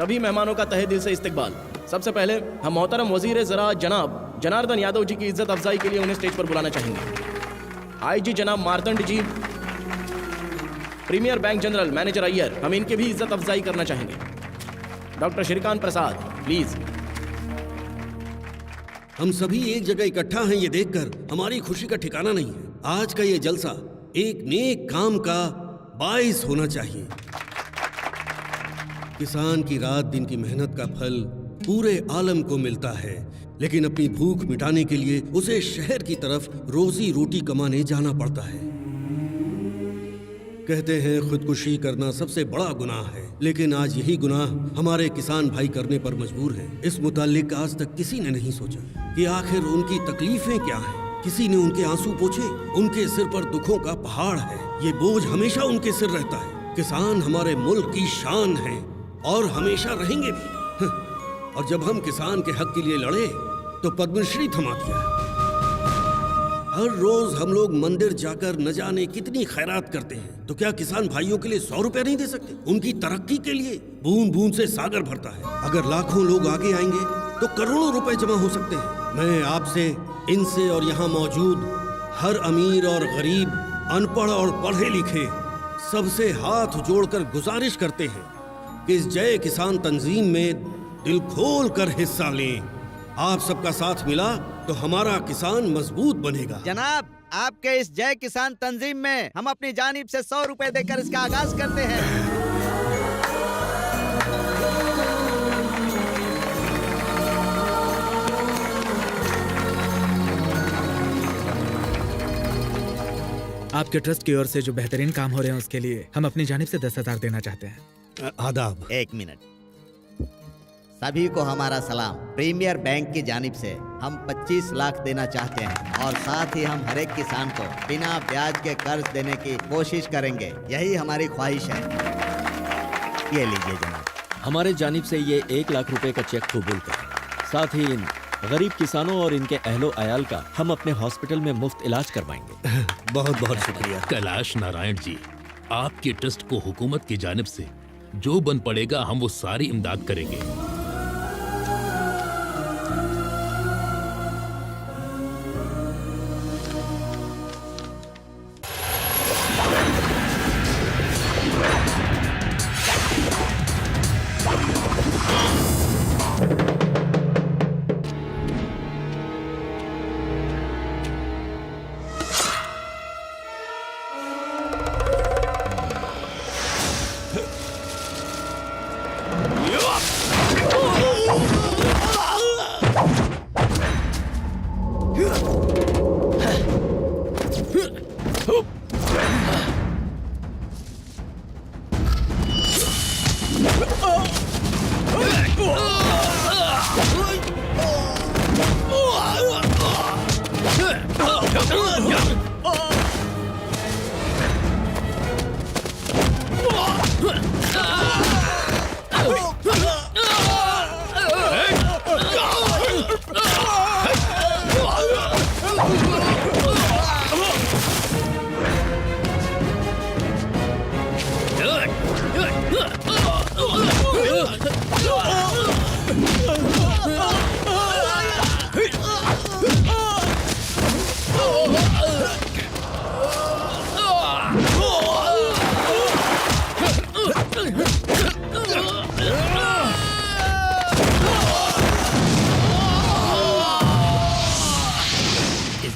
सभी मेहमानों का तहे दिल से इस्तकबाल। सबसे पहले हम मोहतरम वजीर ज़राअत जनाब जनार्दन यादव जी की इज्जत अफजाई के लिए उन्हें स्टेज पर बुलाना चाहेंगे। आईजी जनाब Martand ji, premier bank general manager Iyer, हम इनकी भी इज्जत अफजाई करना चाहेंगे। Doctor Shrikant Prasad, please. हम सभी एक जगह इकट्ठा हैं, ये देखकर हमारी खुशी का ठिकाना नहीं है। आज का ये जलसा एक नेक काम का बाइस होना चाहिए। किसान की रात दिन की मेहनत का फल पूरे आलम को मिलता है, लेकिन अपनी भूख मिटाने के लिए उसे शहर की तरफ रोजी रोटी कमाने जाना पड़ता है। कहते हैं खुदकुशी करना सबसे बड़ा गुनाह है, लेकिन आज यही गुनाह हमारे किसान भाई करने पर मजबूर हैं। इस मुतालिक आज तक किसी ने नहीं सोचा कि आखिर उनकी तकलीफें क्या हैं। किसी ने उनके आंसू पोंछे? उनके सिर पर दुखों का पहाड़ है, ये बोझ हमेशा उनके सिर रहता है। किसान हमारे मुल्क की शान है और हमेशा रहेंगे भी। और जब हम किसान के हक के लिए लड़े तो पद्मश्री थमा दिया। हर रोज हम लोग मंदिर जाकर न जाने कितनी खैरात करते हैं, तो क्या किसान भाइयों के लिए 100 रुपए नहीं दे सकते? उनकी तरक्की के लिए बूंद बूंद से सागर भरता है। अगर लाखों लोग आगे आएंगे तो करोड़ों रुपए जमा हो सकते हैं। मैं आपसे, इनसे और यहाँ मौजूद हर अमीर और गरीब, अनपढ़ और पढ़े लिखे सबसे हाथ जोड़कर गुजारिश करते हैं कि इस जय किसान तंजीम में दिल खोल कर हिस्सा लें। आप सबका साथ मिला तो हमारा किसान मजबूत बनेगा। जनाब, आपके इस जय किसान तंजीम में हम अपनी जानिब से 100 रुपए देकर इसका आगाज करते हैं। आपके ट्रस्ट की ओर से जो बेहतरीन काम हो रहे हैं उसके लिए हम अपनी जानिब से 10,000 देना चाहते हैं। आदाब। एक मिनट, सभी को हमारा सलाम। प्रीमियर बैंक की जानिब से हम 25 लाख देना चाहते हैं और साथ ही हम हर एक किसान को बिना ब्याज के कर्ज देने की कोशिश करेंगे। यही हमारी ख्वाहिश है। ये लीजिए जनाब। हमारे जानिब से ये 1 लाख रुपए का चेक कबूल करें। साथ ही इन गरीब किसानों और इनके अहलो अयाल का हम अपने हॉस्पिटल में मुफ्त इलाज करवाएंगे। बहुत बहुत शुक्रिया। कैलाश नारायण जी, आपके ट्रस्ट को हुकूमत की जानिब से जो बन पड़ेगा हम वो सारी इमदाद करेंगे।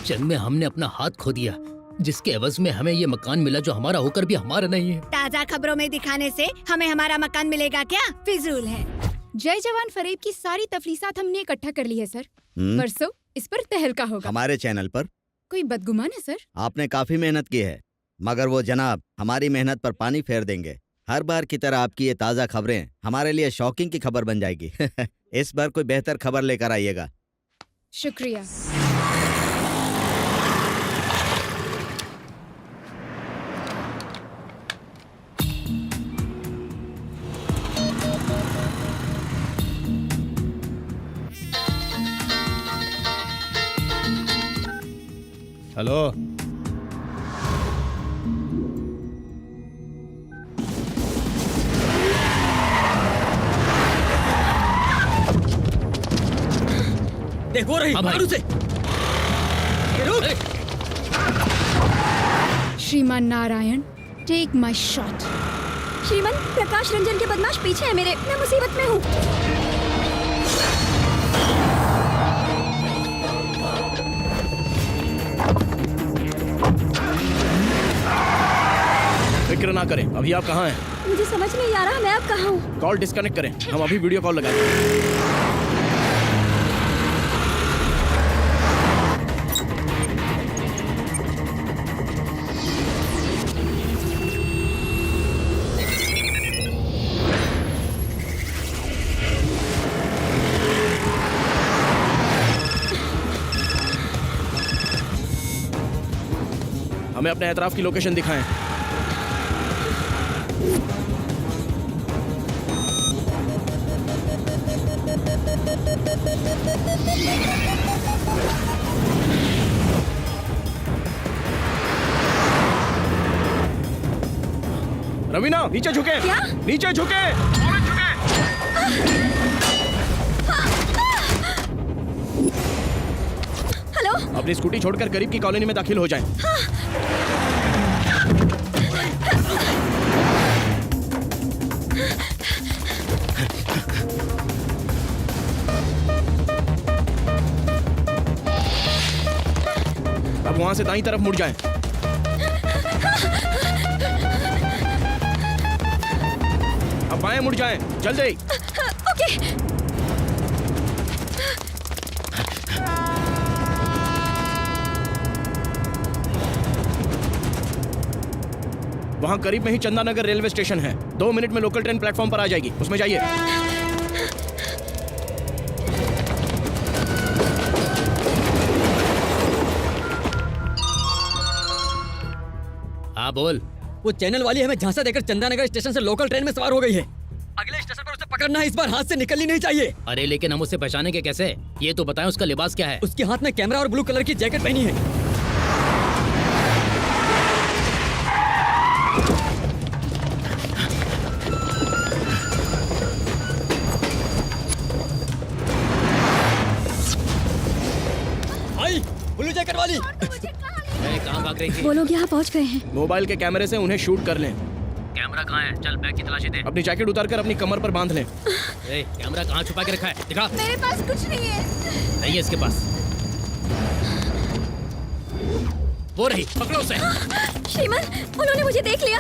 जंग में हमने अपना हाथ खो दिया, जिसके एवज में हमें ये मकान मिला जो हमारा होकर भी हमारा नहीं है। ताज़ा खबरों में दिखाने से हमें हमारा मकान मिलेगा क्या? फिजूल है। जय जवान फरेब की सारी तफलीसात हमने इकट्ठा कर ली है सर। परसों इस पर तहलका होगा। हमारे चैनल पर कोई बदगुमान है सर? आपने काफी मेहनत की है, मगर वो जनाब हमारी मेहनत पर पानी फेर देंगे। हर बार की तरह आपकी ये ताज़ा खबरें हमारे लिए शॉकिंग की खबर बन जाएगी। इस बार कोई बेहतर खबर लेकर आइएगा। शुक्रिया। हेलो, देख वो रही, हाँ भाई। मार उसे। रुक। श्रीमान नारायण, टेक माई शॉट। श्रीमान, प्रकाश रंजन के बदमाश पीछे है मेरे, मैं मुसीबत में हूँ। फिक्र ना करें। अभी आप कहाँ हैं? मुझे समझ नहीं आ रहा मैं अब कहाँ हूँ। कॉल डिस्कनेक्ट करें, हम अभी वीडियो कॉल लगाएंगे। हमें अपने एतराफ की लोकेशन दिखाएं। रवीना, नीचे झुके। क्या? नीचे झुके। हेलो। अपनी स्कूटी छोड़कर करीब की कॉलोनी में दाखिल हो जाएं। अब वहां से दाईं तरफ मुड़ जाएं। अब बाएं मुड़ जाएं, जल्दी। ओके। वहां करीब में ही चंदानगर रेलवे स्टेशन है। 2 मिनट में लोकल ट्रेन प्लेटफॉर्म पर आ जाएगी, उसमें जाइए। हाँ बोल। वो चैनल वाली हमें झांसा देकर चंदानगर स्टेशन से लोकल ट्रेन में सवार हो गई है। अगले स्टेशन पर उसे पकड़ना है, इस बार हाथ से निकलनी नहीं चाहिए। अरे लेकिन हम उसे पहचानेंगे कैसे? ये तो बताएं उसका लिबास क्या है? उसके हाथ में कैमरा और ब्लू कलर की जैकेट पहनी है। आई, ब्लू जैकेट वाली। कहाँ भाग रही थी? वो लोग यहाँ पहुँच गए हैं। मोबाइल के कैमरे से उन्हें शूट कर लें। कैमरा कहाँ है? चल बैग की तलाशी दे। अपनी जैकेट उतारकर अपनी कमर पर बांध लें। ए, कैमरा कहाँ छुपा के रखा है? दिखा। मेरे पास कुछ नहीं है। नहीं है इसके पास। वो रही, पकड़ो उसे। श्रीमान, उन्होंने मुझे देख लिया।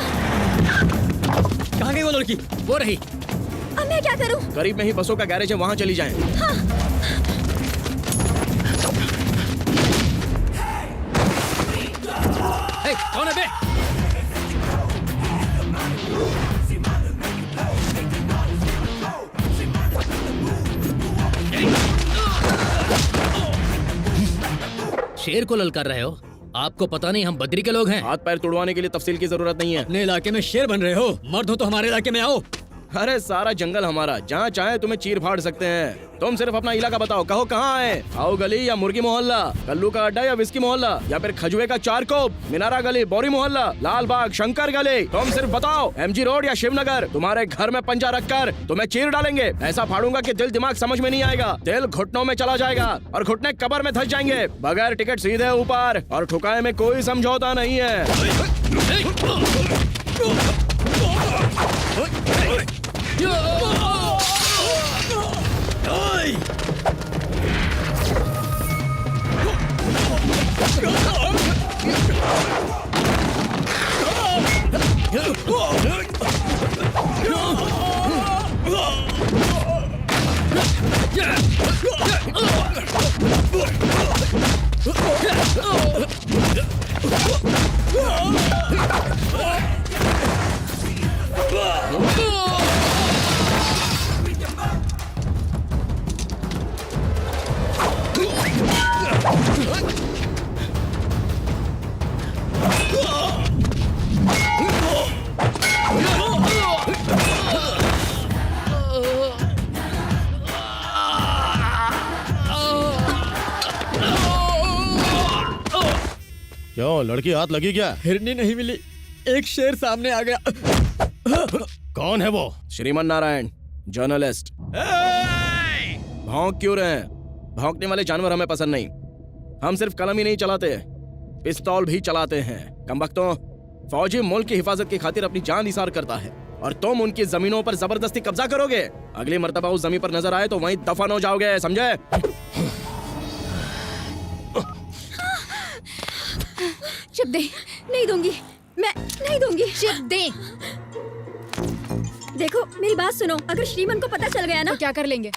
कहाँ गई वो लड़की? वो रही। अब मैं क्या करूं? करीब में ही बसों का गैरेज है, वहां चली जाएं। हाँ। कौन है बे? शेर को ललकार रहे हो? आपको पता नहीं हम बद्री के लोग हैं। हाथ पैर तुड़वाने के लिए तफसील की जरूरत नहीं है। अपने इलाके में शेर बन रहे हो? मर्द हो तो हमारे इलाके में आओ। अरे सारा जंगल हमारा, जहाँ चाहे तुम्हें चीर फाड़ सकते हैं। तुम सिर्फ अपना इलाका बताओ, कहो कहाँ है? आओ गली या मुर्गी मोहल्ला, कल्लू का अड्डा या विस्की मोहल्ला, या फिर खजुए का चारकोप, मीनारा गली, बोरी मोहल्ला, लाल बाग, शंकर गली। तुम सिर्फ बताओ, MG रोड या शिवनगर। तुम्हारे घर में पंजा रखकर तुम्हें चीर डालेंगे। ऐसा फाड़ूंगा कि दिल दिमाग समझ में नहीं आएगा। दिल घुटनों में चला जाएगा और घुटने कब्र में धंस जाएंगे। बगैर टिकट सीधे ऊपर, और ठुकाए में कोई समझौता नहीं है। क्यों, लड़की हाथ लगी क्या? हिरनी नहीं मिली, एक शेर सामने आ गया। कौन है वो? श्रीमान नारायण, जर्नलिस्ट। भौंक क्यों रहे हैं? भौंकने वाले जानवर हमें पसंद नहीं। हम सिर्फ कलम ही नहीं चलाते, पिस्तौल भी चलाते हैं। कमबख्तों, फौजी मुल्क की हिफाजत की खातिर अपनी जान निसार करता है और तुम उनकी जमीनों पर जबरदस्ती कब्जा करोगे। अगली मर्तबा उस जमीन पर नजर आए तो वहीं दफन हो जाओगे, समझे? चिप दे। नहीं दूंगी, मैं नहीं दूंगी। चिप दे। देखो मेरी बात सुनो, अगर श्रीमन को पता चल गया ना तो क्या कर लेंगे?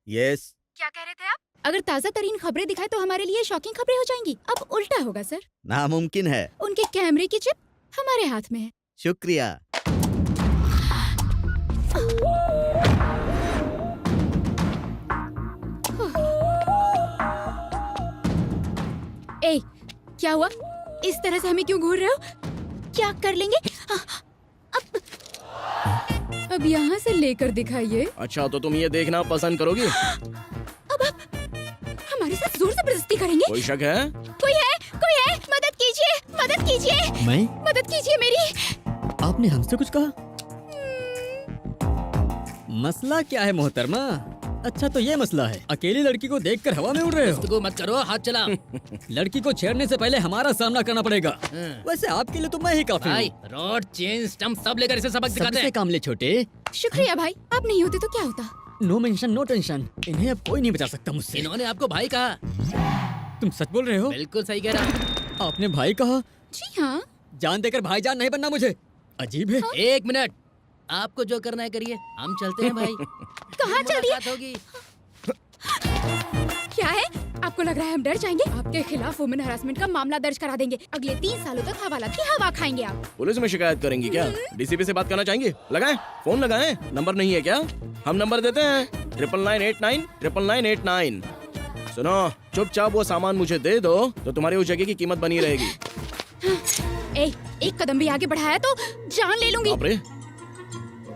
यस। क्या कह रहे थे आप? अगर ताजा तरीन खबरें दिखाए तो हमारे लिए शॉकिंग खबरें हो जाएंगी। अब उल्टा होगा सर। नामुमकिन है। उनके कैमरे की चिप हमारे हाथ में है। शुक्रिया। ए, क्या हुआ? इस तरह से हमें क्यों घूर रहे हो? क्या कर लेंगे? अब यहाँ से लेकर दिखाइए। अच्छा, तो तुम ये देखना पसंद करोगी? अब आप हमारे साथ जोर जबरदस्ती करेंगे? कोई शक है? कोई है? कोई है? मदद कीजिए, मदद कीजिए। मैं? मदद कीजिए मेरी। आपने हमसे कुछ कहा? मसला क्या है मोहतरमा? अच्छा तो ये मसला है, अकेली लड़की को देखकर हवा में उड़ रहे हो। गुफ्तगू मत करो, हाथ चला। लड़की को छेड़ने से पहले हमारा सामना करना पड़ेगा। वैसे आपके लिए तो मैं ही काफी भाई, हूँ। रॉड, चेन, स्टंप सब लेकर इसे सबक सिखाते सबसे हैं। काम ले छोटे। शुक्रिया भाई, आप नहीं होते तो क्या होता? नो मेंशन नो टेंशन, इन्हें अब कोई नहीं बचा सकता मुझसे। इन्होंने आपको भाई कहा। तुम सच बोल रहे हो? बिल्कुल सही कह रहा। आपने भाई कहा? जी हाँ। जान देकर भाईजान नहीं बनना मुझे, अजीब है। एक मिनट, आपको जो करना है करिए, हम चलते हैं भाई। कहाँ चल दिए? होगी। क्या है? आपको लग रहा है हम डर जाएंगे? आपके खिलाफ वुमेन हरासमेंट का मामला दर्ज करा देंगे। अगले 3 सालों तक हवाला की हवा खाएंगे आप। पुलिस में शिकायत करेंगी क्या? डीसीपी से बात करना चाहेंगे? लगाएं, फोन लगाएं। नंबर नहीं है क्या? हम नंबर देते हैं 9989 सुनो, चुपचाप वो सामान मुझे दे दो तो तुम्हारी उस जगह की कीमत बनी रहेगी। एक कदम भी आगे बढ़ाया तो जान ले लूंगी। बाप रे,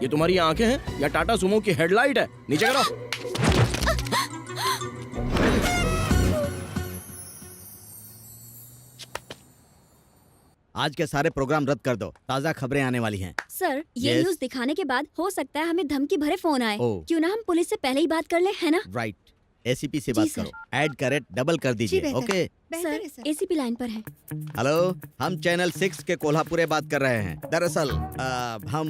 ये तुम्हारी आंखें हैं या टाटा सुमो की हेडलाइट है? नीचे करो। आज के सारे प्रोग्राम रद्द कर दो, ताज़ा खबरें आने वाली हैं। सर, ये Yes? न्यूज़ दिखाने के बाद हो सकता है हमें धमकी भरे फोन आए। ओह। क्यों ना हम पुलिस से पहले ही बात कर ले, है ना? राइट, एसीपी से जी, बात सर। करो। ऐड का रेट डबल कर दीजिए, ओके? सर, एसीपी लाइन पर है। हेलो, हम चैनल 6 के कोल्हापुरे बात कर रहे हैं। दरअसल हम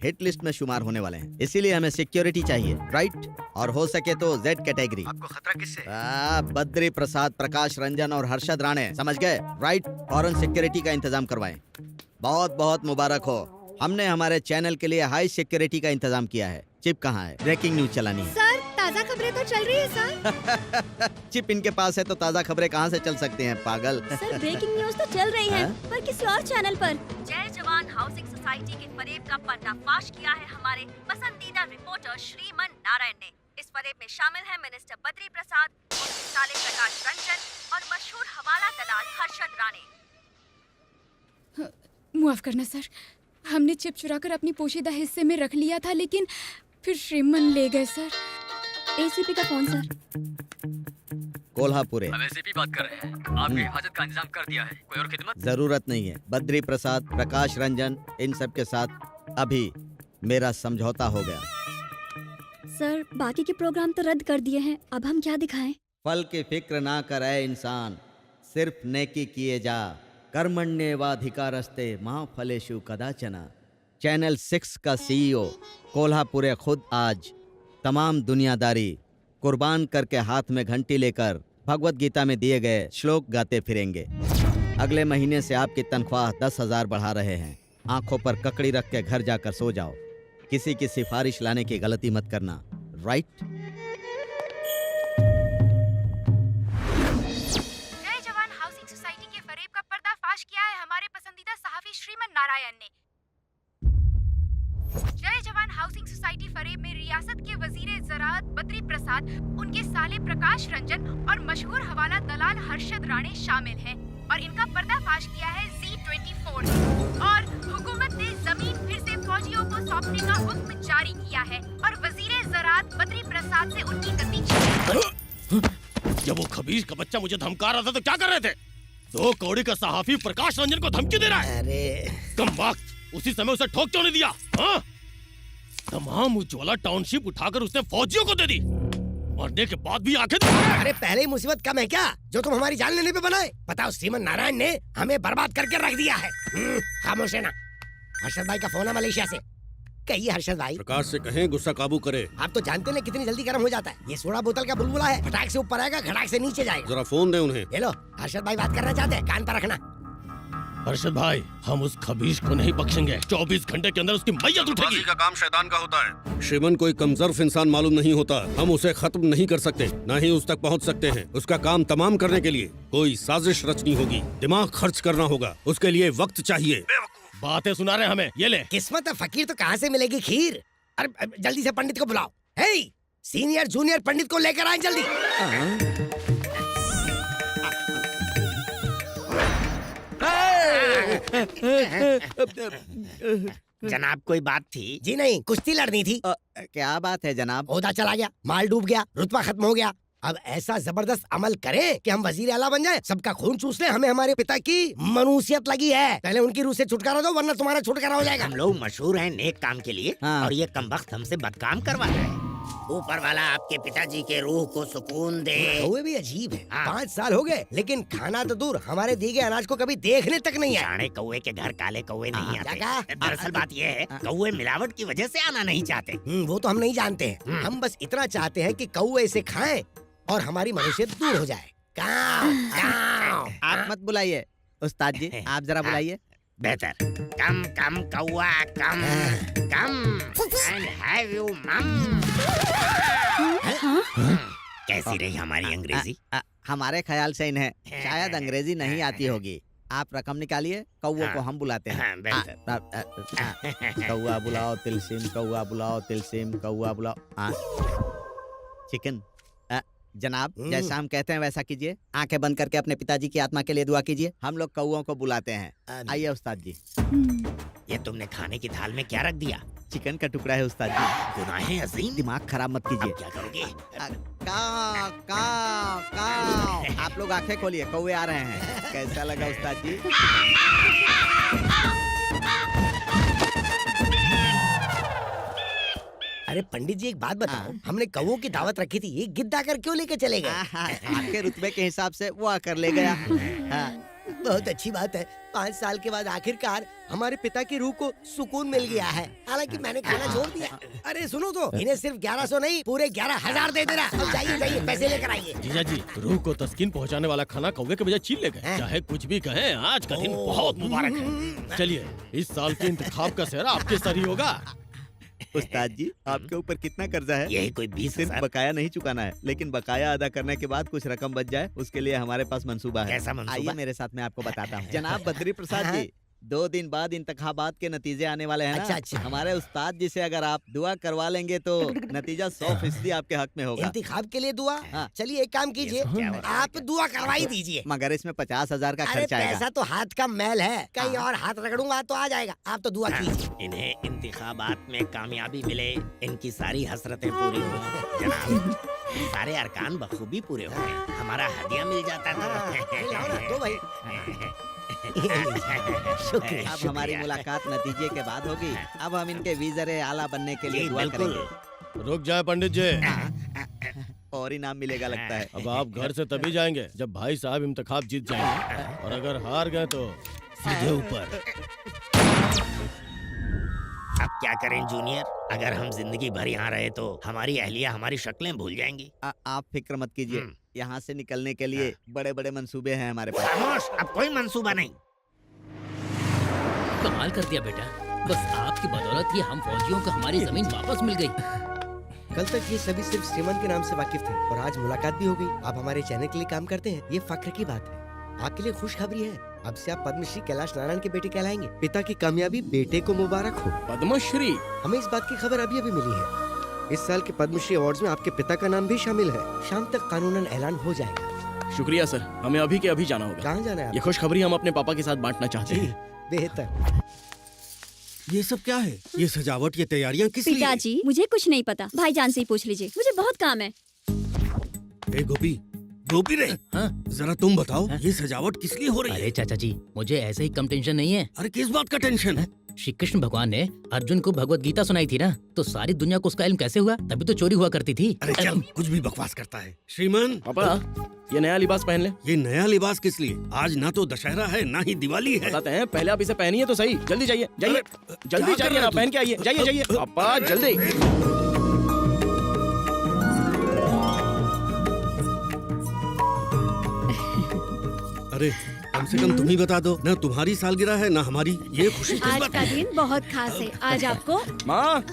हिट लिस्ट में शुमार होने वाले हैं, इसीलिए हमें सिक्योरिटी चाहिए, राइट? और हो सके तो जेड कैटेगरी। आपको खतरा किससे? बद्री प्रसाद, प्रकाश रंजन और हर्षद राणे, समझ गए? राइट? फॉरेन सिक्योरिटी का इंतजाम करवाएं। बहुत बहुत मुबारक हो, हमने हमारे चैनल के लिए हाई सिक्योरिटी का इंतजाम किया है। चिप कहाँ है? ब्रेकिंग न्यूज चलानी है। सर, ताज़ा खबरें तो चल रही है सर। चिप इनके पास है तो ताज़ा खबरें कहाँ से चल सकती हैं, पागल? सर, ब्रेकिंग न्यूज तो चल रही है, हाँ? पर किसी और चैनल पर। जय जवान हाउसिंग सोसाइटी के फरेब का पर्दाफाश किया है हमारे पसंदीदा रिपोर्टर श्रीमन नारायण ने। इस फरेब में शामिल है मिनिस्टर बद्री प्रसाद, उनके साले प्रकाश रंजन और मशहूर हवाला दलाल हर्षद राणे। माफ करना सर, हमने चिप चुराकर अपनी पोशीदा हिस्से में रख लिया था, लेकिन फिर श्रीमन ले गए सर। एसीपी का फोन सर। कोल्हापुरे। हम एसीपी बात कर रहे हैं, आपकी हिफाजत का इंतजाम कर दिया है, कोई और खिदमत? जरूरत नहीं है। बद्री प्रसाद, प्रकाश रंजन, इन सब के साथ अभी मेरा समझौता हो गया। सर, बाकी के प्रोग्राम तो रद्द कर दिए हैं, अब हम क्या दिखाएं? फल की फिक्र ना करे इंसान, सिर्फ नेकी किए जा। कर्मण्येवाधिकारस्ते मां फलेषु कदाचन। चैनल 6 का सीईओ कोल्हापुरे खुद आज तमाम दुनियादारी कुर्बान करके हाथ में घंटी लेकर भगवत गीता में दिए गए श्लोक गाते फिरेंगे। अगले महीने से आपकी तनख्वाह 10,000 बढ़ा रहे हैं। आंखों पर ककड़ी रख के घर जाकर सो जाओ। किसी की सिफारिश लाने की गलती मत करना, राइट? जय जवान हाउसिंग सोसाइटी के फरेब का पर्दाफाश किया है हमारे पसंदीदा सहाफी श्रीमन नारायण ने। जय जवान हाउसिंग सोसाइटी फरेब में रियासत के वजीर ज़राअत बद्री प्रसाद, उनके साले प्रकाश रंजन और मशहूर हवाला दलाल हर्षद राणे शामिल हैं और इनका पर्दाफाश किया है Z24 और हुकूमत ने जमीन फिर से फौजियों को सौंपने का हुक्म जारी किया है और वजीर ज़राअत बद्री प्रसाद से उनकी गति। जब वो खबीज का बच्चा मुझे धमका रहा था तो क्या कर रहे थे? 2 कौड़ी का सहाफी प्रकाश रंजन को धमकी दे रहा है। अरे कम वक्त, उसी समय उसे ठोक क्यों नहीं दिया? हाँ? तमाम उज्ज्वला टाउनशिप उठाकर उसने फौजियों को दे दी। मरने के बाद भी आंखें अरे पहले ही मुसीबत कम है क्या जो तुम हमारी जान लेने पे बनाए? बताओ, श्रीमन नारायण ने हमें बर्बाद करके रख दिया है। खामोश है ना। हर्षद भाई का फोन है मलेशिया से। कहिए हर्षद भाई। प्रकाश से कहें गुस्सा काबू करे। आप तो जानते हैं कितनी जल्दी गर्म हो जाता है। ये सोडा बोतल का बुलबुला है, फटाक से ऊपर आएगा, घटाक से नीचे जाएगा। जरा फोन दे उन्हें। ले लो, हर्षद भाई बात करना चाहते हैं, कान पर रखना। हर्षद भाई, हम उस खबीश को नहीं बख्शेंगे। 24 घंटे के अंदर उसकी मैयत उठेगी। का काम शैतान का होता है। श्रीमन कोई कमजोर इंसान मालूम नहीं होता। हम उसे खत्म नहीं कर सकते, न ही उस तक पहुंच सकते हैं। उसका काम तमाम करने के लिए कोई साजिश रचनी होगी, दिमाग खर्च करना होगा, उसके लिए वक्त चाहिए। बातें सुना रहे हमें, ये ले। किस्मत है फकीर तो कहाँ से मिलेगी खीर। अरे जल्दी से पंडित को बुलाओ। हे, सीनियर जूनियर पंडित को लेकर आए जल्दी। जनाब कोई बात थी? जी नहीं, कुश्ती लड़नी थी। क्या बात है जनाब? ओहदा चला गया, माल डूब गया, रुतबा खत्म हो गया। अब ऐसा जबरदस्त अमल करें कि हम वजीर आला बन जाएं, सबका खून चूस लें। हमें हमारे पिता की मनुसियत लगी है। पहले उनकी रूह से छुटकारा दो, वरना तुम्हारा छुटकारा हो जाएगा। हम लोग मशहूर हैं नेक काम के लिए, और ये कमबख्त हमसे बदकाम करवा रहे हैं। ऊपर वाला आपके पिताजी के रूह को सुकून दे। कौवे भी अजीब है। 5 साल हो गए, लेकिन खाना तो दूर, हमारे दिए गए अनाज को कभी देखने तक नहीं आया। साढ़े कौवे के घर काले कौवे नहीं आते। क्या? दरअसल बात ये है, कौवे मिलावट की वजह से आना नहीं चाहते। वो तो हम नहीं जानते हैं। हम बस इतना चाहते हैं कि कौवे इसे खाएं और हमारी मनुष्यत दूर हो जाए। आप मत बुलाइए उस्ताद जी, आप जरा बुलाइए। बेहतर। कम कम कौवा कम कम and have you mum। कैसी रही हमारी अंग्रेजी? हमारे ख्याल से इन्हें शायद अंग्रेजी नहीं आती होगी। आप रकम निकालिए, कौवा को हम बुलाते हैं। कौवा बुलाओ तिलसिम, कौवा बुलाओ तिलसिम, कौवा बुलाओ। चिकन। जनाब, जैसा हम कहते हैं वैसा कीजिए। आंखें बंद करके अपने पिताजी की आत्मा के लिए दुआ कीजिए। हम लोग कौवों को बुलाते हैं। आइए उस्ताद जी। ये तुमने खाने की थाल में क्या रख दिया? चिकन का टुकड़ा है उस्ताद जी। गुनाहे अजीम। दिमाग खराब मत कीजिए। क्या करोगे? काव काव काव। आप लोग आंखें खोलिए, कौवे आ रहे हैं। कैसा लगा उस्ताद जी? अरे पंडित जी, एक बात बताओ, हमने कौवों की दावत रखी थी, ये गिद्ध आकर क्यों लेके चले गए? आपके रुतबे के हिसाब से वो आकर ले गया। बहुत अच्छी बात है। 5 साल के बाद आखिरकार हमारे पिता की रूह को सुकून मिल गया है। हालांकि मैंने खाना छोड़ दिया। अरे सुनो तो, इन्हें सिर्फ 1100 नहीं, पूरे 11,000 दे देना। अब जाइए जाइए, पैसे लेकर आइए। जीजा जी, रूह को तस्कीन पहुंचाने वाला खाना कौवे के बजाय चील ले गए। चाहे कुछ भी कहें, आज का दिन बहुत मुबारक है। चलिए, इस साल के इंतखाब का सेहरा आपके सर ही होगा। उस्ताद जी, आपके ऊपर कितना कर्जा है? यही कोई 20,000। बकाया नहीं चुकाना है, लेकिन बकाया अदा करने के बाद कुछ रकम बच जाए, उसके लिए हमारे पास मंसूबा है। कैसा मंसूबा? आइए मेरे साथ, मैं आपको बताता हूँ। जनाब बद्री प्रसाद जी, 2 दिन बाद इंतखाबात के नतीजे आने वाले हैं ना? अच्छा। हमारे उस्ताद जी से अगर आप दुआ करवा लेंगे तो नतीजा 100% आपके हक में होगा। इंतखाब के लिए दुआ? चलिए एक काम कीजिए, आप दुआ करवा ही दीजिए। मगर इसमें 50,000 का खर्च आएगा। पैसा तो हाथ का मैल है, कहीं और हाथ रगड़ूंगा तो आ जाएगा। आप तो दुआ कीजिए। इन्हें इंतखाबात में कामयाबी मिले, इनकी सारी हसरतें पूरी हो जनाब। सारे अरकान बखूबी पूरे हो गए, हमारा हदिया मिल जाता था। दो भाई। शुक्रिया। अब हमारी मुलाकात नतीजे के बाद होगी। अब हम इनके वीज़रे आला बनने के लिए दुआ करेंगे। रुक जाए पंडित जी, और इनाम मिलेगा लगता है। अब आप घर से तभी जाएंगे जब भाई साहब इंतखाब जीत जाएंगे, और अगर हार गए तो सीधे ऊपर। अब क्या करें जूनियर? अगर हम जिंदगी भर यहाँ रहे तो हमारी अहलिया हमारी शक्लें भूल जाएंगी। आप फिक्र मत कीजिए, यहाँ से निकलने के लिए बड़े बड़े मंसूबे हैं हमारे पास। खामोश, अब कोई मंसूबा नहीं। कमाल कर दिया बेटा, बस आपकी बदौलत ही हम फौजियों को हमारी जमीन वापस मिल गई। कल तक ये सभी सिर्फ श्रीमन के नाम से वाकिफ थे, और आज मुलाकात भी हो गई। आप हमारे चैनल के लिए काम करते हैं, ये फख्र की बात है। आपके लिए खुशखबरी है, अब से आप पद्मश्री कैलाश नारायण के बेटे कहलाएंगे। पिता की कामयाबी बेटे को मुबारक हो। पद्मश्री? हमें इस बात की खबर अभी अभी मिली है। इस साल के पद्मश्री अवार्ड्स में आपके पिता का नाम भी शामिल है। शाम तक कानूनन ऐलान हो जाएगा। शुक्रिया सर, हमें अभी के अभी जाना होगा। कहाँ जाना है? ये खुशखबरी हम अपने पापा के साथ बांटना चाहते हैं। बेहतर। ये सब क्या है? ये सजावट, ये तैयारियां किस लिए? पिताजी, मुझे कुछ नहीं पता, भाईजान से ही पूछ लीजिए, मुझे बहुत काम है। गोपी, गोपी रे, जरा तुम बताओ, ये सजावट किस लिए हो रही है? अरे चाचा जी, मुझे ऐसे ही कम टेंशन नहीं है। अरे किस बात का टेंशन है? श्री कृष्ण भगवान ने अर्जुन को भगवत गीता सुनाई थी ना, तो सारी दुनिया को उसका इल्म कैसे हुआ? तभी तो चोरी हुआ करती थी। अरे चल, कुछ भी बकवास करता है। श्रीमान पापा, ये नया लिबास पहन ले। ये नया लिबास किस लिए? आज ना तो दशहरा है ना ही दिवाली है। बताते हैं, पहले आप इसे पहनिए तो सही। जल्दी जाइए, जाइए, जल्दी जाइए ना, पहन के आइए। जाइए जाइए पापा, जल्दी। अरे कम से कम तुम ही बता दो ना, तुम्हारी सालगिरह है ना हमारी। ये खुशी किस आज बात का की? दिन बहुत खास है। आज आपको माँ,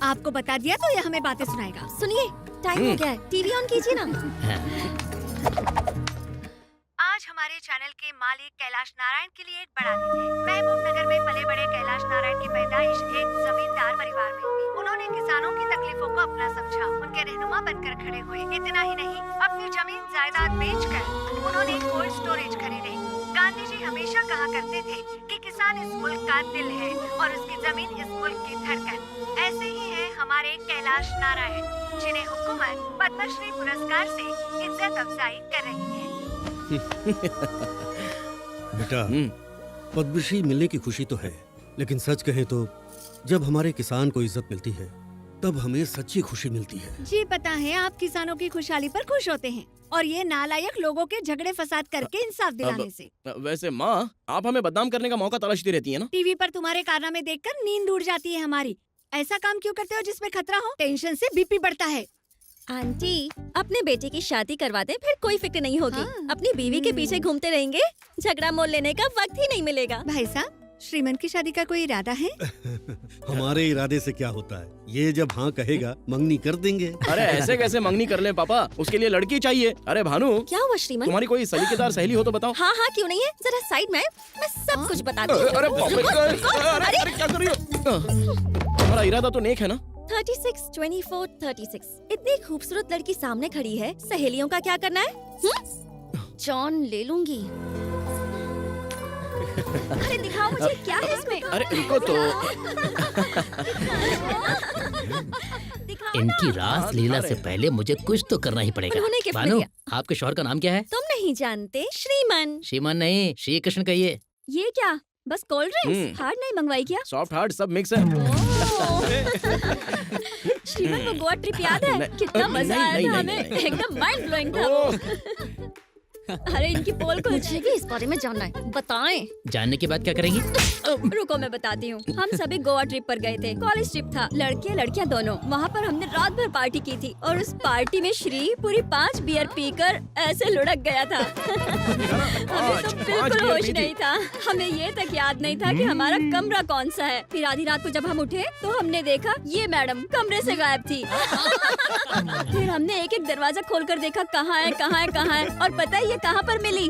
आपको बता दिया तो ये हमें बातें सुनाएगा। सुनिए, टाइम हो गया है, टीवी ऑन कीजिए ना। आज हमारे चैनल के मालिक कैलाश नारायण के लिए एक बड़ा दिन है। महबूब नगर में पले बड़े कैलाश नारायण की पैदाइश एक जमींदार परिवार में हुई। उन्होंने किसानों की तकलीफों को अपना समझा, उनके रहनुमा बनकर खड़े हुए। इतना ही नहीं, अपनी जमीन जायदाद बेचकर उन्होंने कोल्ड स्टोरेज खरीदे। गांधी जी हमेशा कहा करते थे कि किसान इस मुल्क का दिल है और उसकी जमीन इस मुल्क की धड़कन। ऐसे ही है हमारे कैलाश नारायण, जिन्हें हुकूमत पद्मश्री पुरस्कार से इज्जत अफजाई कर रही है। बेटा, पद्मश्री मिलने की खुशी तो है, लेकिन सच कहें तो जब हमारे किसान को इज्जत मिलती है तब हमें सच्ची खुशी मिलती है। जी पता है, आप किसानों की खुशहाली पर खुश होते हैं और ये नालायक लोगों के झगड़े फसाद करके इंसाफ दिलाने से। वैसे माँ, आप हमें बदनाम करने का मौका तलाशती रहती है ना। टीवी पर तुम्हारे कारनामे देखकर नींद उड़ जाती है हमारी। ऐसा काम क्यों करते हो जिसमें खतरा हो? टेंशन से बीपी बढ़ता है। आंटी, अपने बेटे की शादी करवा दे, फिर कोई फिक्र नहीं होगी। अपनी बीवी के पीछे घूमते रहेंगे, झगड़ा मोल लेने का वक्त ही नहीं मिलेगा। भाई साहब, श्रीमन की शादी का कोई इरादा है? हमारे इरादे से क्या होता है, ये जब हाँ कहेगा मंगनी कर देंगे। अरे ऐसे कैसे मंगनी कर ले पापा, उसके लिए लड़की चाहिए। अरे भानु, क्या हुआ श्रीमन? तुम्हारी कोई सलीकेदार सहेली हो तो बताओ। हाँ हाँ, क्यों नहीं है, जरा साइड में, मैं सब कुछ बताती हूँ। अरे अरे क्या कर रही हो? तुम्हारा इरादा तो नेक है ना? 36, 24, 36। इतनी खूबसूरत लड़की सामने खड़ी है, सहेलियों का क्या करना है? जॉन ले लूंगी। अरे दिखाओ मुझे, क्या है इसमें? अरे रुको तो। इनकी रास लीला से पहले मुझे कुछ तो करना ही पड़ेगा। उन्होंने गिफ्ट भानु, दिया। आपके शौहर का नाम क्या है? तुम नहीं जानते? श्रीमन। श्रीमान नहीं, श्री कृष्ण कहिए। ये क्या, बस कोल्ड ड्रिंक्स? हार्ड नहीं मंगवाई क्या? सॉफ्ट हार्ड सब मिक्स है। श्रीमन को गोवा ट्रिप याद है? कितना मजा आया था हमें, एकदम माइंड ब्लोइंग था वो। अरे इनकी पोल को मुझे भी इस बारे में जानना है, बताएं। जानने के बाद क्या करेंगी? रुको मैं बताती हूँ। हम सभी गोवा ट्रिप पर गए थे, कॉलेज ट्रिप था, लड़के लड़कियाँ दोनों। वहाँ पर हमने रात भर पार्टी की थी और उस पार्टी में श्री पूरी 5 बियर पीकर ऐसे लुढ़क गया था। हमें तो बिल्कुल होश नहीं था। हमें ये तक याद नहीं था कि हमारा कमरा कौन सा है। फिर आधी रात को जब हम उठे तो हमने देखा ये मैडम कमरे से गायब थी। फिर हमने एक एक दरवाजा खोलकर देखा, कहाँ है कहाँ है कहाँ है, और पता है ये कहाँ पर मिली?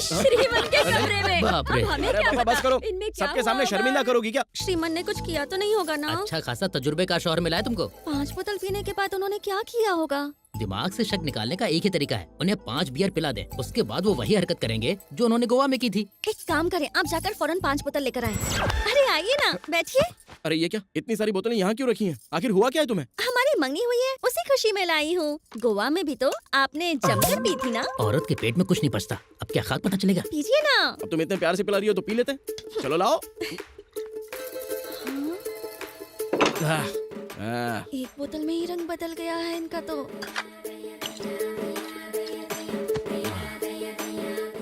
श्रीमन के कमरे में। बाप रे। अब हमें अरे क्या पापा, बस पता करो। इनमें क्या सबके हुआ सामने होगा? शर्मिंदा करोगी क्या? श्रीमन ने कुछ किया तो नहीं होगा ना? अच्छा खासा तजुर्बे का शौहर मिला है तुमको। 5 बोतल पीने के बाद उन्होंने क्या किया होगा? दिमाग से शक निकालने का एक ही तरीका है, उन्हें 5 बियर पिला दे, उसके बाद वो वही हरकत करेंगे जो उन्होंने गोवा में की थी। एक काम करें, आप जाकर फौरन 5 बोतल लेकर आए। अरे आइए ना, बैठिए। अरे ये क्या, इतनी सारी बोतलें यहाँ क्यों रखी हैं? आखिर हुआ क्या है तुम्हें? हमारी मंगनी हुई है, उसी खुशी में लाई हूँ। गोवा में भी तो आपने जमकर पी थी ना? औरत के पेट में कुछ नहीं पचता, अब क्या खाक पता चलेगा? पीजिए ना। अब तुम इतने प्यार से पिला रही हो तो पी लेते हैं। चलो लाओ। एक बोतल में ही रंग बदल गया है इनका तो।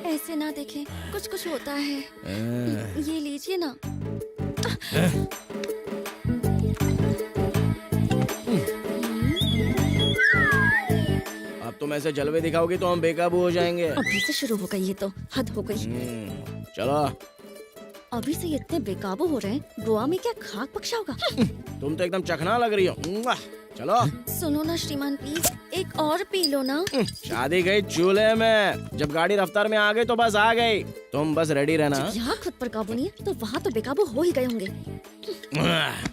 ऐसे ना देखें, कुछ कुछ होता है। ये लीजिए ना। अब तुम ऐसे जलवे दिखाओगे तो हम बेकाबू हो जाएंगे। अभी से शुरू हो गई, ये तो हद हो गई। चलो। अभी से इतने बेकाबू हो रहे हैं, गोवा में क्या खाक बख्शा होगा? तुम तो एकदम चखना लग रही हो। चलो। सुनो ना श्रीमान, प्लीज एक और पी लो ना। शादी गई चूल्हे में, जब गाड़ी रफ्तार में आ गई तो बस आ गई। तुम बस रेडी रहना। यहाँ खुद पर काबू नहीं है तो वहाँ तो बेकाबू हो ही गए होंगे।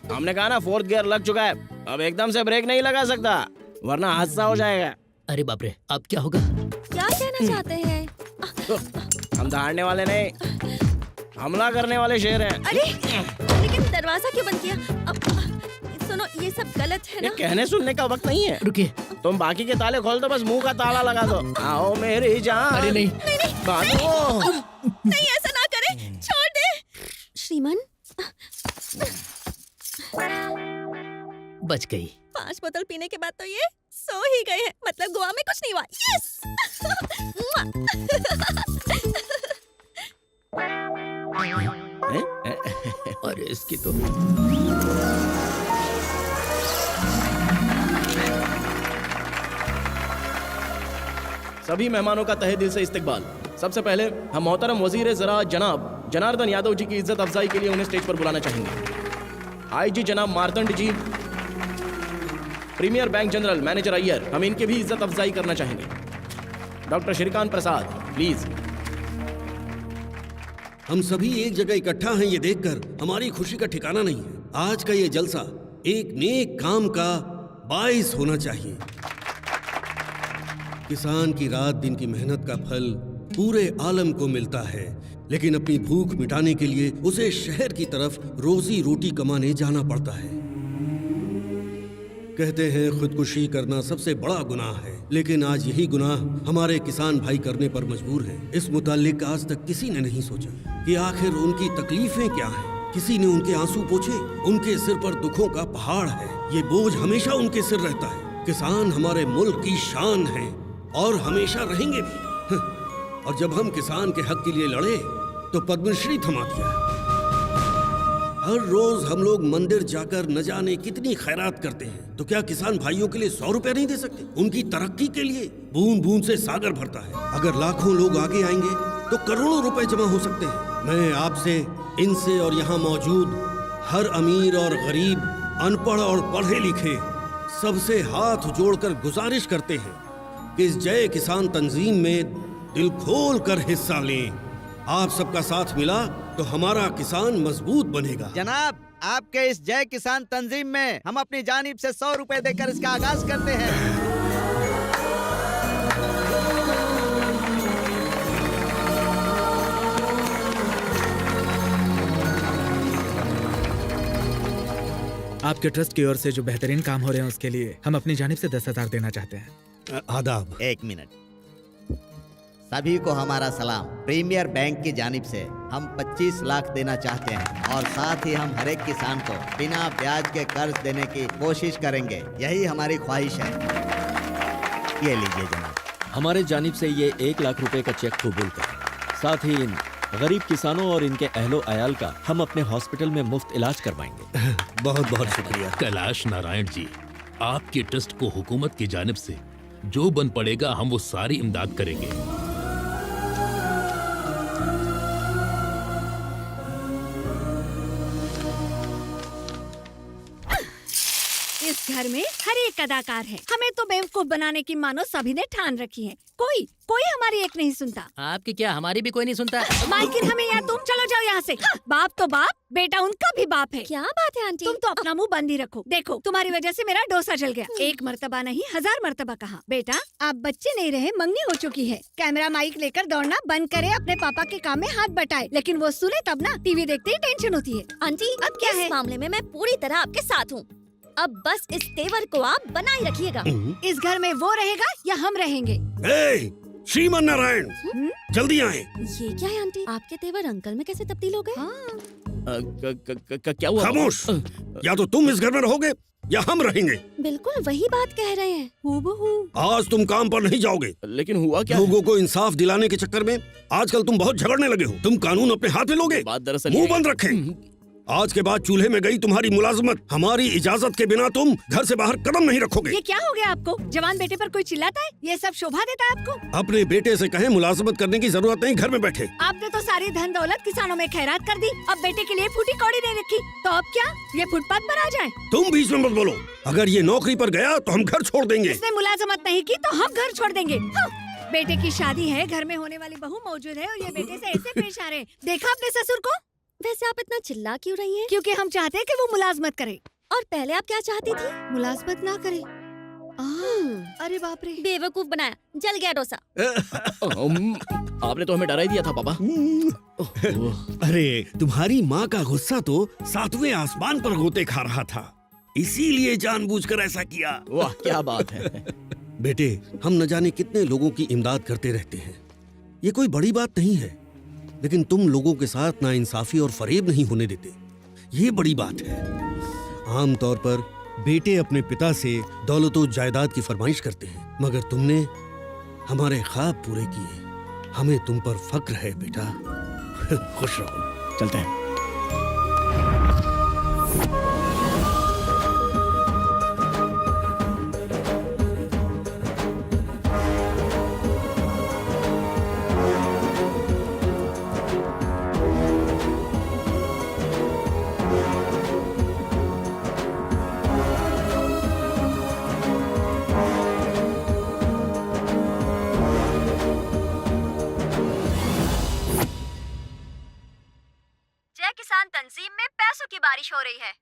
हमने कहा ना 4th गियर लग चुका है, अब एकदम से ब्रेक नहीं लगा सकता वरना हादसा हो जाएगा। अरे बाप रे, अब क्या होगा? क्या कहना चाहते हैं? हम दहाड़ने वाले नहीं, हमला करने वाले शेर हैं। अरे लेकिन दरवाजा क्यों बंद किया? सुनो, ये सब गलत है ना? ये कहने सुनने का वक्त नहीं है। रुकिए, तुम बाकी के ताले खोल दो, बस मुंह का ताला लगा दो। आओ मेरी जान। अरे नहीं नहीं, ऐसा ना करें, छोड़ दे। श्रीमान, बच गई। 5 बोतल पीने के बाद तो ये सो ही गए हैं। मतलब गोवा में कुछ नहीं हुआ। यस। अरे इसकी तो सभी मेहमानों का तहे दिल से इस्तकबाल। सबसे पहले हम मोहतरम वजीर ज़राअत जनाब जनार्दन यादव जी की इज्जत अफजाई के लिए उन्हें स्टेज पर बुलाना चाहेंगे। आईजी जनाब Martand ji, premier bank general manager Iyer, हम इनकी भी इज्जत अफजाई करना चाहेंगे। Doctor Shrikant Prasad, please. हम सभी एक जगह इकट्ठा हैं, ये देखकर हमारी खुशी का ठिकाना नहीं है। आज का ये जलसा एक नेक काम का बाइस होना चाहिए। किसान की रात दिन की मेहनत का फल पूरे आलम को मिलता है, लेकिन अपनी भूख मिटाने के लिए उसे शहर की तरफ रोजी रोटी कमाने जाना पड़ता है। कहते हैं खुदकुशी करना सबसे बड़ा गुनाह है, लेकिन आज यही गुनाह हमारे किसान भाई करने पर मजबूर हैं। इस मुतालिक आज तक किसी ने नहीं सोचा कि आखिर उनकी तकलीफें क्या हैं। किसी ने उनके आंसू पोंछे। उनके सिर पर दुखों का पहाड़ है, ये बोझ हमेशा उनके सिर रहता है। किसान हमारे मुल्क की शान है और हमेशा रहेंगे भी। और जब हम किसान के हक के लिए लड़े तो पद्मश्री थमा दिया। हर रोज हम लोग मंदिर जाकर न जाने कितनी खैरात करते हैं, तो क्या किसान भाइयों के लिए 100 रुपए नहीं दे सकते? उनकी तरक्की के लिए बूंद बूंद से सागर भरता है। अगर लाखों लोग आगे आएंगे तो करोड़ों रुपए जमा हो सकते हैं। मैं आपसे, इनसे और यहाँ मौजूद हर अमीर और गरीब, अनपढ़ और पढ़े लिखे सबसे हाथ जोड़कर गुजारिश करते हैं कि इस जय किसान तंजीम में दिल खोल कर हिस्सा लें। आप सबका साथ मिला तो हमारा किसान मजबूत बनेगा। जनाब, आपके इस जय किसान तंजीम में हम अपनी जानिब से 100 रुपए देकर इसका आगाज करते हैं। आपके ट्रस्ट की ओर से जो बेहतरीन काम हो रहे हैं उसके लिए हम अपनी जानिब से 10,000 देना चाहते हैं। आदाब। 1 मिनट। सभी को हमारा सलाम। प्रीमियर बैंक की जानिब से हम 25 लाख देना चाहते हैं और साथ ही हम हर एक किसान को बिना ब्याज के कर्ज देने की कोशिश करेंगे। यही हमारी ख्वाहिश है। ये लीजिए जनाब। हमारे जानिब से ये 1 लाख रुपए का चेक कबूल करें। साथ ही इन गरीब किसानों और इनके अहलो अयाल का हम अपने हॉस्पिटल में मुफ्त इलाज करवाएंगे। बहुत बहुत शुक्रिया। कैलाश नारायण जी, आपके ट्रस्ट को हुकूमत की जानिब से जो बन पड़ेगा हम वो सारी इमदाद करेंगे। इस घर में हर एक अदाकार है। हमें तो बेवकूफ बनाने की मानो सभी ने ठान रखी है। कोई हमारी एक नहीं सुनता। आपकी क्या, हमारी भी कोई नहीं सुनता। मालकिन हमें यहाँ, तुम चलो जाओ यहाँ से। बाप तो बाप, बेटा उनका भी बाप है। क्या बात है आंटी? तुम तो अपना मुंह बंद ही रखो। देखो तुम्हारी वजह से मेरा डोसा जल गया। 1 मर्तबा नहीं 1000 मर्तबा कहा। बेटा आप बच्चे नहीं रहे, मंगनी हो चुकी है। कैमरा माइक लेकर दौड़ना बंद करे, अपने पापा के काम में हाथ बटाए। लेकिन वो सुने तब ना, टीवी देखते ही टेंशन होती है। आंटी अब क्या है? इस मामले में मैं पूरी तरह आपके साथ हूँ। अब बस इस तेवर को आप बनाए रखिएगा। इस घर में वो रहेगा या हम रहेंगे? श्रीमान नारायण, जल्दी आए। ये क्या है आंटी? आपके तेवर अंकल में कैसे तब्दील हो गए? क्या हुआ? खामोश। या तो तुम इस घर में रहोगे या हम रहेंगे। बिल्कुल वही बात कह रहे हैं। हूबहू। आज तुम काम पर नहीं जाओगे। लेकिन हुआ क्या? लोगों को इंसाफ दिलाने के चक्कर में आजकल तुम बहुत झगड़ने लगे हो। तुम कानून अपने हाथ में लोगे। बात दरअसल मुंह बंद रखे। आज के बाद चूल्हे में गई तुम्हारी मुलाजमत हमारी इजाजत के बिना तुम घर से बाहर कदम नहीं रखोगे। ये क्या हो गया आपको? जवान बेटे पर कोई चिल्लाता है? ये सब शोभा देता है आपको? अपने बेटे से कहें मुलाजमत करने की जरूरत नहीं, घर में बैठे। आपने तो सारी धन दौलत किसानों में खैरात कर दी। अब बेटे के लिए फूटी कौड़ी नहीं रखी, तो अब क्या ये फुटपाथ पर आ जाए? तुम बीच में मत बोलो। अगर ये नौकरी पर गया तो हम घर छोड़ देंगे। इसने मुलाजमत नहीं की तो हम घर छोड़ देंगे। बेटे की शादी है, घर में होने वाली बहू मौजूद है और ये बेटे से ऐसे पेश आ रहे। देखा अपने ससुर को? वैसे आप इतना चिल्ला क्यों रही हैं? क्योंकि हम चाहते हैं कि वो मुलाजमत करे। और पहले आप क्या चाहती थी? मुलाजमत ना करे। अरे बाप रे, बेवकूफ बनाया, जल गया डोसा। आपने तो हमें डरा ही दिया था पापा। अरे तुम्हारी माँ का गुस्सा तो 7वें आसमान पर गोते खा रहा था, इसीलिए जानबूझकर ऐसा किया। वाह क्या बात है। बेटे, हम न जाने कितने लोगों की इमदाद करते रहते हैं। ये कोई बड़ी बात नहीं है, लेकिन तुम लोगों के साथ नाइंसाफी और फरेब नहीं होने देते, ये बड़ी बात है। आमतौर पर बेटे अपने पिता से दौलत व जायदाद की फरमाइश करते हैं, मगर तुमने हमारे ख्वाब पूरे किए। हमें तुम पर फक्र है बेटा। खुश रहो। चलते हैं। जय किसान तंजीम में पैसों की बारिश हो रही है।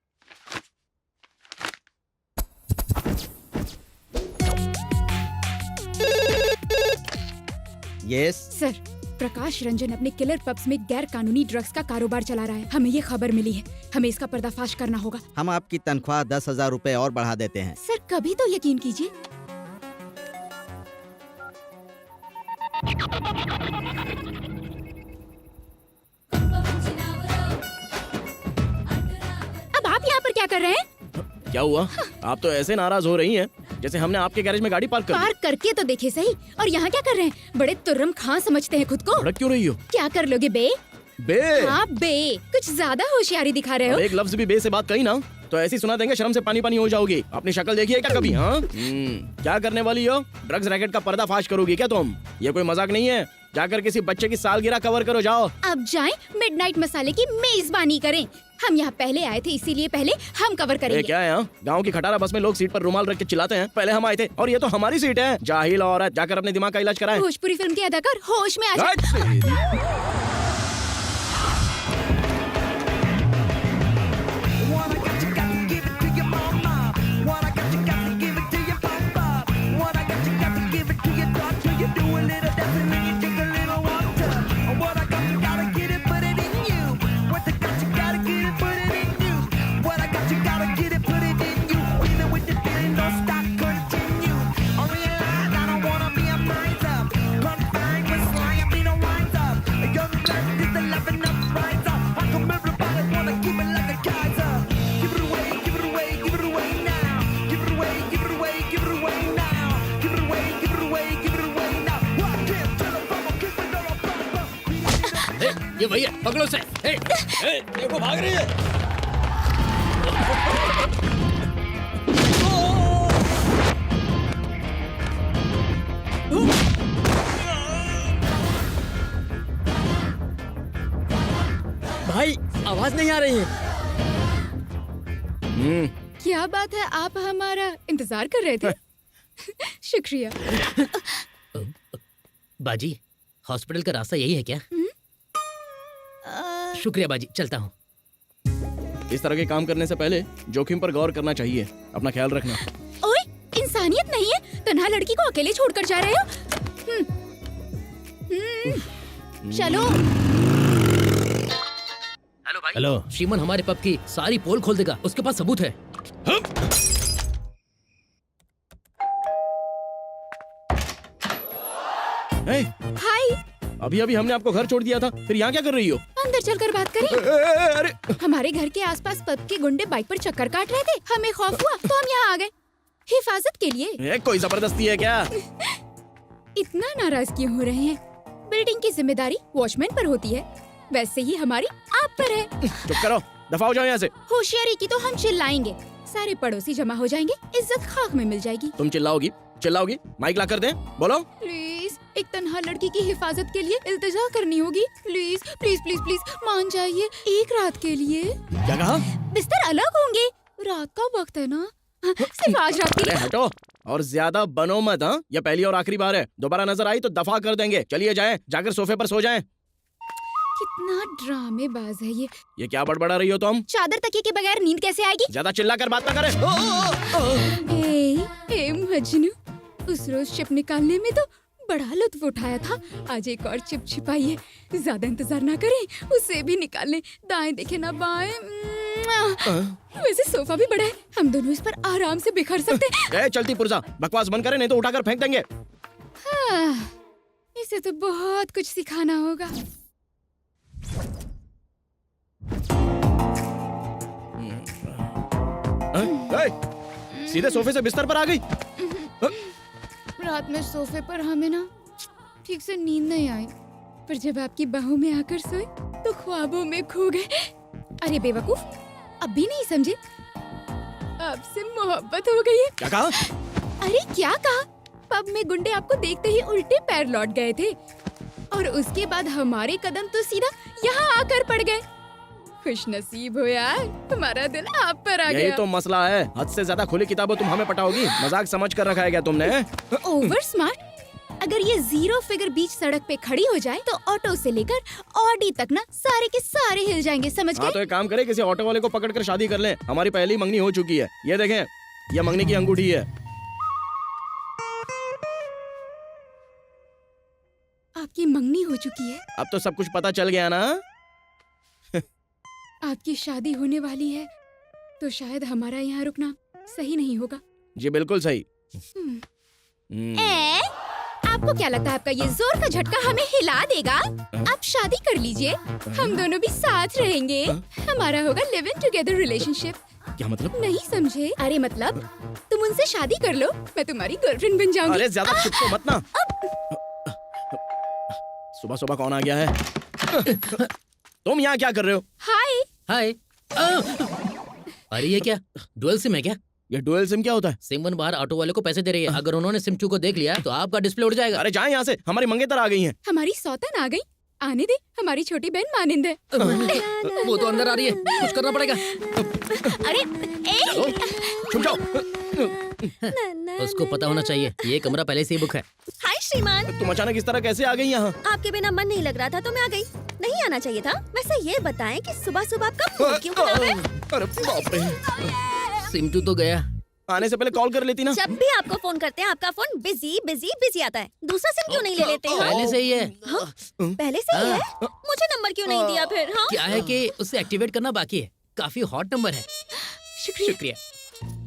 यस सर, प्रकाश रंजन अपने किलर पब्स में गैर कानूनी ड्रग्स का कारोबार चला रहा है। हमें ये खबर मिली है, हमें इसका पर्दाफाश करना होगा। हम आपकी तनख्वाह 10,000 रुपए और बढ़ा देते हैं। सर, कभी तो यकीन कीजिए। अब आप यहाँ पर क्या कर रहे हैं? क्या हुआ? आप तो ऐसे नाराज हो रही हैं जैसे हमने आपके गैरेज में गाड़ी पार्क कर दी। पार्क करके तो देखे सही। और यहाँ क्या कर रहे हैं? बड़े तुर्रम खां समझते हैं खुद को। भड़क क्यों रही हो? क्या कर लोगे बे? बे? हाँ बे, कुछ ज्यादा होशियारी दिखा रहे हो। अब एक लफ्ज भी बे से बात कही ना तो ऐसी सुना देंगे, शर्म से पानी पानी हो जाओगी। अपनी शक्ल देखिए क्या कभी? हाँ, क्या करने वाली हो? ड्रग्स रैकेट का पर्दाफाश करोगी क्या तुम? ये कोई मजाक नहीं है। जाकर किसी बच्चे की सालगिरह कवर करो, जाओ। अब जाएं, मिडनाइट मसाले की मेजबानी करें। हम यहाँ पहले आए थे, इसीलिए पहले हम कवर ये करेंगे। क्या है? हाँ? गाँव की खटारा बस में लोग सीट पर रुमाल रख के चिल्लाते हैं, पहले हम आए थे और ये तो हमारी सीट है। जाहिल औरत, जाकर अपने दिमाग का इलाज कराएं। भोजपुरी फिल्म के अदाकार होश में आ जाए। ये वही है, पकड़ो से। देखो भाग रही है। भाई आवाज नहीं आ रही है। क्या बात है, आप हमारा इंतजार कर रहे थे? शुक्रिया। बाजी, हॉस्पिटल का रास्ता यही है क्या? शुक्रिया बाजी, चलता हूँ। इस तरह के काम करने से पहले जोखिम पर गौर करना चाहिए। अपना ख्याल रखना। ओए, इंसानियत नहीं है? तन्हा लड़की को अकेले छोड़कर जा रहे हो? चलो। हेलो भाई। हेलो। श्रीमन हमारे पब की सारी पोल खोल देगा, उसके पास सबूत है। हाय। अभी अभी हमने आपको घर छोड़ दिया था, फिर यहाँ क्या कर रही हो? अंदर चलकर बात करें। अरे हमारे घर के आसपास पब के गुंडे बाइक पर चक्कर काट रहे थे, हमें खौफ हुआ तो हम यहाँ आ गए हिफाजत के लिए। कोई जबरदस्ती है क्या? इतना नाराज क्यों हो रहे हैं? बिल्डिंग की जिम्मेदारी वॉचमैन पर होती है, वैसे ही हमारी आप पर है। चुप करो, दफा हो जाओ यहाँ से। होशियारी की तो हम चिल्लाएंगे, सारे पड़ोसी जमा हो जाएंगे, इज्जत खाक में मिल जाएगी। तुम चिल्लाओगी? माइक ला कर दें? बोलो। प्लीज, एक तन्हा लड़की की हिफाजत के लिए इल्तिजा करनी होगी। प्लीज प्लीज प्लीज प्लीज मान जाइए, एक रात के लिए। क्या कहा? बिस्तर अलग होंगे, रात का वक्त है ना, सिर्फ आज रात के लिए। हटो और ज्यादा बनो मत। हाँ, ये पहली और आखिरी बार है, दोबारा नजर आई तो दफा कर देंगे। चलिए जाएं, जाकर सोफे पर सो जाएं। कितना ड्रामेबाज है ये क्या बड़बड़ा रही हो तुम? चादर तकिए के बगैर नींद कैसे आएगी? ज्यादा चिल्ला कर बात ना करे। ए मजनू, उस रोज चिप निकालने में तो बड़ा लुत्फ उठाया था, आज एक और चिप छिपाइए। ज्यादा इंतजार ना करें, उसे भी निकाल लें। दाएं देखे ना बाएं। वैसे सोफा भी बड़ा है, हम दोनों इस पर आराम से बिखर सकते हैं। चलती पुर्जा, बकवास बंद करे नहीं तो उठाकर फेंक देंगे। इसे तो बहुत कुछ सिखाना होगा। सीधे सोफे से बिस्तर पर आ गई। रात में सोफे पर हमें ना ठीक से नींद नहीं आई, पर जब आपकी बाहों में आकर सोए तो ख्वाबों में खो गए। अरे बेवकूफ, अब भी नहीं समझे? आपसे मोहब्बत हो गई है। क्या कहा? अरे क्या कहा? पब में गुंडे आपको देखते ही उल्टे पैर लौट गए थे और उसके बाद हमारे कदम तो सीधा यहाँ आकर पड़ गए। खुश नसीब हो यार, तुम्हारा दिल आप पर आ यही गया। तो मसला है, हद से ज्यादा खुली किताबों तुम हमें पटाओगी। मजाक समझ कर रखा है क्या तुमने? Over smart. अगर ये 0 फिगर बीच सड़क पे खड़ी हो जाए तो ऑटो से लेकर ऑडी तक ना सारे के सारे हिल जाएंगे, समझ हाँ गए? तो एक काम करें, किसी ऑटो वाले को पकड़ कर शादी कर लें। हमारी पहली मंगनी हो चुकी है। ये देखें, ये मंगनी की अंगूठी है। आपकी मंगनी हो चुकी है, अब तो सब कुछ पता चल गया ना? आपकी शादी होने वाली है, तो शायद हमारा यहाँ रुकना सही नहीं होगा। जी बिल्कुल सही। आपको क्या लगता है आपका ये जोर का झटका हमें हिला देगा? आप शादी कर लीजिए, हम दोनों भी साथ रहेंगे। हमारा होगा लिव इन टुगेदर रिलेशनशिप। क्या मतलब? नहीं समझे? अरे मतलब तुम उनसे शादी कर लो, मैं तुम्हारी गर्लफ्रेंड बन जाऊंगी। अरे ज्यादा चिपको मत ना। सुबह सुबह कौन आ गया है? तुम यहाँ क्या कर रहे हो? हाय हाय। अरे ये क्या डुअल सिम है क्या? ये डुअल सिम क्या होता है? सिम वन बाहर ऑटो वाले को पैसे दे रही है, अगर उन्होंने सिम 2 को देख लिया तो आपका डिस्प्ले उड़ जाएगा। अरे जाए यहाँ से, हमारी मंगेतर आ गई हैं। हमारी सौतन आ गई, आने दे, हमारी छोटी बहन मानिंद है। वो तो अंदर आ रही है, कुछ करना पड़ेगा। अरे छुप जाओ। उसको पता होना चाहिए ये कमरा पहले से ही बुक है। हाय श्रीमान, तुम अचानक इस तरह कैसे आ गई यहाँ? आपके बिना मन नहीं लग रहा था तो मैं आ गई। नहीं आना चाहिए था। वैसे ये बताएं कि सुबह सुबह आपका मूड क्यों खराब है? अरे बाप रे, सिम 2 तो गया। आने से पहले कॉल कर लेती ना। जब भी आपको फोन करते हैं आपका फोन बिजी बिजी बिजी आता है। दूसरा सिम क्यों नहीं ले लेते हैं? पहले से ही है। हाँ? पहले से ही है? मुझे नंबर क्यों नहीं दिया फिर? हाँ? क्या है कि उसे एक्टिवेट करना बाकी है, काफी हॉट नंबर है। शुक्रिया।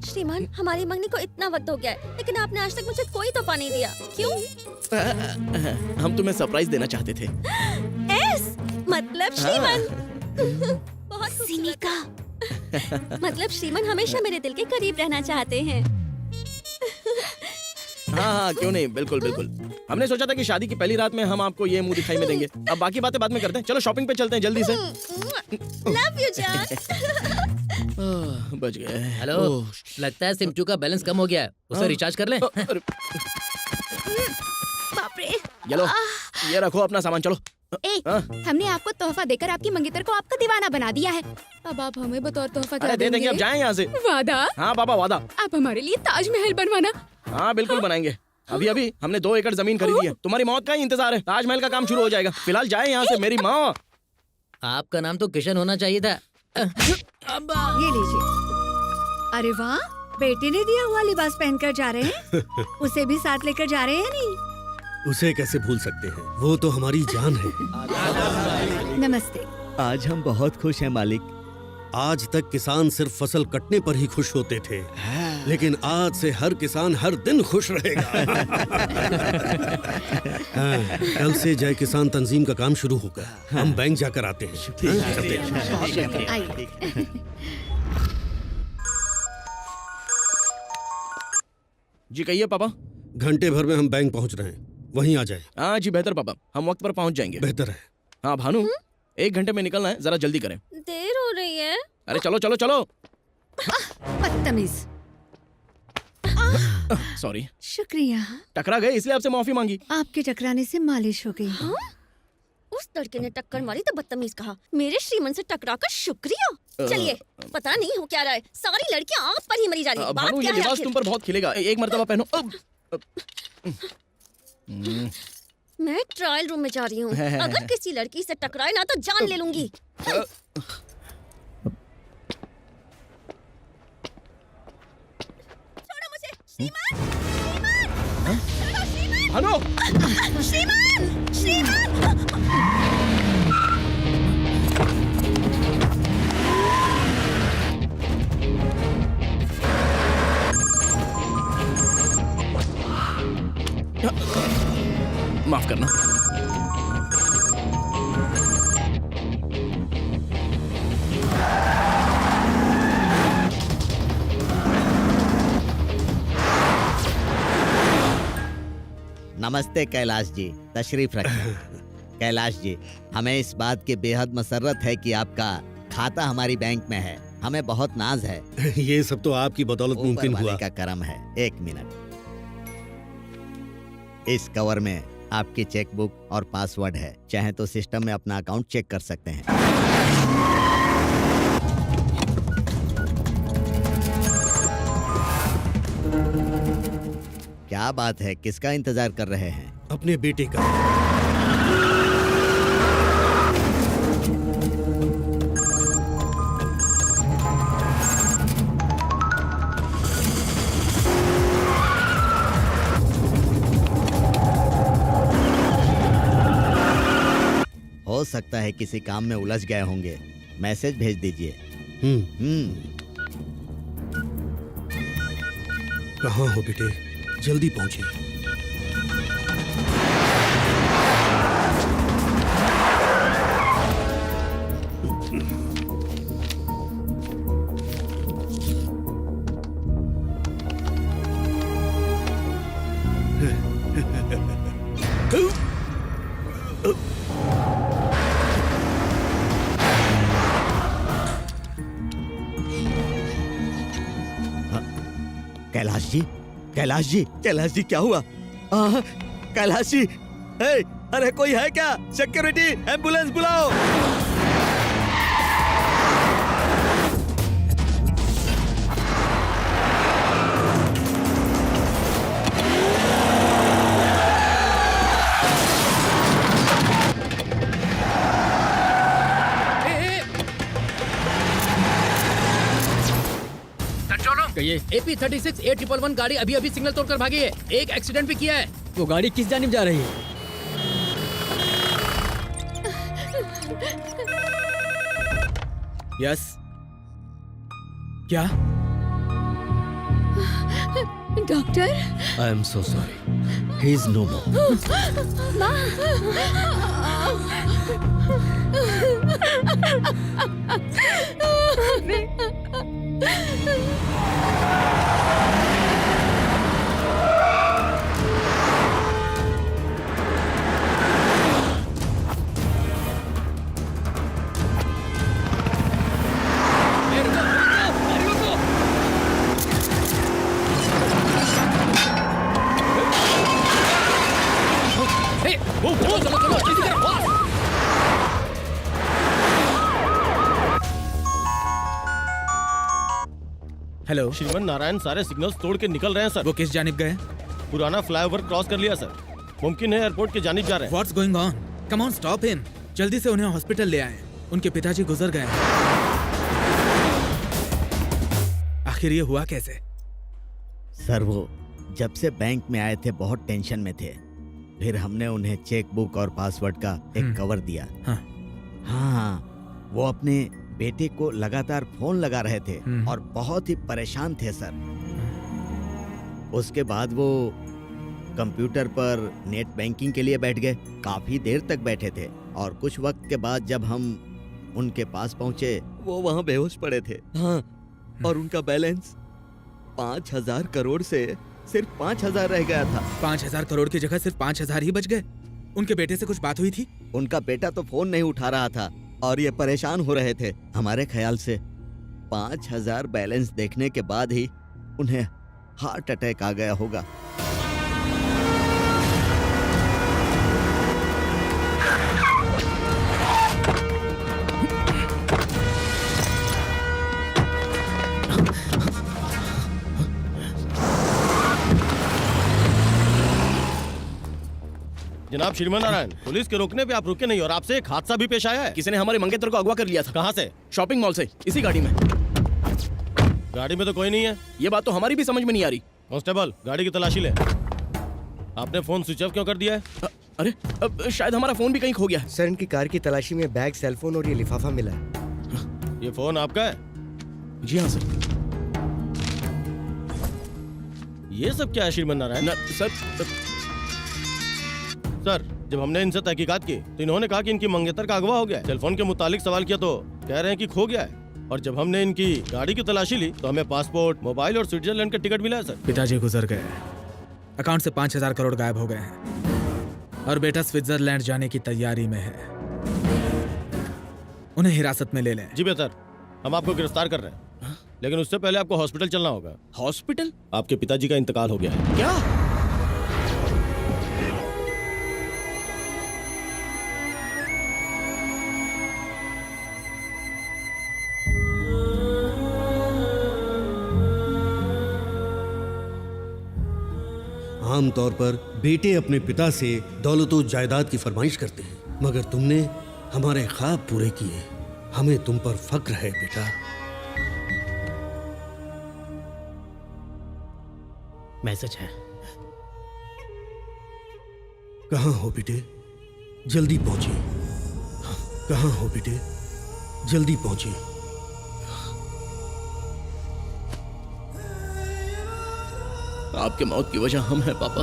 श्रीमान, हमारी मंगनी को इतना वक्त हो गया है, लेकिन आपने आज तक मुझे कोई तोहफा नहीं दिया। क्यों? हम तुम्हें सरप्राइज देना चाहते थे। मतलब श्रीमान बहुत सिनिका। मतलब श्रीमान हमेशा मेरे दिल के करीब रहना चाहते हैं। हाँ, क्यों नहीं, बिल्कुल बिल्कुल। हमने सोचा था कि शादी की पहली रात में हम आपको ये मुंह दिखाई में देंगे। अब बाकी बातें बाद में करते हैं। चलो शॉपिंग पे चलते हैं जल्दी से। लव यू जान। बच गए। हेलो, लगता है सिम 2 का बैलेंस कम हो गया है, उसे रिचार्ज कर लें। बाप रे। चलो, ये रखो अपना सामान, चलो। हमने आपको तोहफा देकर आपकी मंगेतर को आपका दीवाना बना दिया है। अब आप हमें बतौर तोहफा क्या दे देंगे। अब जाएं यहाँ से। वादा? हाँ पापा, वादा। आप हमारे लिए ताजमहल बनवाना। हाँ बिल्कुल बनाएंगे। अभी अभी हमने 2 एकड़ जमीन खरीदी है। तुम्हारी मौत का ही इंतजार है, ताजमहल का काम शुरू हो जाएगा। फिलहाल जाए यहाँ से मेरी माँ। आपका नाम तो किशन होना चाहिए था। ये लीजिए। अरे वाह, बेटे ने दिया हुआ लिबास पहनकर जा रहे हैं। उसे भी साथ लेकर जा रहे हैं? नहीं, उसे कैसे भूल सकते हैं, वो तो हमारी जान है। नमस्ते। आज हम बहुत खुश हैं मालिक। आज तक किसान सिर्फ फसल कटने पर ही खुश होते थे, लेकिन आज से हर किसान हर दिन खुश रहेगा। कल से जय किसान तंजीम का काम शुरू होगा। हम बैंक जाकर आते हैं। आइए। जी कहिए पापा। घंटे भर में हम बैंक पहुंच रहे हैं, वहीं आ जाए। हाँ जी बेहतर पापा, हम वक्त पर पहुंच जाएंगे। बेहतर है। हाँ भानु, 1 घंटे में निकलना है, जरा जल्दी करें। देर हो रही है। अरे चलो चलो चलो। बदतमीज। सॉरी। शुक्रिया। टकरा गए इसलिए आपसे माफी मांगी। आपके टकराने से मालिश हो गई। हाँ? उस लड़के ने टक्कर मारी तो बदतमीज कहा। मेरे श्रीमन से टकराकर शुक्रिया। चलिए, पता नहीं हो क्या रहा है, सारी लड़कियां आप पर ही मरी जा रही हैं। बात भानु, क्या ये है लिबास आखिर? तुम पर बहुत खिलेगा। एक मर्तबा पहनो। मैं ट्रायल रूम में जा रही हूँ। अगर किसी लड़की से टकराए ना तो जान ले लूंगी। छोड़ो मुझे। श्रीमान, श्रीमान, भानु, श्रीमान, श्रीमान। माफ करना। नमस्ते कैलाश जी, तशरीफ रखें। कैलाश जी, हमें इस बात की बेहद मसर्रत है कि आपका खाता हमारी बैंक में है। हमें बहुत नाज है। ये सब तो आपकी बदौलत मुमकिन ऊपर वाले हुआ। का करम है। एक मिनट, इस कवर में आपकी चेकबुक और पासवर्ड है। चाहे तो सिस्टम में अपना अकाउंट चेक कर सकते हैं। क्या बात है, किसका इंतजार कर रहे हैं? अपने बेटे का। हो सकता है किसी काम में उलझ गए होंगे। मैसेज भेज दीजिए। कहाँ हो बेटे? जल्दी पहुंचे। कैलाश जी, कैलाश जी, कैलाश जी, क्या हुआ? कैलाश जी, अरे कोई है क्या? सिक्योरिटी, एम्बुलेंस बुलाओ। ये AP36 A111 गाड़ी अभी अभी सिग्नल तोड़कर भागी है। एक एक्सीडेंट भी किया है। वो गाड़ी किस जानिब जा रही है? यस। क्या? Doctor, I am so sorry, he is no more. Hello Shriman Narayan, सारे सिग्नल्स तोड़ के निकल रहे हैं सर। वो किस जानिब गए? पुराना फ्लाईओवर क्रॉस कर लिया सर। मुमकिन है एयरपोर्ट की जानिब जा रहे हैं। What's going on? Come on, stop him. जल्दी से उन्हें हॉस्पिटल ले आएं। उनके पिताजी गुजर गए हैं। आखिर ये हुआ कैसे? सर, वो जब से बैंक में आए थे बहुत टेंशन में थे। फिर हमने उन्हें चेक बुक और पासवर्ड का एक कवर दिया। हाँ, वो अपने बेटे को लगातार फोन लगा रहे थे और बहुत ही परेशान थे सर। उसके बाद वो कंप्यूटर पर नेट बैंकिंग के लिए बैठ गए। काफी देर तक बैठे थे और कुछ वक्त के बाद जब हम उनके पास पहुंचे, वो वहां बेहोश पड़े थे। हाँ, और उनका बैलेंस 5,000 करोड़ से सिर्फ 5,000 रह गया था। 5,000 करोड़ की जगह सिर्फ 5,000 ही बच गए। उनके बेटे से कुछ बात हुई थी? उनका बेटा तो फोन नहीं उठा रहा था और ये परेशान हो रहे थे। हमारे ख्याल से 5,000 बैलेंस देखने के बाद ही उन्हें हार्ट अटैक आ गया होगा। जनाब श्रीमन नारायण, पुलिस के रोकने पे आप रुके नहीं और आपसे एक हादसा भी पेश आया है। किसी ने हमारे मंगेतर को अगवा कर लिया था। कहाँ से? शॉपिंग मॉल से, इसी गाड़ी में। गाड़ी में तो कोई नहीं है। ये बात तो हमारी भी समझ में नहीं आ रही। कांस्टेबल, गाड़ी की तलाशी ले। आपने फोन स्विच ऑफ क्यों कर दिया है? अरे अब शायद हमारा फोन भी कहीं खो गया है। सर, इनकी कार की तलाशी में बैग, सेलफोन और ये लिफाफा मिला है। ये फोन आपका है? जी हाँ सर। ये सब क्या है श्रीमन नारायण? सर, जब हमने इनसे तहकीकात की तो इन्होंने कहा कि इनकी मंगेतर का अगवा हो गया है। टेलीफोन के मुतालिक सवाल किया तो कह रहे हैं कि खो गया है। और जब हमने इनकी गाड़ी की तलाशी ली तो हमें पासपोर्ट, मोबाइल और स्विट्जरलैंड का टिकट मिला है सर। पिताजी गुजर गए। अकाउंट से 5,000 करोड़ गायब हो गए हैं और बेटा स्विट्जरलैंड जाने की तैयारी में है। उन्हें हिरासत में ले लें। जी बेहतर, हम आपको गिरफ्तार कर रहे हैं, लेकिन उससे पहले आपको हॉस्पिटल चलना होगा। हॉस्पिटल? आपके पिताजी का इंतकाल हो गया है। क्या? आमतौर पर बेटे अपने पिता से दौलत और जायदाद की फरमाइश करते हैं, मगर तुमने हमारे ख्वाब पूरे किए। हमें तुम पर फक्र है बेटा। मैसेज है। कहाँ हो बेटे? जल्दी पहुंचिए। कहाँ हो बेटे? जल्दी पहुंचिए। आपके मौत की वजह हम हैं पापा।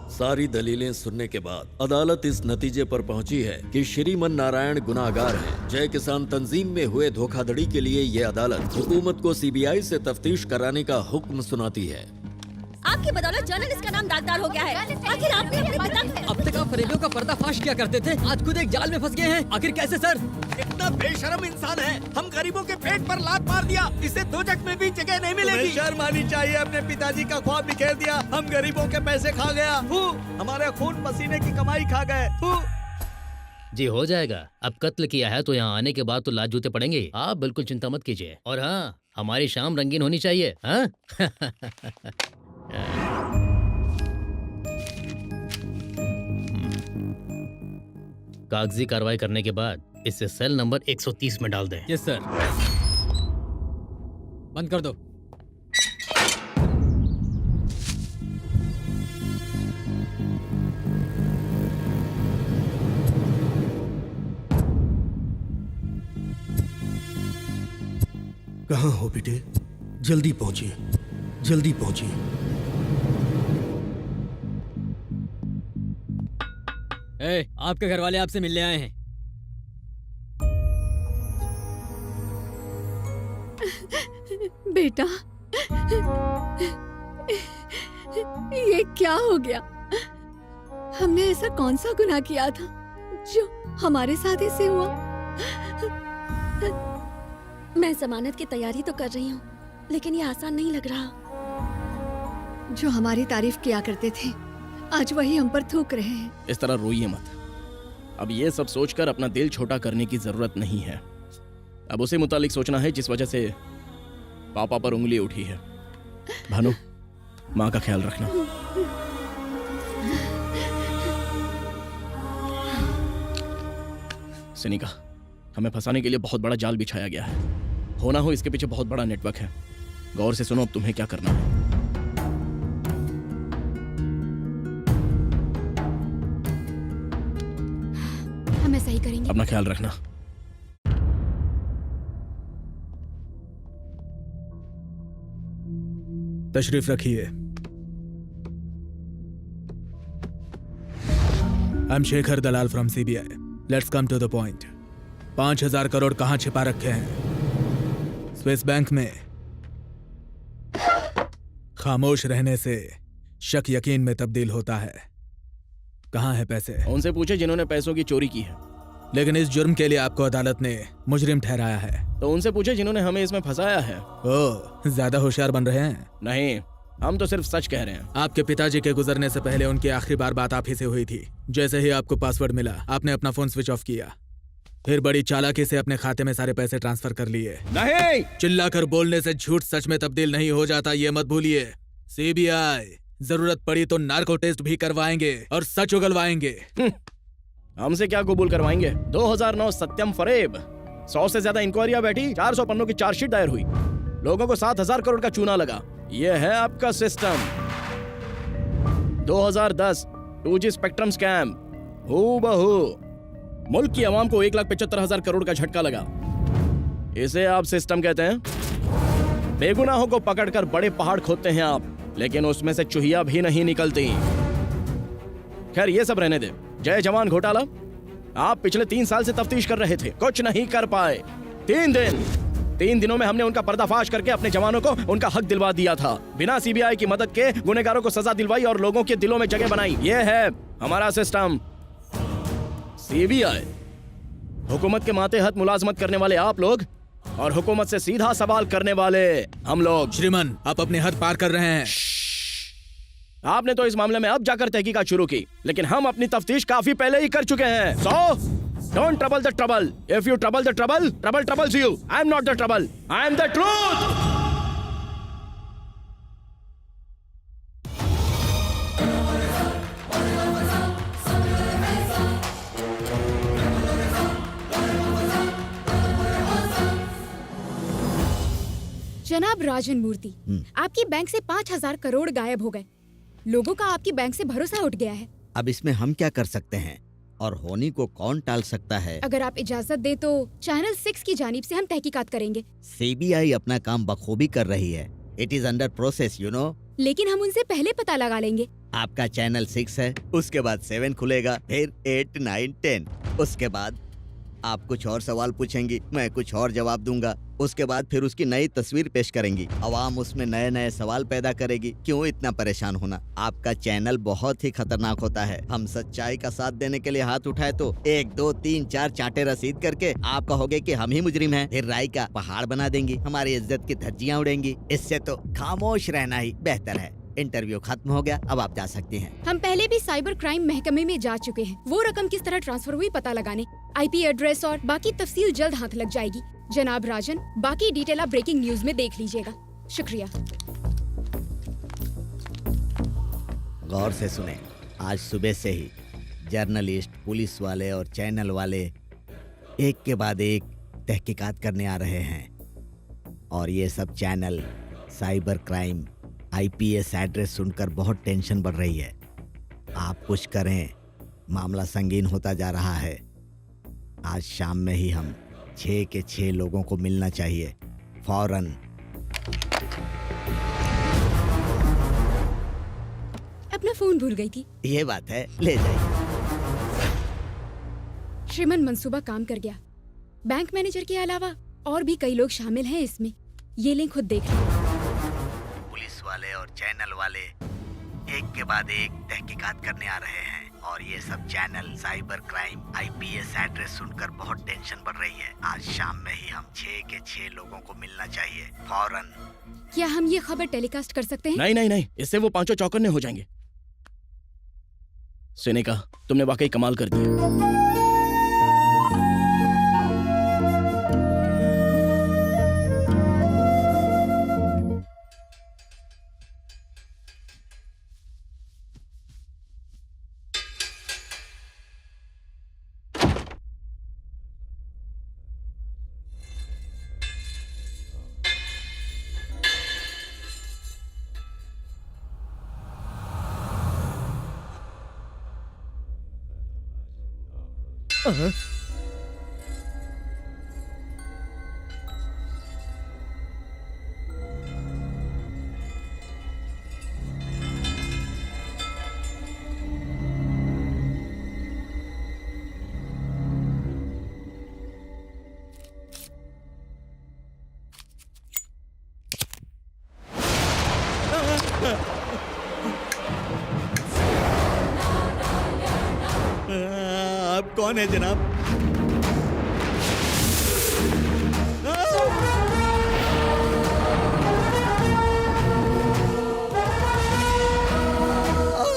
सारी दलीलें सुनने के बाद अदालत इस नतीजे पर पहुंची है कि श्रीमन नारायण गुनाहगार हैं। जय किसान तंजीम में हुए धोखाधड़ी के लिए ये अदालत हुकूमत को सीबीआई से तफ्तीश कराने का हुक्म सुनाती है। आपकी बदौलत जर्नलिस्ट का नाम दागदार हो गया है। आखिर आपने अपने पिता अब तक आप फरेबियों का पर्दाफाश किया करते थे, आज खुद एक जाल में फंस गए हैं। आखिर कैसे सर? इतना बेशर्म इंसान है, हम गरीबों के पेट पर लात मार दिया, इसे दोजख में भी जगह नहीं मिलेगी। शर्म आनी चाहिए, अपने पिताजी का ख्वाब बिखेर दिया, हम गरीबों के पैसे खा गया, हमारे खून पसीने की कमाई खा गए। जी हो जाएगा। अब कत्ल किया है तो यहाँ आने के बाद तो लात जूते पड़ेंगे। आप बिल्कुल चिंता मत कीजिए। और हाँ, हमारी शाम रंगीन होनी चाहिए। हाँ? कागजी कार्रवाई करने के बाद इसे सेल नंबर 130 में डाल दें। Yes sir. बंद कर दो। कहाँ हो बेटे? जल्दी पहुंचिए, जल्दी पहुंचिए। आपके घर वाले आपसे मिलने आए हैं। बेटा, ये क्या हो गया? हमने ऐसा कौन सा गुनाह किया था जो हमारे साथ ऐसे हुआ? मैं जमानत की तैयारी तो कर रही हूँ, लेकिन ये आसान नहीं लग रहा। जो हमारी तारीफ किया करते थे, आज वही हम पर थूक रहे हैं। इस तरह रोइए मत। अब ये सब सोचकर अपना दिल छोटा करने की जरूरत नहीं है। अब उसे मुतालिक सोचना है जिस वजह से पापा पर उंगली उठी है। भानु, माँ का ख्याल रखना। सिनिका, हमें फंसाने के लिए बहुत बड़ा जाल बिछाया गया है। होना हो इसके पीछे बहुत बड़ा नेटवर्क है। गौर से सुनो अब तुम्हें क्या करना है। हमें सही करेंगे। अपना ख्याल रखना। तशरीफ रखिए। I am Shekhar Dalal from CBI. Let's come to the point. 5,000 crore कहां छिपा रखे हैं? स्विस बैंक में। खामोश रहने से शक यकीन में तब्दील होता है। कहां है पैसे? उनसे पूछे जिन्होंने पैसों की चोरी की है। लेकिन इस जुर्म के लिए आपको अदालत ने मुजरिम ठहराया है। तो उनसे पूछे जिन्होंने हमें इसमें फंसाया है। ओह, ज्यादा होशियार बन रहे हैं। नहीं, हम तो सिर्फ सच कह रहे हैं। आपके पिताजी के गुजरने से पहले उनकी आखिरी बार बात आप ही से हुई थी। जैसे ही आपको पासवर्ड मिला, आपने अपना फोन स्विच ऑफ किया, फिर बड़ी चालाकी से अपने खाते में सारे पैसे ट्रांसफर कर लिए। नहीं! चिल्लाकर बोलने से झूठ सच में तब्दील नहीं हो जाता, ये मत भूलिए। सीबीआई जरूरत पड़ी तो नार्को टेस्ट भी करवाएंगे और सच उगलवाएंगे। हमसे क्या कबूल करवाएंगे? 2009 सत्यम फरेब, 100 से ज्यादा इंक्वायरियां बैठी, 400 पन्नों की चार्जशीट दायर हुई, लोगों को 7,000 करोड़ का चूना लगा। ये है आपका सिस्टम। 2010 2G स्पेक्ट्रम स्कैम, हूबहू मुल्क की आवाम को 1,75,000 करोड़ का झटका लगा। इसे आप सिस्टम कहते हैं? बेगुनाहों को पकड़कर बड़े पहाड़ खोदते हैं आप, लेकिन उसमें से चुहिया भी नहीं निकलती। खैर ये सब रहने दे। जय जवान घोटाला, आप पिछले 3 साल से तफ्तीश कर रहे थे, कुछ नहीं कर पाए। 3 दिनों में हमने उनका पर्दाफाश करके अपने जवानों को उनका हक दिलवा दिया था। बिना सीबीआई की मदद के गुनहगारों को सजा दिलवाई और लोगों के दिलों में जगह बनाई। ये है हमारा सिस्टम। सीबीआई, हुकूमत के मातेहत मुलाजमत करने वाले आप लोग और हुकूमत से सीधा सवाल करने वाले हम लोग। श्रीमान, आप अपने हद पार कर रहे हैं। आपने तो इस मामले में अब जाकर तहकीकात शुरू की, लेकिन हम अपनी तफ्तीश काफी पहले ही कर चुके हैं। So don't trouble the trouble. If you trouble the trouble, trouble troubles you. I am not the trouble. I am the truth. जनाब राजन मूर्ति, आपकी बैंक से 5,000 करोड़ गायब हो गए। लोगों का आपकी बैंक से भरोसा उठ गया है। अब इसमें हम क्या कर सकते हैं और होनी को कौन टाल सकता है? अगर आप इजाजत दे तो चैनल 6 की जानिब से हम तहकीकात करेंगे। सीबीआई अपना काम बखूबी कर रही है। It is under process, you know. लेकिन हम उनसे पहले पता लगा लेंगे। आपका चैनल 6 है, उसके बाद 7 खुलेगा, फिर 8, 9, 10। उसके बाद आप कुछ और सवाल पूछेंगी, मैं कुछ और जवाब दूंगा। उसके बाद फिर उसकी नई तस्वीर पेश करेंगी। अवाम उसमें नए नए सवाल पैदा करेगी। क्यों इतना परेशान होना? आपका चैनल बहुत ही खतरनाक होता है। हम सच्चाई का साथ देने के लिए हाथ उठाए तो 1, 2, 3, 4 चांटे रसीद करके आप कहोगे कि हम ही मुजरिम हैं। फिर राय का पहाड़ बना देंगी, हमारी इज्जत की धज्जियां उड़ेंगी। इससे तो खामोश रहना ही बेहतर है। इंटरव्यू खत्म हो गया, अब आप जा सकती हैं। हम पहले भी साइबर क्राइम महकमे में जा चुके हैं। वो रकम किस तरह ट्रांसफर हुई पता लगाने, IP एड्रेस और बाकी तफसील जल्द हाथ लग जाएगी। जनाब राजन, बाकी डिटेल आप ब्रेकिंग न्यूज में देख लीजिएगा। शुक्रिया। गौर से सुने, आज सुबह से ही जर्नलिस्ट, पुलिस वाले और चैनल वाले एक के बाद एक तहकीकात करने आ रहे हैं। और ये सब channel cyber crime IPS address सुनकर बहुत टेंशन बढ़ रही है। आप कुछ करें, मामला संगीन होता जा रहा है। आज शाम में ही हम 6 के 6 लोगों को मिलना चाहिए, फौरन। अपना फोन भूल गई थी। ये बात है, ले जाइए। श्रीमन, मंसूबा काम कर गया। बैंक मैनेजर के अलावा और भी कई लोग शामिल हैं इसमें। ये लिंक खुद देख लो। पुलिस वाले और चैनल वाले एक के बाद एक तहकीकात करने आ रहे हैं। और ये सब channel cyber crime IPS address सुनकर बहुत टेंशन बढ़ रही है। आज शाम में ही हम 6 के 6 लोगों को मिलना चाहिए, फौरन। क्या हम ये खबर टेलीकास्ट कर सकते हैं? नहीं, इससे वो पांचों चौकन्ने हो जाएंगे। सेनेका, तुमने वाकई कमाल कर दिया। आप कौन है जनाब?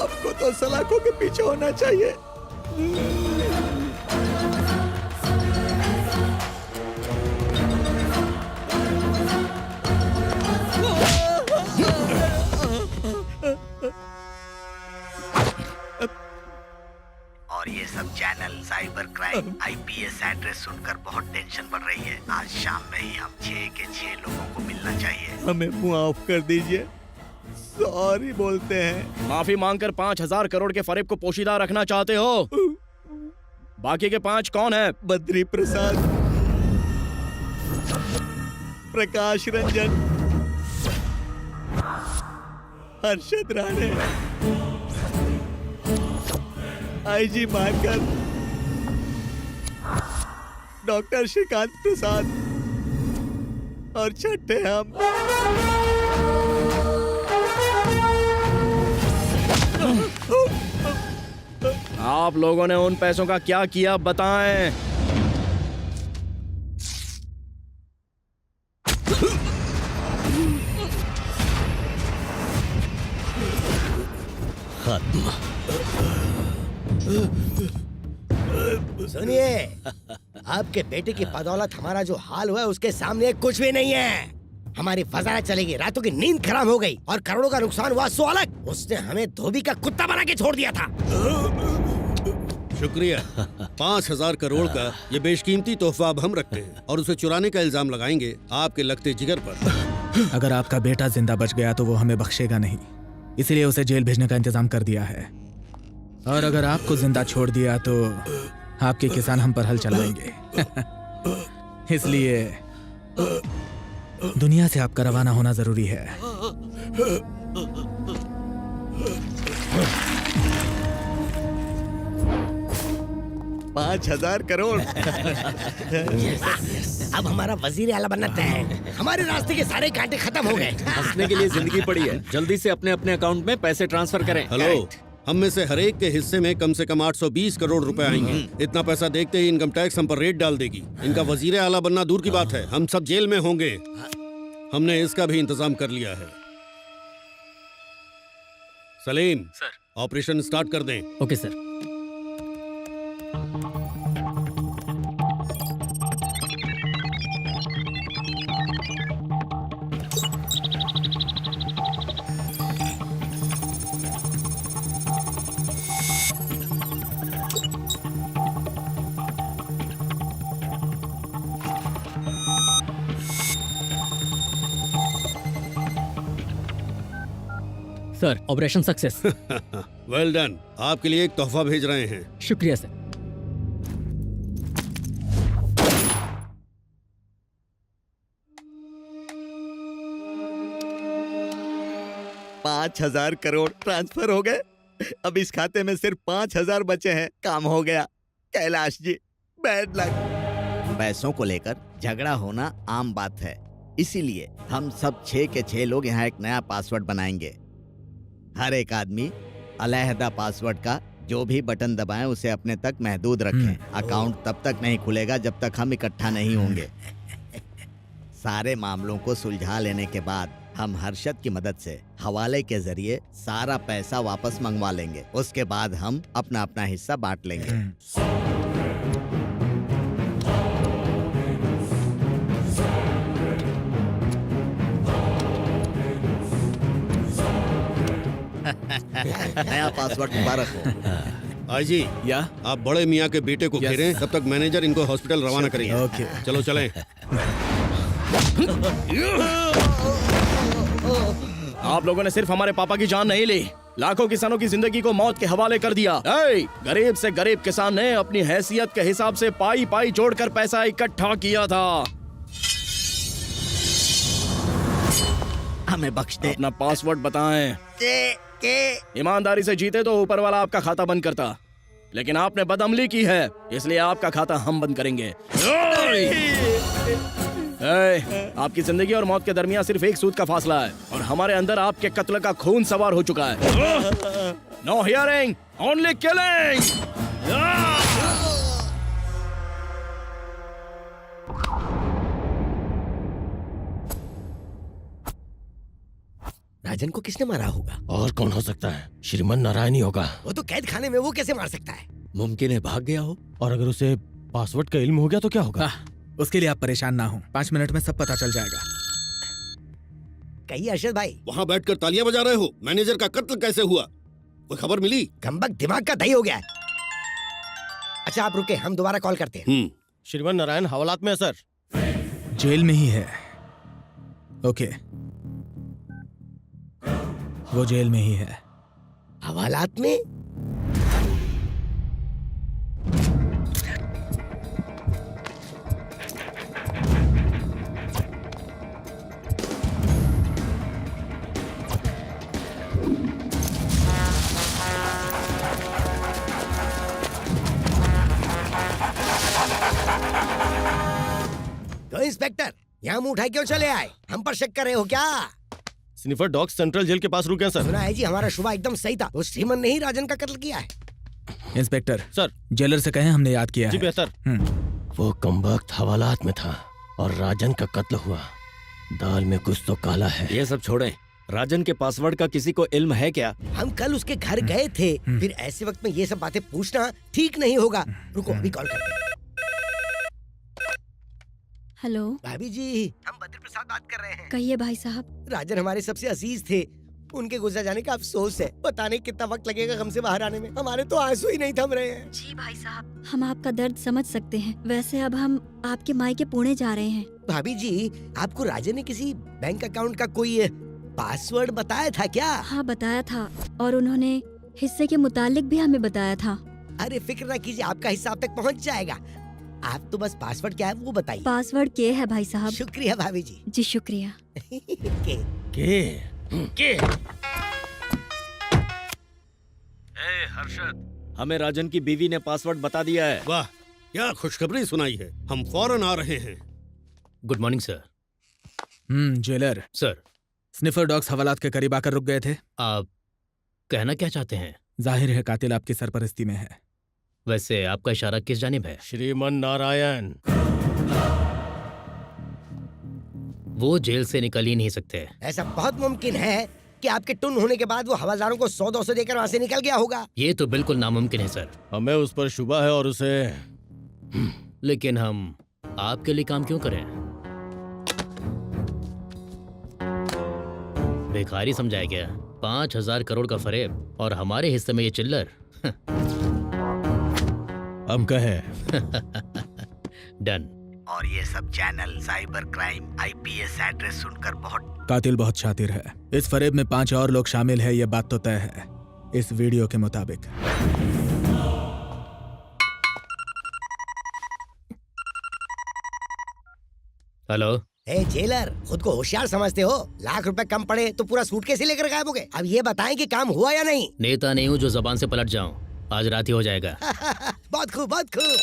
आपको तो सलाखों के पीछे होना चाहिए। और ये सब channel cyber crime IPS address सुनकर बहुत टेंशन बढ़ रही है। आज शाम में ही हम 6 के 6 लोगों को मिलना चाहिए। हमें मुआफ कर दीजिए, सॉरी बोलते हैं। माफी मांगकर 5,000 करोड़ के फरेब को पोशीदा रखना चाहते हो? बाकी के 5 कौन है? बद्री प्रसाद, प्रकाश रंजन, हर्षद राणे, IG मार्कर, डॉक्टर श्रीकांत प्रसाद। और छठे हम। आप लोगों ने उन पैसों का क्या किया बताएं। खत्म। सुनिए, आपके बेटे की बदौलत हमारा जो हाल हुआ है उसके सामने कुछ भी नहीं है। हमारी वजारत चलेगी, रातों की नींद खराब हो गई और करोड़ों का नुकसान हुआ सो अलग। उसने हमें धोबी का कुत्ता बना के छोड़ दिया था। शुक्रिया। 5,000 करोड़ का ये बेशकीमती तोहफा अब हम रखते हैं और उसे चुराने का इल्जाम लगाएंगे आपके लगते जिगर पर। अगर आपका बेटा जिंदा बच गया तो वो हमें बख्शेगा नहीं, इसलिए उसे जेल भेजने का इंतजाम कर दिया है। और अगर आपको जिंदा छोड़ दिया तो आपके किसान हम पर हल चलाएंगे। इसलिए दुनिया से आपका रवाना होना जरूरी है। 5,000 करोड़। अब हमारा वजीर आला बनना तय है। हमारे रास्ते के सारे कांटे खत्म हो गए। हंसने के लिए जिंदगी पड़ी है, जल्दी से अपने अपने अकाउंट में पैसे ट्रांसफर करें। हेलो, हम में से हर एक के हिस्से में कम से कम 820 करोड़ रुपए आएंगे। इतना पैसा देखते ही इनकम टैक्स हम पर रेट डाल देगी। इनका वजीर आला बनना दूर की बात है, हम सब जेल में होंगे। हमने इसका भी इंतजाम कर लिया है। सलीम सर, ऑपरेशन स्टार्ट कर दें। Okay sir. Sir, operation success. Well done. आपके लिए एक तोहफा भेज रहे हैं। शुक्रिया सर। पाँच 5,000 करोड़ ट्रांसफर हो गए। अब इस खाते में सिर्फ 5,000 बचे हैं। काम हो गया। Kailash ji, bad luck. पैसों को लेकर झगड़ा होना आम बात है, इसीलिए हम सब 6 के 6 लोग यहाँ एक नया पासवर्ड बनाएंगे। हर एक आदमी अलहदा पासवर्ड का जो भी बटन दबाएं उसे अपने तक महदूद रखें। अकाउंट तब तक नहीं खुलेगा जब तक हम इकट्ठा नहीं होंगे। सारे मामलों को सुलझा लेने के बाद हम हर्षद की मदद से हवाले के जरिए सारा पैसा वापस मंगवा लेंगे। उसके बाद हम अपना अपना हिस्सा बांट लेंगे। नया पासवर्ड मुबारक हो। आई जी, या आप बड़े मियाँ के बेटे को घेरें, तब तक मैनेजर इनको हॉस्पिटल रवाना करेंगे। ओके, चलो चलें। आप लोगों ने सिर्फ हमारे पापा की जान नहीं ली, लाखों किसानों की जिंदगी को मौत के हवाले कर दिया। गरीब से गरीब किसान ने अपनी हैसियत के हिसाब से पाई पाई जोड़कर पैसा इकट्ठा किया था। हमें बख्श दे। अपना पासवर्ड बताएं। ईमानदारी से जीते तो ऊपर वाला आपका खाता बंद करता, लेकिन आपने बदअमली की है, इसलिए आपका खाता हम बंद करेंगे। आपकी जिंदगी और मौत के दरमियान सिर्फ एक सूद का फासला है और हमारे अंदर आपके कत्ल का खून सवार हो चुका है। No hearing, only killing. Rajan को किसने मारा होगा? और कौन हो सकता है? श्रीमन नारायण ही होगा। वो तो कैद खाने में, वो कैसे मार सकता है? मुमकिन है भाग गया हो। और अगर उसे पासवर्ड का इल्म हो गया तो क्या होगा? उसके लिए आप परेशान ना हो, 5 मिनट में सब पता चल जाएगा। कहिए अरशद भाई, वहाँ बैठकर तालियां बजा रहे हो। मैनेजर का कत्ल कैसे हुआ, कोई खबर मिली? गंबक दिमाग का दही हो गया है। अच्छा आप रुके, हम दोबारा कॉल करते हैं। श्रीमन नारायण हवालात में है सर। जेल में ही है। ओके, वो जेल में ही है। हवालात में? तो इंस्पेक्टर, यहाँ मुंह उठाए क्यों चले आए? हम पर शक कर रहे हो क्या? स्निफर डॉग सेंट्रल जेल के पास रुके हैं सर। सुना है जी, हमारा शुभा एकदम सही था। उस श्रीमन ने ही राजन का कत्ल किया है। इंस्पेक्टर सर, जेलर से कहें हमने याद किया जी है। बेहतर। वो कमबख्त हवालात में था और राजन का कत्ल हुआ। दाल में कुछ तो काला है। ये सब छोड़ें, राजन के पासवर्ड का किसी को इल्म है क्या? हम कल उसके घर गए थे, फिर ऐसे वक्त में ये सब बातें पूछना ठीक नहीं होगा। रुको अभी कॉल करते हैं। हेलो भाभी जी, हम बद्री प्रसाद बात कर रहे हैं। कहिए भाई साहब। राजन हमारे सबसे अजीज थे, उनके गुजर जाने का अफसोस है। पता नहीं कितना वक्त लगेगा गम से बाहर आने में। हमारे तो आंसू ही नहीं थम रहे हैं। जी भाई साहब, हम आपका दर्द समझ सकते हैं। वैसे अब हम आपके मायके पुणे जा रहे हैं। भाभी जी, आपको राजन ने किसी बैंक अकाउंट का कोई पासवर्ड बताया था क्या? हाँ बताया था, और उन्होंने हिस्से के मुतालिक भी हमें बताया था। अरे फिक्र ना कीजिए, आपका हिस्सा आप तक पहुंच जाएगा। आप तो बस पासवर्ड क्या है वो बताइए। पासवर्ड के है भाई साहब। शुक्रिया भाभी जी। जी शुक्रिया। के हर्षद, हमें राजन की बीवी ने पासवर्ड बता दिया है। वाह, क्या खुशखबरी सुनाई है। हम फौरन आ रहे हैं। Good morning sir. Jailer sir, sniffer dogs हवालात के करीब आकर रुक गए थे। आप कहना क्या चाहते हैं? जाहिर है कातिल आपकी सरपरस्ती में है। वैसे आपका इशारा किस जानिब है? श्रीमन नारायण। वो जेल से निकल ही नहीं सकते। ऐसा बहुत मुमकिन है कि आपके टुन होने के बाद वो हवलदारों को 100-200 देकर वहाँ से निकल गया होगा। ये तो बिल्कुल नामुमकिन है सर। हमें उस पर शुबा है और उसे। लेकिन हम आपके लिए काम क्यों करें? भिखारी समझाया गया। 5,000 करोड़ का फरेब और हमारे हिस्से में ये चिल्लर। हम कहें। डन। और ये सब channel cyber crime IPS address सुनकर बहुत। कातिल बहुत शातिर है। इस फरेब में 5 और लोग शामिल है, ये बात तो तय है इस वीडियो के मुताबिक। हेलो। ए जेलर, खुद को होशियार समझते हो? लाख रुपए कम पड़े तो पूरा सूटकेस ही लेकर गायब हो गए। अब ये बताएं कि काम हुआ या नहीं? नेता नहीं हूँ जो जबान से पलट जाऊं। आज रात ही हो जाएगा। बहुत खूब, बहुत खूब।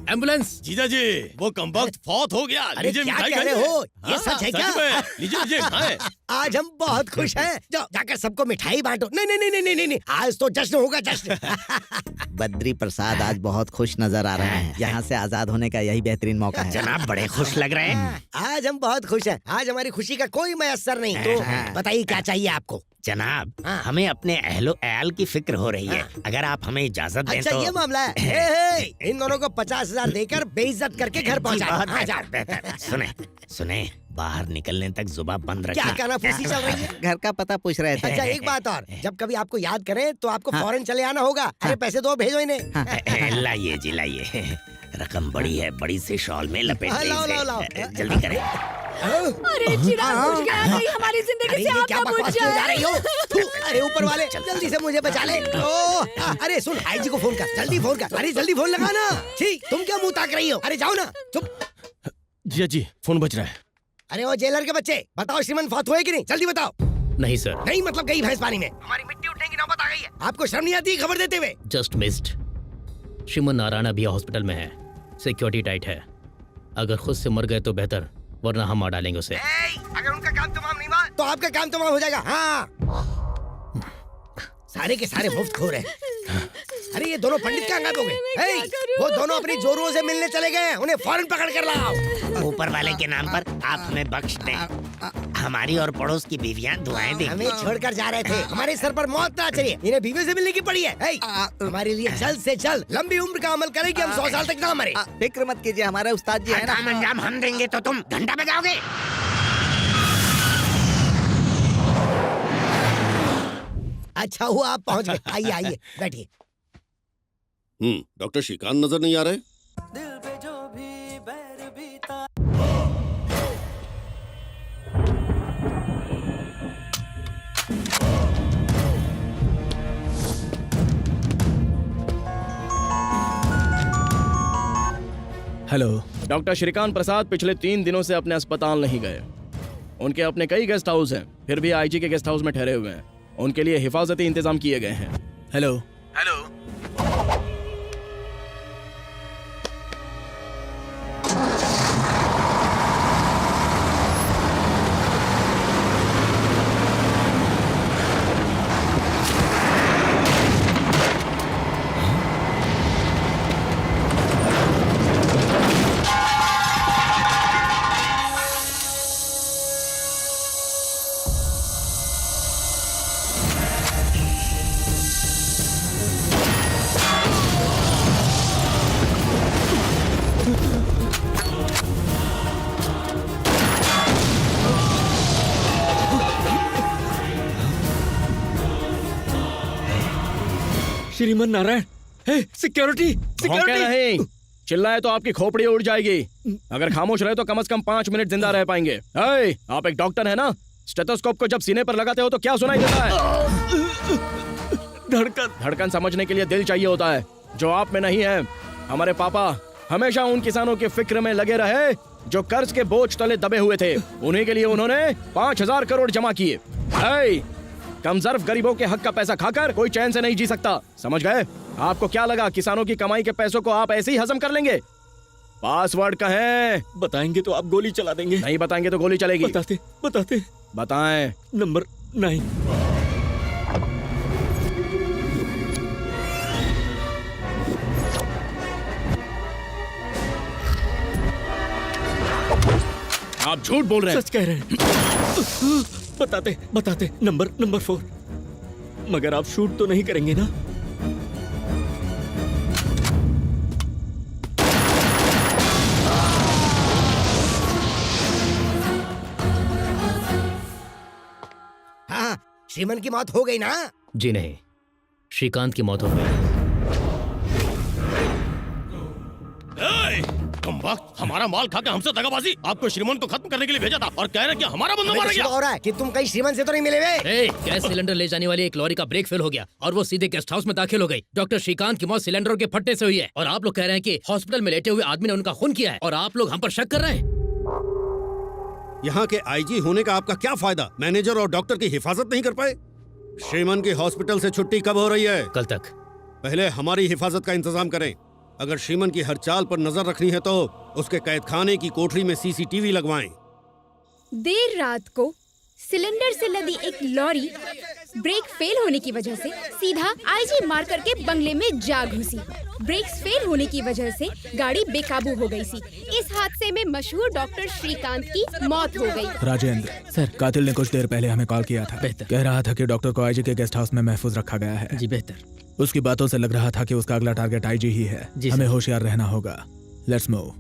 एम्बुलेंस। जीजा जी, वो कमबख्त फौत हो गया। अरे लीजिए क्या मिठाई कह रहे खाइए। हो? ये सच है क्या? लीजिए लीजिए खाएं। आज हम बहुत खुश हैं। जाओ जाकर सबको मिठाई बांटो। नहीं नहीं नहीं नहीं नहीं, आज तो जश्न होगा, जश्न। बद्री प्रसाद आज बहुत खुश नजर आ रहे हैं। यहाँ से आजाद होने का यही बेहतरीन मौका है। जनाब बड़े खुश लग रहे हैं। आज हम बहुत खुश हैं। आज हमारी खुशी का कोई मयसर नहीं। तो बताइए क्या चाहिए आपको? जनाब, हमें अपने अहलो अयाल की फिक्र हो रही है। अगर आप हमें इजाजत दें अच्छा तो। ये मामला है। हे, इन दोनों को 50,000 देकर बेइज्जत करके घर पहुंचा। बहुत बेहतर, बेहतर। सुने सुने, बाहर निकलने तक जुबान बंद रखना। क्या कानाफूसी चल रही है? घर का पता पूछ रहे थे। अच्छा एक बात और, जब कभी आपको याद करें तो आपको फौरन चले आना होगा। अरे पैसे दो, भेजो इन्हें। लाइए जी लाइए, रकम बड़ी है, बड़ी से शॉल में लपेट हाँ, लाओ, लाओ, लाओ। जल्दी करें। अरे चिराग बुझ गया, कहीं हमारी जिंदगी अरे से ये आग क्या ना बुझ बकवास किए जा रही हो? जाए। अरे ऊपर वाले जल्दी से मुझे बचा ले। अरे सुन, आईजी को फोन कर, जल्दी फोन कर। अरे जल्दी फोन लगा ना। ठीक, तुम क्या मुंह ताक रही हो? अरे जाओ ना, चुप। जीजा जी, फोन बज रहा है। अरे वो जेलर के बच्चे, बताओ श्रीमन फौत हुए कि नहीं? जल्दी बताओ। नहीं सर। नहीं मतलब गई भैंस पानी में। हमारी मिट्टी उठने की नौबत आ गई है। आपको शर्म नहीं आती खबर देते हुए? Just missed. श्रीमन नारायण अभी हॉस्पिटल में है। सिक्योरिटी टाइट है। अगर खुद से मर गए तो बेहतर, वरना हम मार डालेंगे उसे। अगर उनका काम तमाम नहीं हुआ तो आपका काम तमाम हो जाएगा। हाँ, सारे के सारे मुफ्त खो रहे हैं। अरे ये दोनों पंडित कहाँ गायब हो गए? वो दोनों अपनी जोरुओं से मिलने चले गए हैं, उन्हें फौरन पकड़ कर लाओ। ऊपर वाले के नाम पर आप हमें बख्श दें। हमारी और पड़ोस की बीवियां दुआएं देंगी। हमें छोड़कर जा रहे थे, हमारे सर पर मौत ना चढ़ी, इन्हें बीवी से मिलने की पड़ी है। हमारे लिए जल्द से जल्द लंबी उम्र का अमल करें कि हम 100 साल तक ना मरे। फिक्र मत कीजिए, हमारे उस्ताद जी है ना। अंजाम हम देंगे तो तुम घंटा बजाओगे। अच्छा हुआ आप पहुंच गए। आइए आइए बैठिए। डॉक्टर श्रीकांत नजर नहीं आ रहे? हेलो। डॉक्टर श्रीकांत प्रसाद पिछले 3 दिनों से अपने अस्पताल नहीं गए। उनके अपने कई गेस्ट हाउस हैं, फिर भी आईजी के गेस्ट हाउस में ठहरे हुए हैं। उनके लिए हिफाजती इंतजाम किए गए हैं। Hello. Hello. Shriman Narayan, security भौंके नहीं, चिल्लाए तो आपकी खोपड़ी उड़ जाएगी। अगर खामोश रहे तो कम से कम 5 मिनट जिंदा रह पाएंगे। आप एक डॉक्टर है ना, स्टेथोस्कोप को जब सीने पर लगाते हो तो क्या सुनाई देता है? धड़कन समझने के लिए दिल चाहिए होता है, जो आप में नहीं है। हमारे पापा हमेशा उन किसानों की फिक्र में लगे रहे जो कर्ज के बोझ तले दबे हुए थे। उन्हीं के लिए उन्होंने 5000 करोड़ जमा किए। कमजोर गरीबों के हक का पैसा खाकर कोई चैन से नहीं जी सकता, समझ गए? आपको क्या लगा किसानों की कमाई के पैसों को आप ऐसे ही हजम कर लेंगे? पासवर्ड कहें। बताएंगे तो आप गोली चला देंगे। नहीं बताएंगे तो गोली चलेगी। बताते बताएं। नंबर 9। आप झूठ बोल रहे हैं। सच कह रहे हैं। बताते नंबर 4। मगर आप शूट तो नहीं करेंगे ना? हाँ, श्रीमन की मौत हो गई ना? जी नहीं, श्रीकांत की मौत हो गई। कम वक्त हमारा माल खा के हमसे दगाबाजी। आपको श्रीमन को खत्म करने के लिए भेजा था और कह रहे कि हमारा बंदा मारा गया। हो रहा है कि तुम कहीं श्रीमन से तो नहीं मिले हुए? गैस सिलेंडर ले जाने वाली एक लॉरी का ब्रेक फेल हो गया और वो सीधे गेस्ट हाउस में दाखिल हो गई। डॉक्टर श्रीकांत की मौत सिलेंडरों के फटने से हुई है और आप लोग कह रहे हैं कि हॉस्पिटल में लेटे हुए आदमी ने उनका खून किया है और आप लोग हम पर शक कर रहे हैं। यहाँ के आईजी होने का आपका क्या फायदा? मैनेजर और डॉक्टर की हिफाजत नहीं कर पाए? श्रीमन की हॉस्पिटल से छुट्टी कब हो रही है? कल तक। पहले हमारी हिफाजत का इंतजाम करें। अगर श्रीमन की हर चाल पर नजर रखनी है तो उसके कैदखाने की कोठरी में सीसीटीवी लगवाएं। देर रात को सिलेंडर से लदी एक लॉरी ब्रेक फेल होने की वजह से सीधा आईजी मार्कर के बंगले में जा घुसी। ब्रेक्स फेल होने की वजह से गाड़ी बेकाबू हो गई थी। इस हादसे में मशहूर डॉक्टर श्रीकांत की मौत हो गई। राजेंद्र सर, कातिल ने कुछ देर पहले हमें कॉल किया था। कह रहा था कि डॉक्टर को आईजी के गेस्ट हाउस में महफूज रखा गया है। जी बेहतर। उसकी बातों से लग रहा था कि उसका अगला टारगेट आईजी ही है। हमें होशियार रहना होगा। Let's move.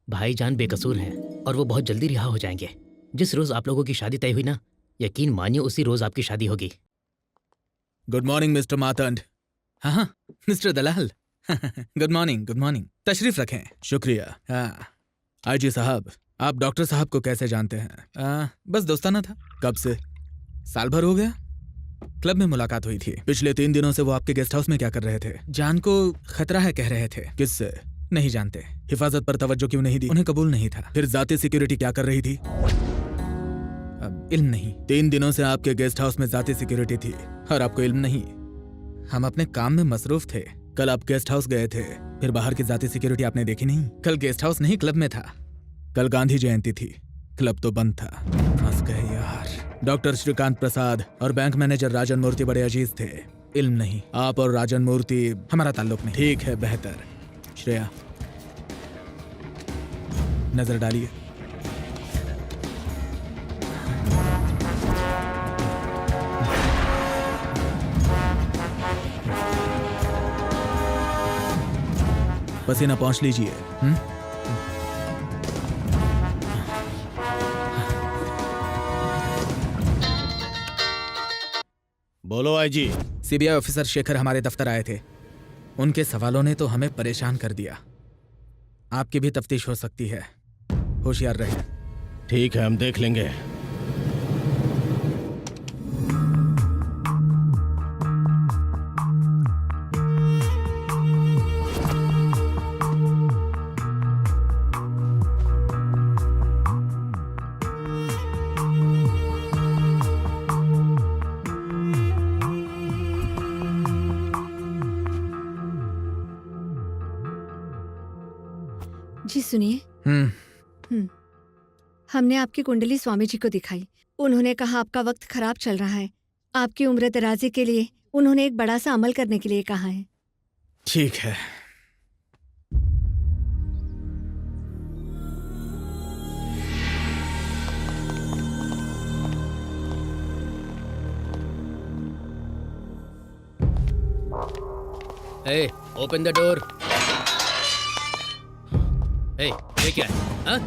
भाईजान बेकसूर हैं और वो बहुत जल्दी रिहा हो जाएंगे। जिस रोज आप लोगों की शादी तय हुई ना, यकीन मानिए उसी रोज आपकी शादी होगी। Good morning mister Matand. हाँ, मिस्टर दलाल। Good morning. तशरीफ रखें। शुक्रिया। हाँ, आईजी साहब, आप डॉक्टर साहब को कैसे जानते हैं? बस दोस्ताना था। कब से? साल भर हो गया। क्लब में मुलाकात हुई थी। पिछले 3 दिनों से वो आपके गेस्ट हाउस में क्या कर रहे थे? जान को खतरा है कह रहे थे। किससे? नहीं जानते। हिफाजत पर तवज्जो क्यों नहीं दी? उन्हें कबूल नहीं था। फिर जाती सिक्योरिटी क्या कर रही थी? अब इल्म नहीं। 3 दिनों से आपके गेस्ट हाउस में जाती सिक्योरिटी थी और आपको इल्म नहीं। हम अपने काम में मसरूफ थे। कल आप गेस्ट हाउस गए थे, फिर बाहर की जाती सिक्योरिटी आपने देखी नहीं? कल गेस्ट हाउस नहीं, क्लब में था। कल गांधी जयंती थी, क्लब तो बंद था। फंस गए यार। डॉक्टर श्रीकांत प्रसाद और बैंक मैनेजर राजन मूर्ति बड़े अजीज थे। इल्म नहीं, आप और राजन मूर्ति हमारा ताल्लुक नहीं। ठीक है, बेहतर। श्रेया, नजर डालिए। पसीना पहुंच लीजिए। बोलो आईजी। सीबीआई ऑफिसर शेखर हमारे दफ्तर आए थे। उनके सवालों ने तो हमें परेशान कर दिया। आपकी भी तफ्तीश हो सकती है, होशियार रहे। ठीक है, हम देख लेंगे। जी सुनिए। हमने आपकी कुंडली स्वामी जी को दिखाई। उन्होंने कहा आपका वक्त खराब चल रहा है। आपकी उम्र दराजे के लिए उन्होंने एक बड़ा सा अमल करने के लिए कहा है। ठीक है। Hey, open the door. Hey, ये क्या है? हाँ?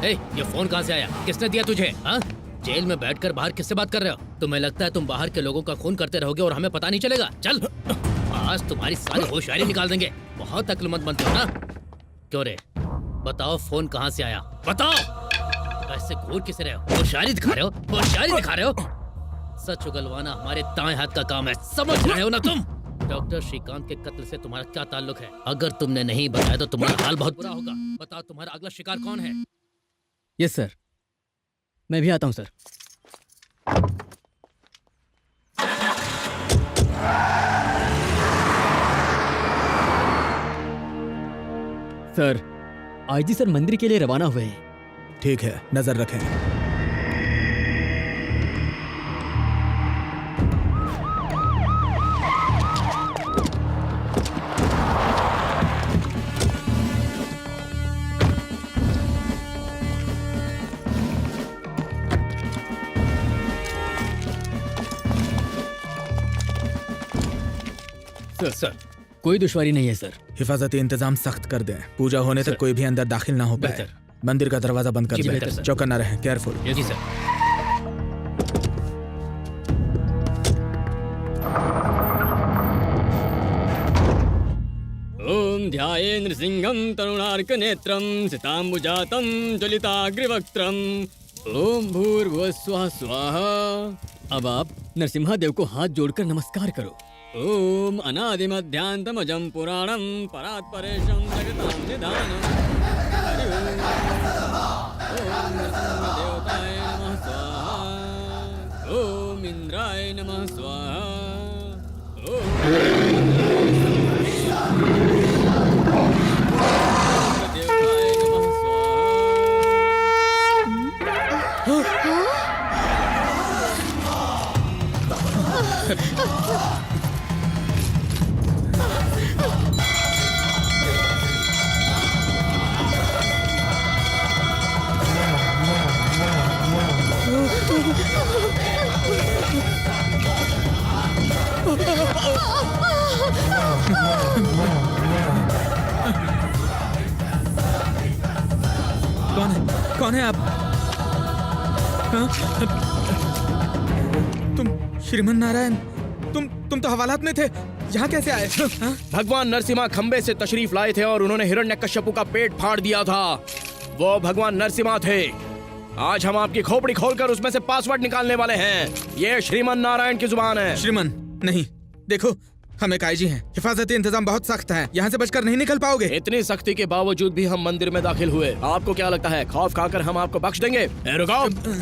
Hey, ये फोन कहाँ से आया? किसने दिया तुझे? हाँ? जेल में बैठकर बाहर किससे बात कर रहे हो? तुम्हें लगता है तुम बाहर के लोगों का खून करते रहोगे और हमें पता नहीं चलेगा? चल, आज तुम्हारी सारी होशियारी निकाल देंगे। बहुत अक्लमंद बनते हो ना? क्यों रे? बताओ फोन कहाँ से आया? बताओ। ऐसे घूर किसे रहे हो? होशियारी दिखा रहे हो? होशियारी दिखा रहे हो? सच उगलवाना हमारे दाएं हाथ का काम है, समझ रहे हो ना तुम? डॉक्टर श्रीकांत के कत्ल से तुम्हारा क्या ताल्लुक है? अगर तुमने नहीं बताया तो तुम्हारा हाल बहुत बुरा होगा। बताओ तुम्हारा अगला शिकार कौन है? यस सर, मैं भी आता हूँ सर। सर, आईजी सर मंदिर के लिए रवाना हुए हैं। ठीक है, नजर रखें। सर, कोई दुश्वारी नहीं है सर। हिफाजती इंतजाम सख्त कर दें। पूजा होने तक कोई भी अंदर दाखिल ना हो पाए। मंदिर का दरवाजा बंद कर दें। चौकन्ना रहें, केयरफुल। जी सर। ओम ध्याये नृसिंहं तरुणार्क नेत्रं सिताम्बुजातं ज्वलिताग्रिवक्त्रम् ओम भूर्भुवस्वः स्वाहा। अब आप नरसिम्हा देव को हाथ जोड़कर नमस्कार करो। ओम अनादिमध्यांतमजं पुराणं परात्परेशं जगतां निधानम्। हरि ओम। ओम नरसिंहदेवताय नमः स्वाहा। ओम इंद्राय नमः स्वाहा। कौन है आप? हाँ? तुम श्रीमन नारायण, तुम तो हवालात में थे, यहाँ कैसे आए? हाँ? भगवान नरसिम्हा खंबे से तशरीफ लाए थे और उन्होंने हिरण्यकश्यपु का पेट फाड़ दिया था। वो भगवान नरसिम्हा थे। आज हम आपकी खोपड़ी खोलकर उसमें से पासवर्ड निकालने वाले हैं। ये श्रीमन नारायण की जुबान है। श्रीमन नहीं, देखो हम एक आईजी हैं, हिफाजती इंतजाम बहुत सख्त है, यहाँ से बचकर नहीं निकल पाओगे। इतनी सख्ती के बावजूद भी हम मंदिर में दाखिल हुए। आपको क्या लगता है खौफ खाकर हम आपको बख्श देंगे? रुको,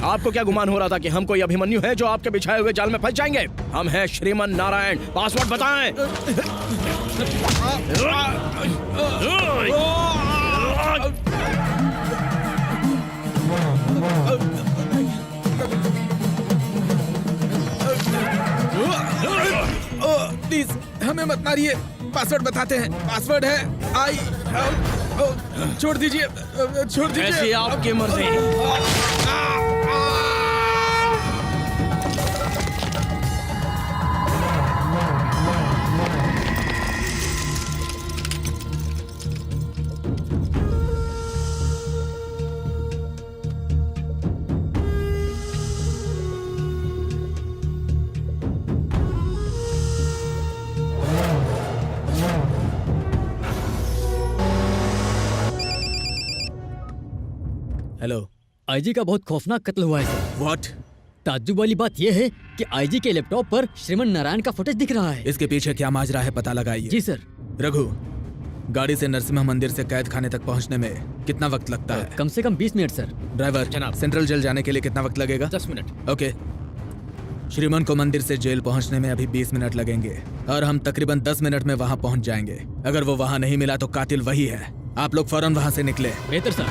आपको क्या गुमान हो रहा था कि हम कोई अभिमन्यु है जो आपके बिछाए हुए जाल में फंस जाएंगे? हम हैं श्रीमन नारायण। पासवर्ड बताएं। प्लीज हमें मत मारिए, पासवर्ड बताते हैं। पासवर्ड है छोड़ दीजिए, छोड़ दीजिए। ऐसी आपकी मर्जी। हेलो, आईजी का बहुत खौफनाक कत्ल हुआ है सर। व्हाट? ताज्जुब वाली बात यह है कि आईजी के लैपटॉप पर श्रीमन नारायण का फुटेज दिख रहा है। इसके पीछे क्या माजरा है पता लगाइए। जी सर। रघु, गाड़ी से नरसिम्हा मंदिर से कैद खाने तक पहुंचने में कितना वक्त लगता है? कम से कम 20 मिनट सर। ड्राइवर, जनाब। सेंट्रल जेल जाने के लिए कितना वक्त लगेगा? 10 मिनट। ओके। श्रीमन को मंदिर से जेल पहुंचने में अभी 20 मिनट लगेंगे और हम तकरीबन 10 मिनट में वहां पहुंच जाएंगे। अगर वो वहां नहीं मिला तो कातिल वही है। आप लोग फौरन वहां से निकले। बेहतर सर।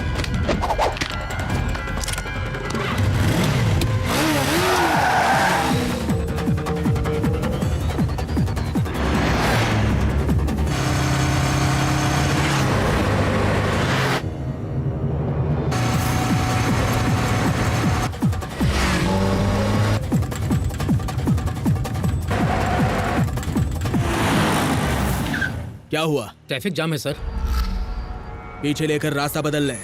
क्या हुआ? ट्रैफिक जाम है सर। पीछे लेकर रास्ता बदल लें।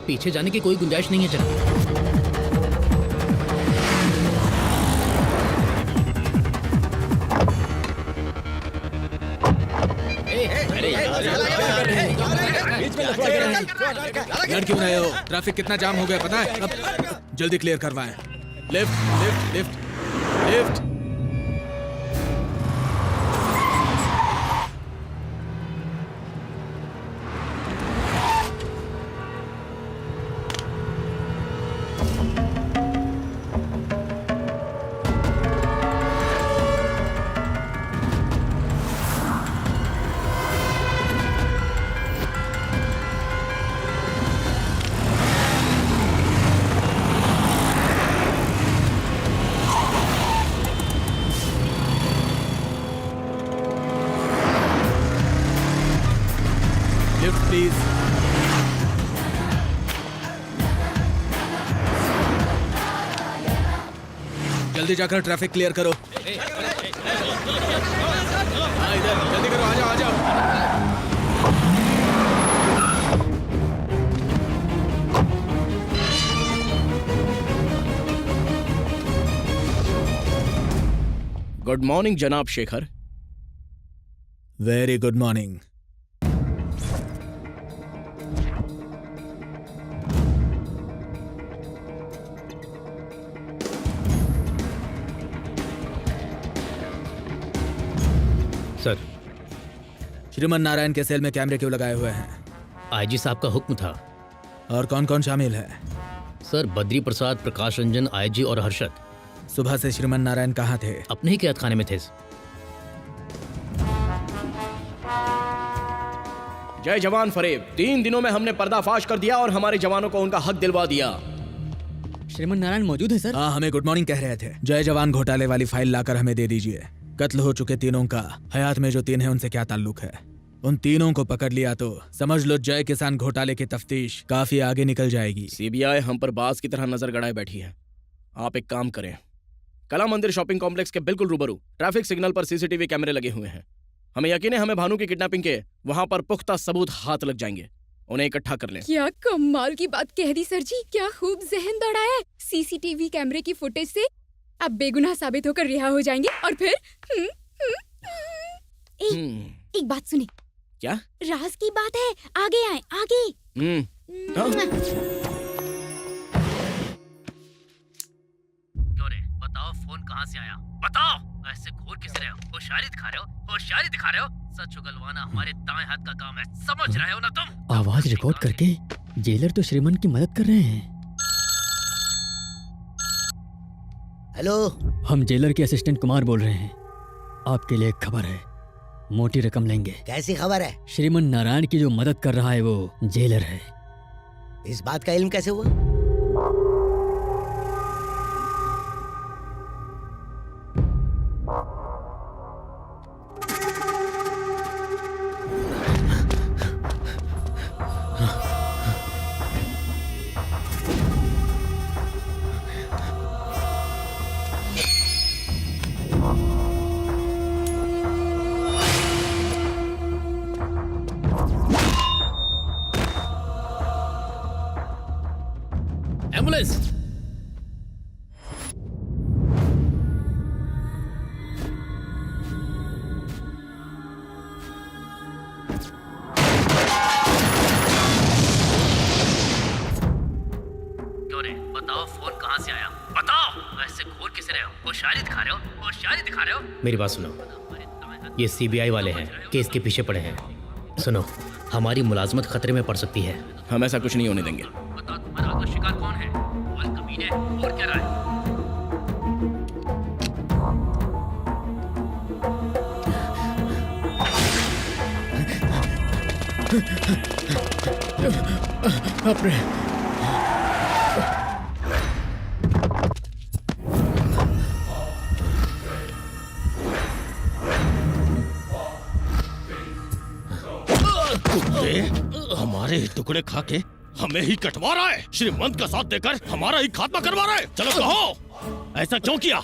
पीछे जाने की कोई गुंजाइश नहीं है जनाब। लड़ क्यों रहे हो? ट्रैफिक कितना जाम हो गया पता है? अब जल्दी क्लियर करवाएं। Lift lift lift lift. Please. जल्दी जाकर ट्रैफिक क्लियर करो। हाँ इधर जल्दी करो, आ जाओ आ जाओ। गुड मॉर्निंग जनाब Shekhar. Very good morning. Sir, Shriman Narayan के सेल में कैमरे क्यों लगाए हुए हैं? आईजी साहब का हुक्म था। और कौन कौन शामिल है? सर, बद्री प्रसाद, प्रकाश रंजन, आईजी और हर्षद। सुबह से श्रीमन नारायण कहाँ थे? अपने ही कैद खाने में थे। जय जवान फरेब। 3 दिनों में हमने पर्दाफाश कर दिया और हमारे जवानों को उनका हक दिलवा दिया। श्रीमन नारायण मौजूद है सर? हाँ, हमें गुड मॉर्निंग कह रहे थे। जय जवान घोटाले वाली फाइल लाकर हमें दे दीजिए। कत्ल हो चुके तीनों का हयात में जो 3 हैं उनसे क्या ताल्लुक है? उन तीनों को पकड़ लिया तो समझ लो जय किसान घोटाले की तफ्तीश काफी आगे निकल जाएगी। सीबीआई हम पर बाज की तरह नजर गड़ाए बैठी है। आप एक काम करें, कला मंदिर शॉपिंग कॉम्प्लेक्स के बिल्कुल रूबरू ट्रैफिक सिग्नल पर सीसीटीवी कैमरे लगे हुए हैं। हमें यकीन है हमें भानु की किडनैपिंग के वहां पर पुख्ता सबूत हाथ लग जाएंगे। उन्हें इकट्ठा कर लें। क्या कमाल की बात कह दी सर जी, क्या खूब जहन दौड़ाया है। सीसीटीवी कैमरे की फुटेज से आप बेगुनाह साबित होकर रिहा हो जाएंगे और फिर एक बात सुने। क्या? राज की बात है, आगे आए आगे। क्यों रे, बताओ बताओ फोन कहाँ से आया, बताओ। ऐसे घूर किस रहे हो, होशियारी दिखा रहे हो, होशियारी दिखा रहे हो। सच उगलवाना हमारे दाएं हाथ का काम है, समझ रहे हो ना तुम? आवाज रिकॉर्ड करके जेलर तो श्रीमन की मदद कर रहे हैं। हेलो, हम जेलर के असिस्टेंट कुमार बोल रहे हैं। आपके लिए एक खबर है, मोटी रकम लेंगे। कैसी खबर है? श्रीमन नारायण की जो मदद कर रहा है वो जेलर है। इस बात का इल्म कैसे हुआ? एम्बुलेंस। क्यों रे, बताओ फोन कहाँ से आया, बताओ। ऐसे घूर किस रहे हो, होशियारी दिखा रहे हो, होशियारी दिखा रहे हो। मेरी बात सुनो, ये सीबीआई वाले हैं, केस के पीछे पड़े हैं। सुनो, हमारी मुलाजमत खतरे में पड़ सकती है। हम ऐसा कुछ नहीं होने देंगे। बताओ तुम्हारा अगला शिकार कौन है? बोल कमीने, और क्या रहा है? अपने कुत्ते, हमारे ही टुकड़े खा के हमें ही कटवा रहा है, श्रीमंत का साथ देकर हमारा ही खात्मा करवा रहा है। चलो कहो, ऐसा क्यों किया?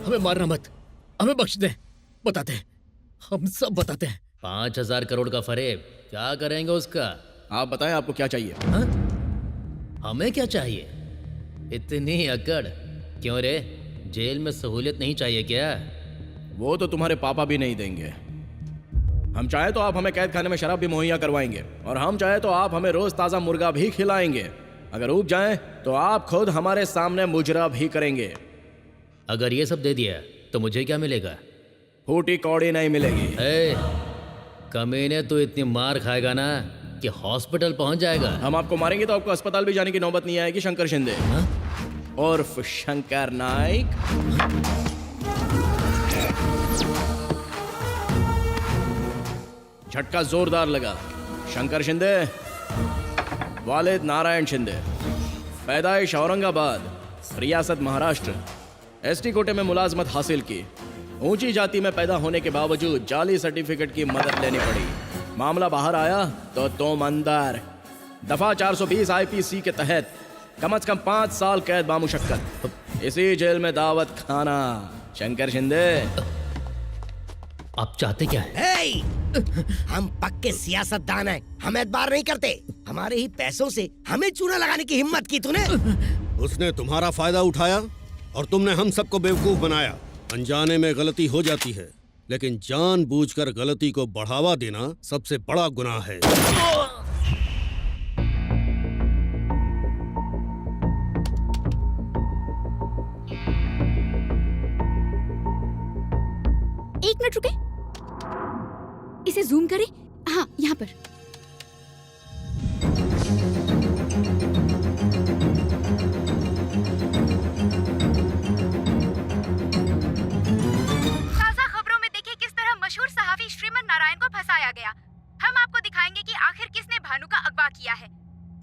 हमें मारना मत, हमें बख्श दे, बताते हैं, हम सब बताते हैं। 5,000 करोड़ का फरेब, क्या करेंगे उसका? आप बताएं, आपको क्या चाहिए? हा? हमें क्या चाहिए? इतनी अकड़ क्यों रे? जेल में सहूलियत नहीं चाहिए क्या? वो तो तुम्हारे पापा भी नहीं देंगे। हम चाहे तो आप हमें कैद खाने में शराब भी मुहैया करवाएंगे, और हम चाहे तो आप हमें रोज ताज़ा मुर्गा भी खिलाएंगे। अगर ऊब जाएं तो आप खुद हमारे सामने मुजरा भी करेंगे। अगर ये सब दे दिया तो मुझे क्या मिलेगा? फूटी कौड़ी नहीं मिलेगी। कमीने तो इतनी मार खाएगा ना कि हॉस्पिटल पहुंच जाएगा। हम आपको मारेंगे तो आपको अस्पताल भी जाने की नौबत नहीं आएगी। शंकर शिंदे उर्फ शंकर नाइक। झटका जोरदार लगा। शंकर शिंदे, वालिद नारायण शिंदे, पैदाइश औरंगाबाद, रियासत महाराष्ट्र, एसटी कोटे में मुलाजमत हासिल की। ऊंची जाति में पैदा होने के बावजूद जाली सर्टिफिकेट की मदद लेनी पड़ी। मामला बाहर आया तो तुम अंदर। दफा 420 आईपीसी के तहत कम से कम 5 साल कैद बामुशक्कत। इसी जेल में दावत खाना। शंकर शिंदे, आप चाहते क्या है? हम पक्के सियासतदान हैं, हम एतबार नहीं करते। हमारे ही पैसों से हमें चूना लगाने की हिम्मत की तूने। उसने तुम्हारा फायदा उठाया और तुमने हम सबको बेवकूफ बनाया। अनजाने में गलती हो जाती है, लेकिन जानबूझकर गलती को बढ़ावा देना सबसे बड़ा गुनाह है। एक मिनट रुके, इसे जूम करें। हाँ, यहाँ पर। ताज़ा खबरों में देखिए किस तरह मशहूर सहाफी श्रीमन नारायण को फंसाया गया। हम आपको दिखाएंगे कि आखिर किसने भानु का अगवा किया है।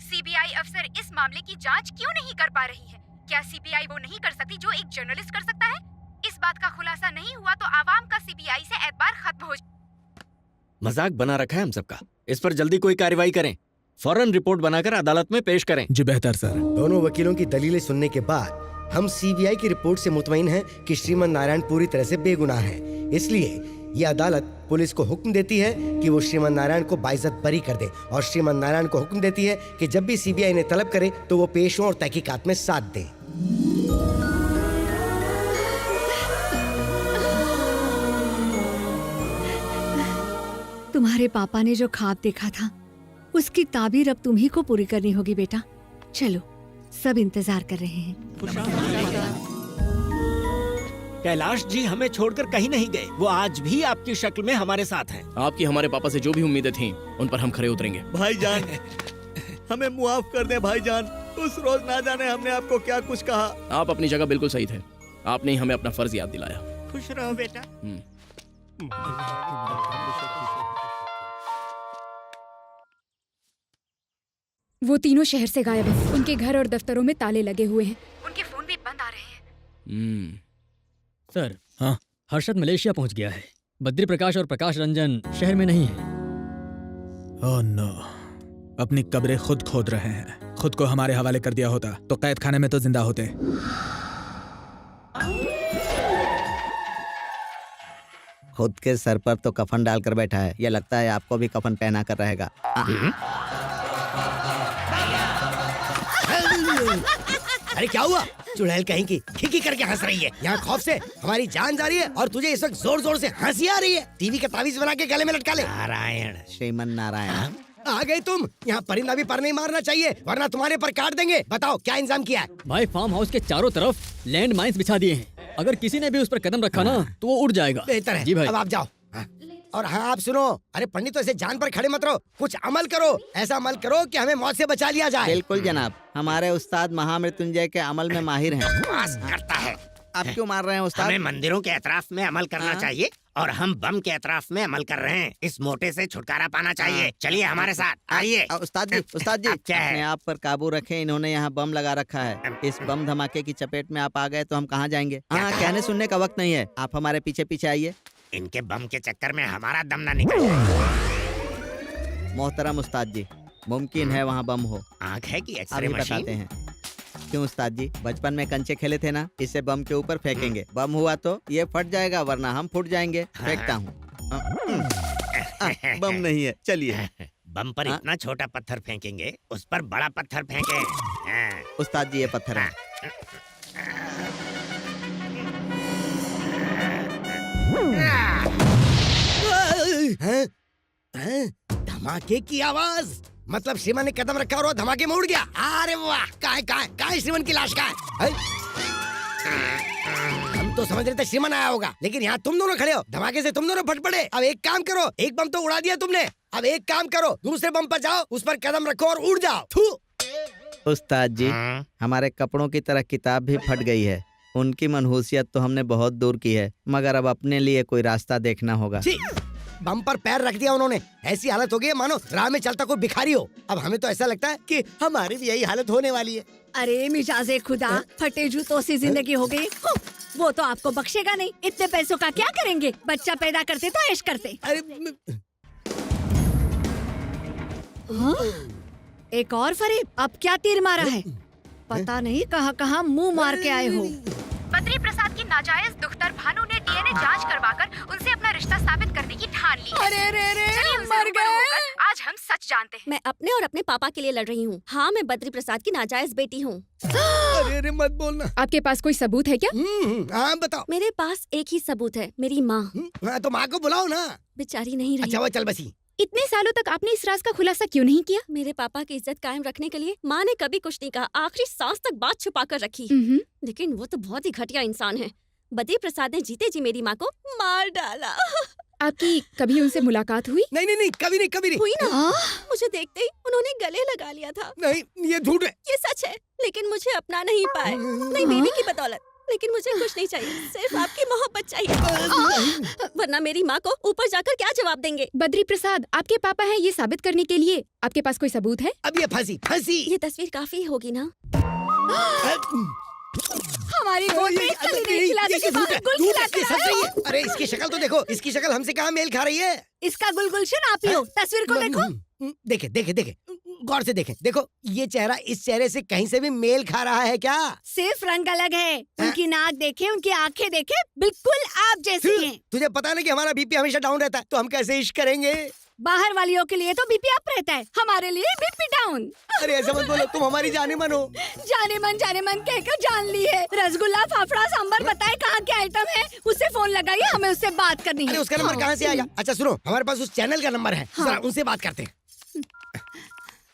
सीबीआई अफसर इस मामले की जांच क्यों नहीं कर पा रही है? क्या सीबीआई वो नहीं कर सकती जो एक जर्नलिस्ट कर सकता है? इस बात का खुलासा नहीं हुआ तो आवाम का सीबीआई से एतबार खत्म हो। मजाक बना रखा है हम सबका। इस पर जल्दी कोई कार्रवाई करें, फौरन रिपोर्ट बनाकर अदालत में पेश करें। जी बेहतर सर। दोनों वकीलों की दलीलें सुनने के बाद हम सीबीआई की रिपोर्ट से मुतमईन हैं कि श्रीमन नारायण पूरी तरह से बेगुनाह है। इसलिए ये अदालत पुलिस को हुक्म देती है कि वो श्रीमन नारायण को बाइज्जत बरी कर दे, और श्रीमन नारायण को हुक्म देती है कि जब भी सीबीआई ने तलब करे तो वो पेश हो और तहकीकात में साथ दे। तुम्हारे पापा ने जो ख्वाब देखा था उसकी ताबीर अब तुम्ही को पूरी करनी होगी बेटा। चलो, सब इंतजार कर रहे हैं। कैलाश जी हमें छोड़कर कहीं नहीं गए। वो आज भी आपकी शक्ल में हमारे साथ हैं। आपकी हमारे पापा से जो भी उम्मीदें थी उन पर हम खरे उतरेंगे। भाईजान हमें मुआफ कर दे भाईजान। उस रोज ना जाने हमने आपको क्या कुछ कहा। आप अपनी जगह बिल्कुल सही थे। आपने ही हमें अपना फर्ज याद दिलाया। खुश रहो बेटा। वो तीनों शहर से गायब हैं। उनके घर और दफ्तरों में ताले लगे हुए हैं। उनके फोन भी बंद आ रहे हैं। सर, हाँ, हर्षद मलेशिया पहुंच गया है। बद्री प्रकाश और प्रकाश रंजन शहर में नहीं है। ओह नो, अपनी कब्रें खुद खोद रहे हैं। खुद को हमारे हवाले कर दिया होता तो कैद खाने में तो जिंदा होते। खुद के सर पर तो कफन डालकर बैठा है। ये लगता है आपको भी कफन पहना कर रहेगा। अरे क्या हुआ? चुड़ैल कहीं की खिकी करके हंस रही है। यहाँ खौफ से हमारी जान जा रही है और तुझे इस वक्त जोर जोर से हंसी आ रही है। टीवी का तावीज बना के गले में लटका ले। नारायण, श्रीमन नारायण। आ गई तुम। यहाँ परिंदा भी पर नहीं मारना चाहिए वरना तुम्हारे पर काट देंगे। बताओ क्या इंतजाम किया है? भाई, फार्म हाउस के चारों तरफ लैंड माइंस बिछा दिए हैं। अगर किसी ने भी उस पर कदम रखा ना तो वो उड़ जाएगा। बेहतर है। जी भाई। अब आप जाओ। और हाँ, आप सुनो। अरे पंडित, तो ऐसे जान पर खड़े मत रहो। कुछ अमल करो। ऐसा अमल करो कि हमें मौत से बचा लिया जाए। बिल्कुल जनाब, हमारे उस्ताद महामृत्युंजय के अमल में माहिर हैं। बकवास करता है। आप क्यों मार रहे हैं उस्ताद? हमें मंदिरों के एतराफ में अमल करना चाहिए और हम बम के एतराफ में अमल कर रहे हैं। इस मोटे से छुटकारा पाना चाहिए। चलिए हमारे साथ आइए। उस्ताद जी, उस्ताद जी, क्या है? अपने आप पर काबू रखें। इन्होंने यहाँ बम लगा रखा है। इस बम धमाके की चपेट में आप आ गए तो हम कहाँ जाएंगे? हाँ, कहने सुनने का वक्त नहीं है। आप हमारे पीछे पीछे आइए। इनके बम के चक्कर में हमारा दम ना निकल जाए। मोहतरम उस्ताद जी, मुमकिन है वहाँ बम हो। आँख है कि एक्सरे अभी मशीन? बताते हैं। क्यों उस्ताद जी, बचपन में कंचे खेले थे ना, इसे बम के ऊपर फेंकेंगे। बम हुआ तो ये फट जाएगा वरना हम फूट जाएंगे। फेंकता हूँ। बम नहीं है, चलिए। बम पर इतना छोटा पत्थर फेंकेंगे, उस पर बड़ा पत्थर फेंके। उस्ताद जी, ये पत्थर है। धमाके की आवाज, मतलब श्रीमान ने कदम रखा और वो धमाके में उड़ गया। अरे वाह, कहाँ है श्रीमान की लाश? कहाँ है? हम तो समझ रहे थे श्रीमान आया होगा, लेकिन यहाँ तुम दोनों खड़े हो। धमाके से तुम दोनों फट पड़े। अब एक काम करो, एक बम तो उड़ा दिया तुमने। अब एक काम करो, दूसरे बम पर जाओ, उस पर कदम रखो और उड़ जाओ। थू। उस्ताद जी, हमारे कपड़ों की तरह किताब भी फट गई है। उनकी मनहूसियत तो हमने बहुत दूर की है, मगर अब अपने लिए कोई रास्ता देखना होगा। बम पर पैर रख दिया उन्होंने। ऐसी हालत हो गई है मानो राह में चलता कोई भिखारी हो। अब हमें तो ऐसा लगता है कि हमारी भी यही हालत होने वाली है। अरे मिजाजे खुदा, फटे जूतों से जिंदगी हो गई। वो तो आपको बख्शेगा नहीं। इतने पैसों का क्या करेंगे? बच्चा पैदा करते तो ऐश करते। हाँ? एक और फरेब। अब क्या तीर मारा है? पता नहीं कहाँ मुंह मार के आए हो। बद्री प्रसाद की नाजायज दुख्तर भानु ने डीएनए जांच करवाकर उनसे अपना रिश्ता साबित करने की ठान ली है। अरे चलिए उनसे मर रूबरू गए। होकर आज हम सच जानते हैं। मैं अपने और अपने पापा के लिए लड़ रही हूँ। हाँ, मैं बद्री प्रसाद की नाजायज बेटी हूँ। अरे मत बोलना। आपके पास कोई सबूत है क्या? हाँ, बताओ। मेरे पास एक ही सबूत है, मेरी माँ। तो माँ को बुलाओ ना। बेचारी नहीं रही। अच्छा, वो चल बसी। इतने सालों तक आपने इस राज का खुलासा क्यों नहीं किया? मेरे पापा की इज्जत कायम रखने के लिए माँ ने कभी कुछ नहीं कहा। आखिरी सांस तक बात छुपा कर रखी। लेकिन वो तो बहुत ही घटिया इंसान है। बद्री प्रसाद ने जीते जी मेरी माँ को मार डाला। आपकी कभी उनसे मुलाकात हुई? नहीं, कभी नहीं हुई ना। मुझे देखते ही उन्होंने गले लगा लिया था। नहीं, ये झूठ है। ये सच है, लेकिन मुझे अपना नहीं पाए। नहीं बीवी की बदौलत, लेकिन मुझे कुछ नहीं चाहिए, सिर्फ आपकी मोहब्बत चाहिए। वरना मेरी माँ को ऊपर जाकर क्या जवाब देंगे? बद्री प्रसाद आपके पापा हैं ये साबित करने के लिए आपके पास कोई सबूत है? अब ये फांसी। ये तस्वीर काफी होगी ना? हमारी गोद में खिलाने के बाद गुल खिलाते रहे हो। अरे इसकी शक्ल तो देखो, इसकी शक्ल हमसे कहाँ मेल खा रही है? इसका गुलगुलशन आप ही हो। तस्वीर को देखो। देखे गौर से देखें। देखो ये चेहरा इस चेहरे से कहीं से भी मेल खा रहा है क्या? सिर्फ रंग अलग है। उनकी नाक देखे, उनकी आंखें देखे, बिल्कुल आप जैसी हैं। तुझे पता नहीं कि हमारा बीपी हमेशा डाउन रहता है, तो हम कैसे इश्क करेंगे? बाहर वालियों के लिए तो बीपी अप रहता है, हमारे लिए बीपी डाउन। अरे ऐसा मत बोलो, तुम हमारी जाने मन हो। जाने मन कहकर जान ली है। रसगुल्ला, फाफड़ा, सांबर बताए कहाँ के आइटम है? उससे फोन लगाइए, हमें उससे बात करनी है। अरे उसका नंबर कहाँ से आया? अच्छा सुनो, हमारे पास उस चैनल का नंबर है। जरा उनसे बात करते हैं।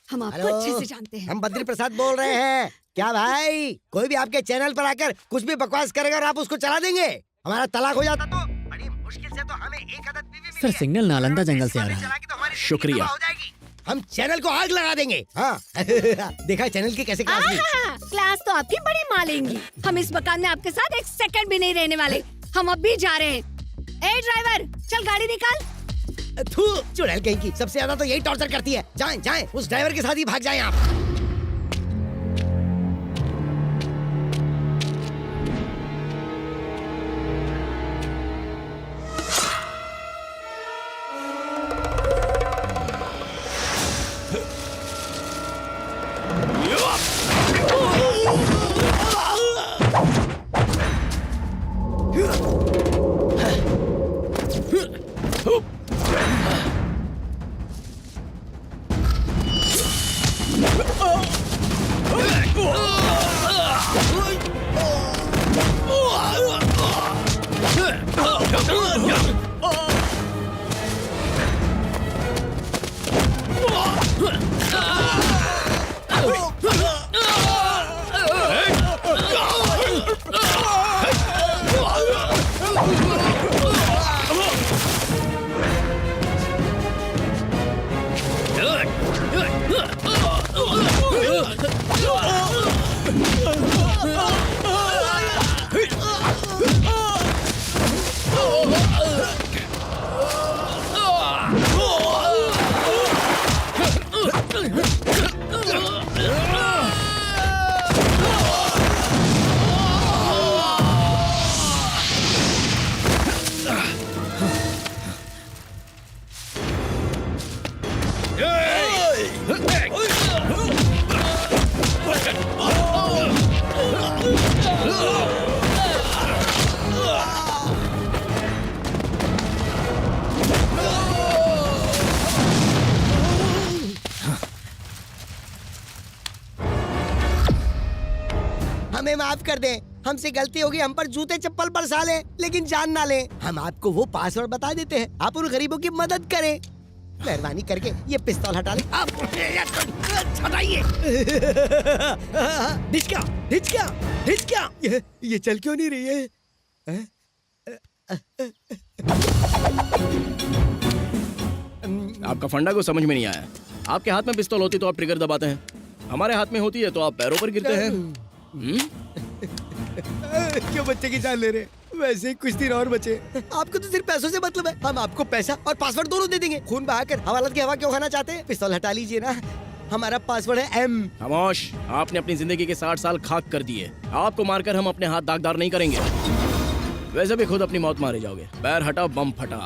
हम आपको अच्छे से जानते हैं। हम बद्री प्रसाद बोल रहे हैं। क्या भाई, कोई भी आपके चैनल पर आकर कुछ भी बकवास करेगा और आप उसको चला देंगे? हमारा तलाक हो जाता तो बड़ी मुश्किल से तो हमें एक आदत बीवी मिली सर है। सिग्नल नालंदा जंगल से आ रहा है। चला के तो हमारी शुक्रिया। जिंदगी तबाह हो जाएगी। हम चैनल को आग लगा देंगे। हाँ देखा चैनल की कैसे क्लास ली? क्लास तो आपकी बड़ी माँ लेंगी। हम इस मकान में आपके साथ एक सेकंड भी नहीं रहने वाले। हम अब भी जा रहे हैं। ए ड्राइवर, चल गाड़ी निकाल। थू, चुड़ैल कहीं की। सबसे ज्यादा तो यही टॉर्चर करती है। जाएं जाएं, उस ड्राइवर के साथ ही भाग जाएं आप। हमें माफ कर दें, हमसे गलती होगी, हम पर जूते चप्पल बरसा लें, लेकिन जान ना लें। हम आपको वो पासवर्ड बता देते हैं, आप उन गरीबों की मदद करें। मेहरबानी करके ये पिस्तौल हटा लें। आप हटाइए। हिचका। ये चल क्यों नहीं रही है? आपका फंडा को समझ में नहीं आया। आपके हाथ में पिस्तौल होती तो आप ट्रिगर दबाते हैं, हमारे हाथ में होती है तो आप पैरों पर गिरते हैं। क्यों बच्चे की जान ले रहे? वैसे ही कुछ दिन और बचे। आपको तो सिर्फ पैसों से मतलब है। हम आपको पैसा और पासवर्ड दोनों दे देंगे। खून बहाकर हवालात की हवा क्यों खाना चाहते हैं? पिस्तौल हटा लीजिए ना। हमारा पासवर्ड है एम। खामोश, आपने अपनी जिंदगी के 60 साल खाक कर दिए। आपको मारकर हम अपने हाथ दागदार नहीं करेंगे। वैसे भी खुद अपनी मौत मारे जाओगे। पैर हटा, बम फटा।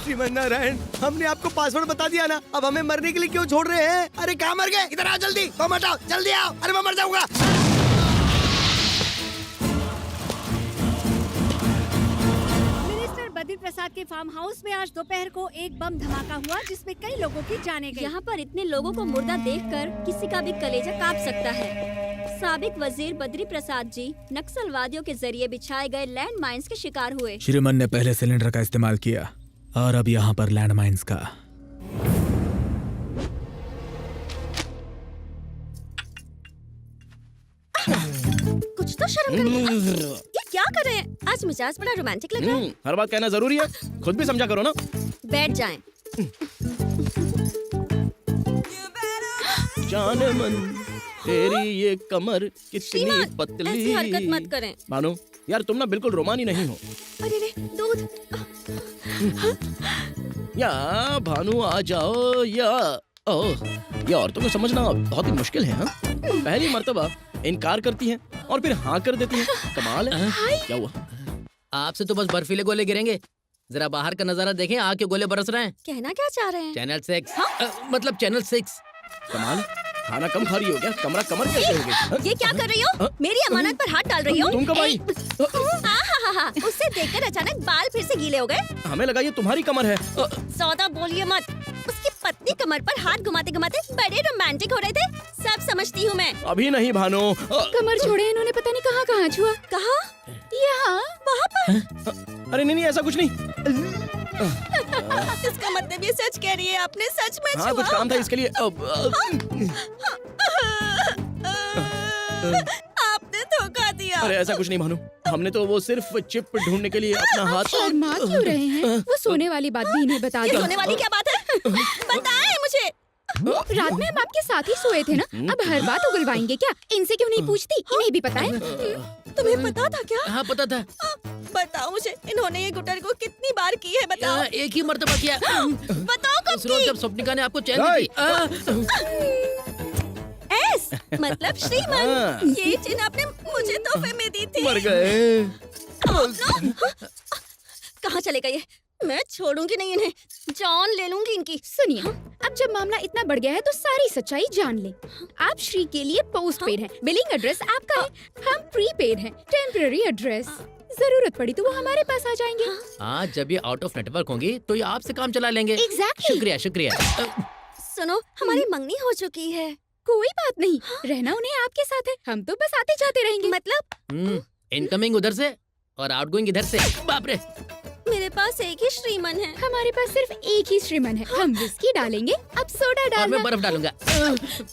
श्रीमन नारायण, हमने आपको पासवर्ड बता दिया ना, अब हमें मरने के लिए क्यों छोड़ रहे हैं? अरे कहाँ मर गए? इधर आओ जल्दी, बम हटाओ, जल्दी आओ। अरे मैं मर जाऊंगा। मिनिस्टर बद्री प्रसाद के फार्म हाउस में आज दोपहर को एक बम धमाका हुआ जिसमें कई लोगों की जाने गई। यहाँ पर इतने लोगों को मुर्दा देखकर किसी का भी कलेजा कांप सकता है। साबिक वजीर बद्री प्रसाद जी नक्सलवादियों के जरिए बिछाए गए लैंड माइन्स के शिकार हुए। श्रीमन ने पहले सिलेंडर का इस्तेमाल किया और अब यहाँ पर लैंड माइन्स का। कुछ तो शर्म करिए। ये क्या कर रहे हैं? आज मिजाज बड़ा रोमांटिक लग रहा है। हर बात कहना जरूरी है, खुद भी समझा करो ना। बैठ जाएं। जाने मन तेरी ये कमर कितनी पतली। ऐसी हरकत मत करें। मानो यार, तुम ना बिल्कुल रोमानी नहीं हो। अरे रे, दूध। या भानु आ जाओ या ओह, ये औरतों को समझना बहुत ही मुश्किल है। हाँ, पहली मर्तबा इनकार करती हैं और फिर हाँ कर देती हैं। कमाल है। क्या हुआ? आपसे तो बस बर्फीले गोले गिरेंगे। जरा बाहर का नजारा देखें, आग के गोले बरस रहे हैं। कहना क्या चाह रहे हैं? चैनल 6 मतलब चैनल 6। कमाल, खाना कम खा रही हो क्या? कमर कैसे हो गई? ये क्या कर रही हो? मेरी अमानत पर हाथ डाल रही हो? तुम कब आई? उससे देखकर अचानक बाल फिर से गीले हो गए। हमें लगा ये तुम्हारी कमर है। ज्यादा बोलिए मत। उसकी पतली कमर पर हाथ घुमाते घुमाते बड़े रोमांटिक हो रहे थे। सब समझती हूँ मैं। अभी नहीं भानु। कमर छोड़े, इन्होंने पता नहीं कहाँ छुआ। कहाँ? यहाँ, वहाँ पर। अरे नहीं, ऐसा कुछ नहीं। इसका मतलब ये सच कह रही है, आपने सच में छुआ? हाँ, कुछ काम था इसके लिए। आपने धोखा दिया। अरे ऐसा कुछ नहीं मानू, हमने तो वो सिर्फ चिप ढूंढने के लिए अपना हाथ। शर्मा क्यों रहे हैं? वो सोने वाली बात भी इन्हें बता दो। सोने वाली क्या बात है? बताएं मुझे। रात में हम आपके साथ ही सोए थे ना, अब हर बात उगलवाएंगे क्या? इनसे क्यों नहीं पूछती? इन्हें भी पता है। तुम्हें पता था क्या? हाँ पता था। बताओ मुझे, इन्होंने ये गुटर को कितनी बार की है बताओ। एक ही मर्तबा किया। बताओ कब उस रोज जब स्वप्निका ने आपको चैन दी थी। एस मतलब श्रीमन, ये चेन आपने मुझे तोहफे में दी थी। मर गए। कहाँ चले गए? मैं छोड़ूंगी नहीं इन्हें, जान ले लूंगी इनकी। सुनिए, अब जब मामला इतना बढ़ गया है तो सारी सच्चाई जान ले। आप श्री के लिए पोस्ट पेड हैं, बिलिंग एड्रेस आपका है, हम प्रीपेड हैं, टेम्पररी एड्रेस। जरूरत पड़ी तो वो हमारे पास आ जाएंगे। आज जब ये आउट ऑफ नेटवर्क होंगी तो ये आपसे काम चला लेंगे। Exactly. शुक्रिया शुक्रिया। सुनो, हमारी मंगनी हो चुकी है। कोई बात नहीं, रहना उन्हें आपके साथ है, हम तो बस आते जाते रहेंगे। मतलब इनकमिंग उधर से और आउटगोइंग इधर से। बाप रे, मेरे पास एक ही श्रीमन है। हमारे पास सिर्फ एक ही श्रीमन है, हम विस्की डालेंगे, अब सोडा और डालना। मैं बर्फ डालूंगा।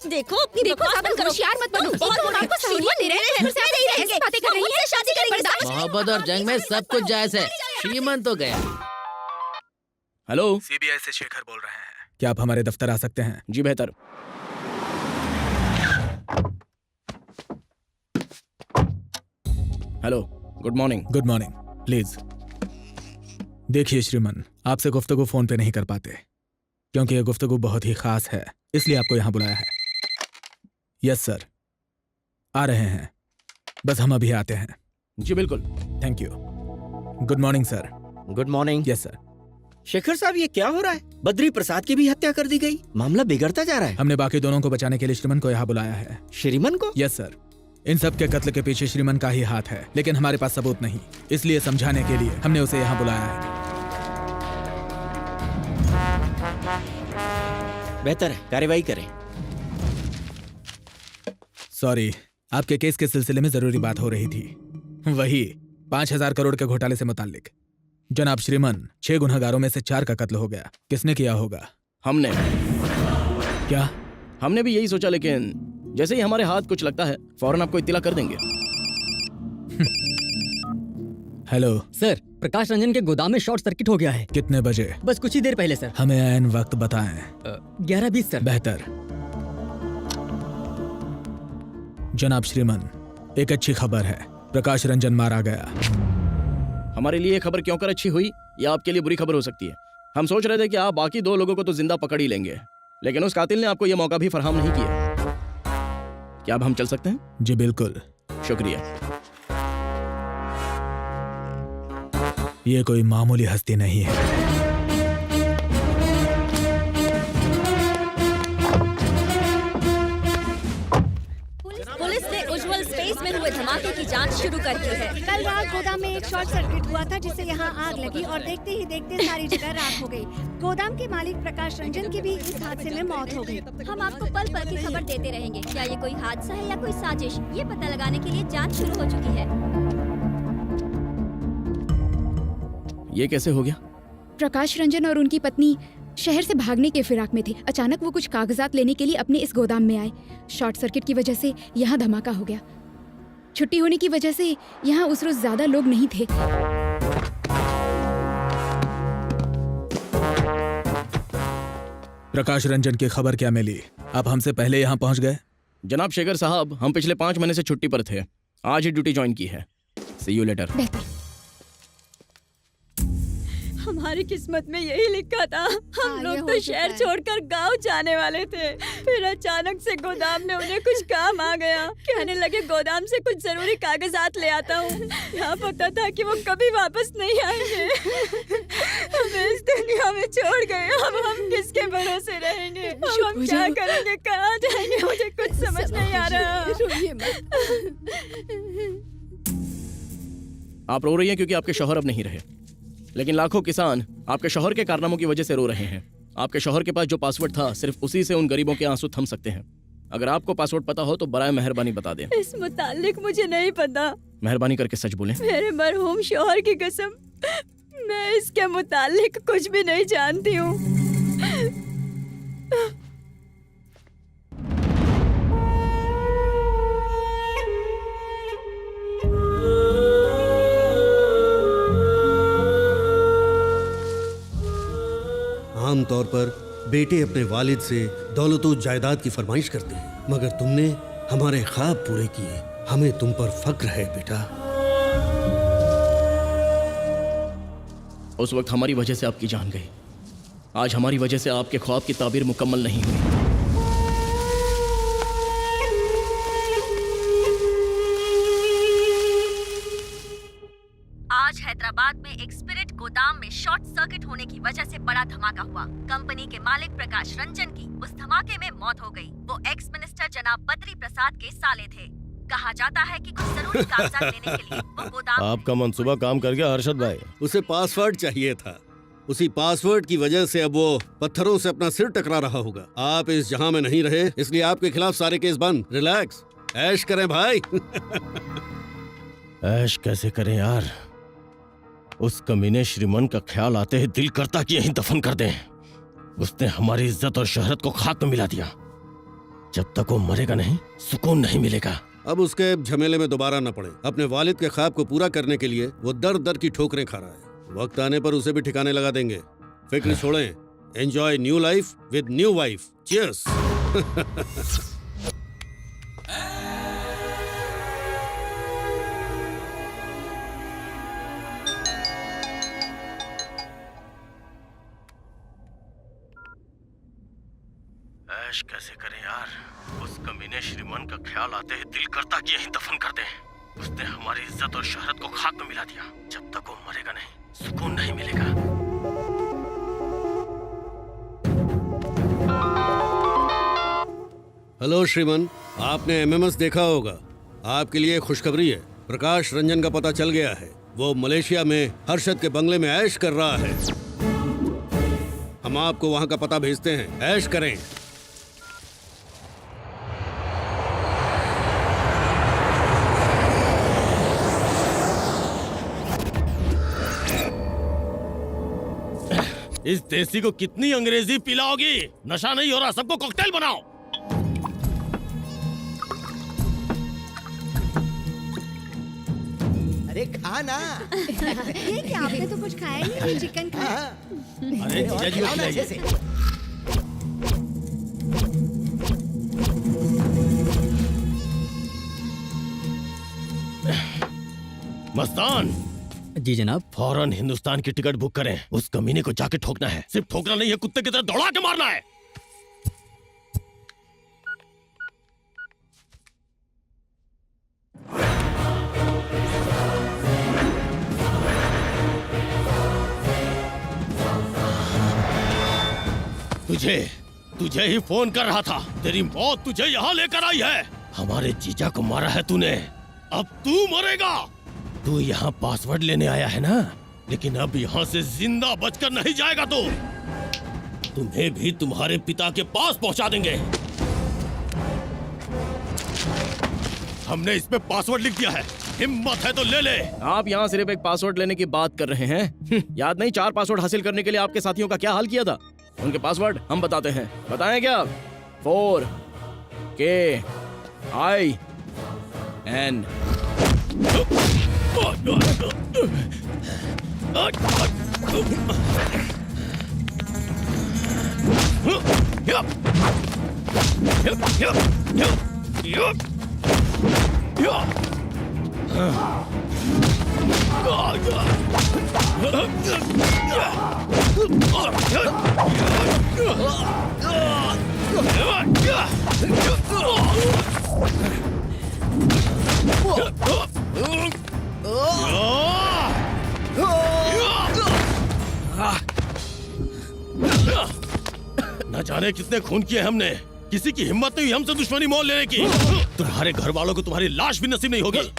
देखो अपनी बकवास बंद करो। होशियार मत बनो, बहुत हम आपको सहूलियत दे रहे हैं, ऐसी बातें कर रही हैं, शादी करेंगे। मोहब्बत और जंग में सब कुछ जायज है। श्रीमन तो गया। हेलो, सीबीआई से शेखर बोल रहे हैं। क्या आप हमारे दफ्तर आ सकते हैं? जी बेहतर। Hello, good morning. Good morning. Please देखिए श्रीमन, आपसे गुफ्तगू फोन पे नहीं कर पाते क्योंकि ये गुफ्तगू बहुत ही खास है, इसलिए आपको यहाँ बुलाया है। यस सर, आ रहे हैं, बस हम अभी आते हैं। जी बिल्कुल। Thank you. Good morning sir. Good morning. Yes sir. Shekhar साहब, ये क्या हो रहा है? बद्री प्रसाद की भी हत्या कर दी गई, मामला बिगड़ता जा रहा है। हमने बाकी दोनों को बचाने के लिए श्रीमन को यहाँ बुलाया है। श्रीमन को? Yes sir. इन सब के कत्ल के पीछे श्रीमन का ही हाथ है, लेकिन हमारे पास सबूत नहीं, इसलिए समझाने के लिए हमने उसे यहाँ बुलाया है। बेहतर है, कार्यवाही करें। सॉरी, आपके केस के सिलसिले में जरूरी बात हो रही थी, वही 5,000 करोड़ के घोटाले से मुताल्लिक। जनाब श्रीमन, 6 गुनहगारों में से 4 का कत्ल हो गया। किसने किया होगा? हमने। क्या? हमने भी यही सोचा, लेकिन जैसे ही हमारे हाथ कुछ लगता है फौरन आपको इत्तिला कर देंगे। हेलो सर, प्रकाश रंजन के गोदाम में शॉर्ट सर्किट हो गया है। कितने बजे? बस कुछ ही देर पहले सर। हमें ऐन वक्त बताएं। 11:20 सर। बेहतर। जनाब श्रीमन, एक अच्छी खबर है, प्रकाश रंजन मारा गया। हमारे लिए खबर क्यों कर अच्छी हुई, या आपके लिए बुरी खबर हो सकती है। हम सोच रहे थे कि आप बाकी 2 लोगों को तो जिंदा पकड़ ही लेंगे, लेकिन उस कातिल ने आपको यह मौका भी फराहम नहीं किया। क्या अब हम चल सकते हैं? जी बिल्कुल। शुक्रिया। ये कोई मामूली हस्ती नहीं है। पुलिस ने उज्जवल स्पेस में हुए धमाके की जांच शुरू कर दी है। कल रात गोदाम में एक शॉर्ट सर्किट हुआ था, जिससे यहाँ आग लगी और देखते ही देखते सारी जगह राख हो गई। गोदाम के मालिक प्रकाश रंजन की भी इस हादसे में मौत हो गई। हम आपको पल पल की खबर देते रहेंगे। क्या ये कोई हादसा है या कोई साजिश, ये पता लगाने के लिए जांच शुरू हो चुकी है। ये कैसे हो गया? प्रकाश रंजन और उनकी पत्नी शहर से भागने के फिराक में थे। अचानक वो कुछ कागजात लेने के लिए अपने इस गोदाम में आए। शॉर्ट सर्किट की वजह से यहाँ धमाका हो गया। छुट्टी होने की वजह से यहाँ उस रोज ज्यादा लोग नहीं थे। प्रकाश रंजन की खबर क्या मिली? आप हमसे पहले यहाँ पहुँच गए? जनाब शेखर साहब, हम पिछले 5 महीने से छुट्टी पर थे, आज ही ड्यूटी ज्वाइन की है। सी यू लेटर। हमारी किस्मत में यही लिखा था। हम लोग तो शहर छोड़कर गांव जाने वाले थे, फिर अचानक से गोदाम में उन्हें कुछ काम आ गया। कहने लगे गोदाम से कुछ जरूरी कागजात ले आता हूँ। यहाँ पता था कि वो कभी वापस नहीं आएंगे। हमें इस दुनिया में छोड़ गए, अब हम किसके भरोसे रहेंगे? हम क्या करेंगे, कहाँ जाएंगे? मुझे कुछ समझ नहीं आ रहा। आप रो रही हैं क्योंकि आपके शौहर अब नहीं रहे, लेकिन लाखों किसान आपके शौहर के कारनामों की वजह से रो रहे हैं। आपके शौहर के पास जो पासवर्ड था, सिर्फ उसी से उन गरीबों के आंसू थम सकते हैं। अगर आपको पासवर्ड पता हो तो बराए मेहरबानी बता दें। इस मुतालिक मुझे नहीं पता। मेहरबानी करके सच बोलें। मेरे मरहूम शौहर की कसम, मैं इसके मुतालिक कुछ भी नहीं जानती हूँ। तौर पर बेटे अपने वालिद से दौलतो जायदाद की फरमाइश करते हैं, मगर तुमने हमारे ख्वाब पूरे किए। हमें तुम पर फक्र है बेटा। उस वक्त हमारी वजह से आपकी जान गई, आज हमारी वजह से आपके ख्वाब की ताबीर मुकम्मल नहीं हुई। आज हैदराबाद में एक स्पिरिट गोदाम में शॉर्ट सर्किट होने की वजह से बड़ा धमाका हुआ। कंपनी के मालिक प्रकाश रंजन की उस धमाके में मौत हो गई। वो एक्स मिनिस्टर जनाब बद्री प्रसाद के साले थे। कहा जाता है कि कुछ जरूरी कागजात लेने के लिए वो गोदाम आपका मंसूबा काम कर गया हर्षद भाई। उसे पासवर्ड चाहिए था, उसी पासवर्ड की वजह से अब वो पत्थरों से अपना सिर टकरा रहा होगा। आप इस जहां में नहीं रहे, इसलिए आपके खिलाफ सारे केस बंद। रिलैक्स, ऐश करें भाई। ऐश कैसे करें यार, उस कमीने श्रीमन का ख्याल आते ही दिल करता कि यहीं दफन कर दें। उसने हमारी इज्जत और शोहरत को खाक में मिला दिया। जब तक वो मरेगा नहीं, सुकून नहीं मिलेगा। अब उसके झमेले में दोबारा न पड़े। अपने वालिद के ख्वाब को पूरा करने के लिए वो दर दर की ठोकरें खा रहा है। वक्त आने पर उसे भी ठिकाने लगा देंगे। फिक्र छोड़ें, enjoy new life with new wife. Cheers. ऐश कैसे करें यार, उस कमीने श्रीमन का ख्याल आते ही दिल करता कि यहीं दफन कर दें। उसने हमारी इज्जत और शोहरत को खाक में मिला दिया। जब तक वो मरेगा नहीं, सुकून नहीं मिलेगा। हेलो श्रीमन, आपने एमएमएस देखा होगा। आपके लिए खुशखबरी है, प्रकाश रंजन का पता चल गया है। वो मलेशिया में हर्षद के बंगले में ऐश कर रहा है। हम आपको वहां का पता भेजते हैं, ऐश करें। इस देसी को कितनी अंग्रेजी पिलाओगी? नशा नहीं हो रहा, सबको कॉकटेल बनाओ। अरे खाना। ये क्या, आपने तो कुछ खाया नहीं, चिकन खाया। अरे जीजा जी को खिलाइए। मस्तान जी जनाब। फौरन हिंदुस्तान की टिकट बुक करें। उस कमीने को जाके ठोकना है। सिर्फ ठोकना नहीं है, कुत्ते की तरह दौड़ा के मारना है। तुझे ही फोन कर रहा था। तेरी मौत तुझे यहाँ लेकर आई है। हमारे जीजा को मारा है तूने, अब तू मरेगा। तू यहाँ पासवर्ड लेने आया है ना, लेकिन अब यहाँ से जिंदा बचकर नहीं जाएगा। तो तुम्हें भी तुम्हारे पिता के पास पहुँचा देंगे। हमने इस पे पासवर्ड लिख दिया है, हिम्मत है तो ले ले। आप यहाँ सिर्फ एक पासवर्ड लेने की बात कर रहे हैं। याद नहीं 4 पासवर्ड हासिल करने के लिए आपके साथियों का क्या हाल किया था? उनके पासवर्ड हम बताते हैं। बताएं क्या? 4KIN। न जाने कितने खून किए हमने, किसी की हिम्मत नहीं हुई हमसे दुश्मनी मोल लेने की। तुम्हारे घर वालों को तुम्हारी लाश भी नसीब नहीं होगी।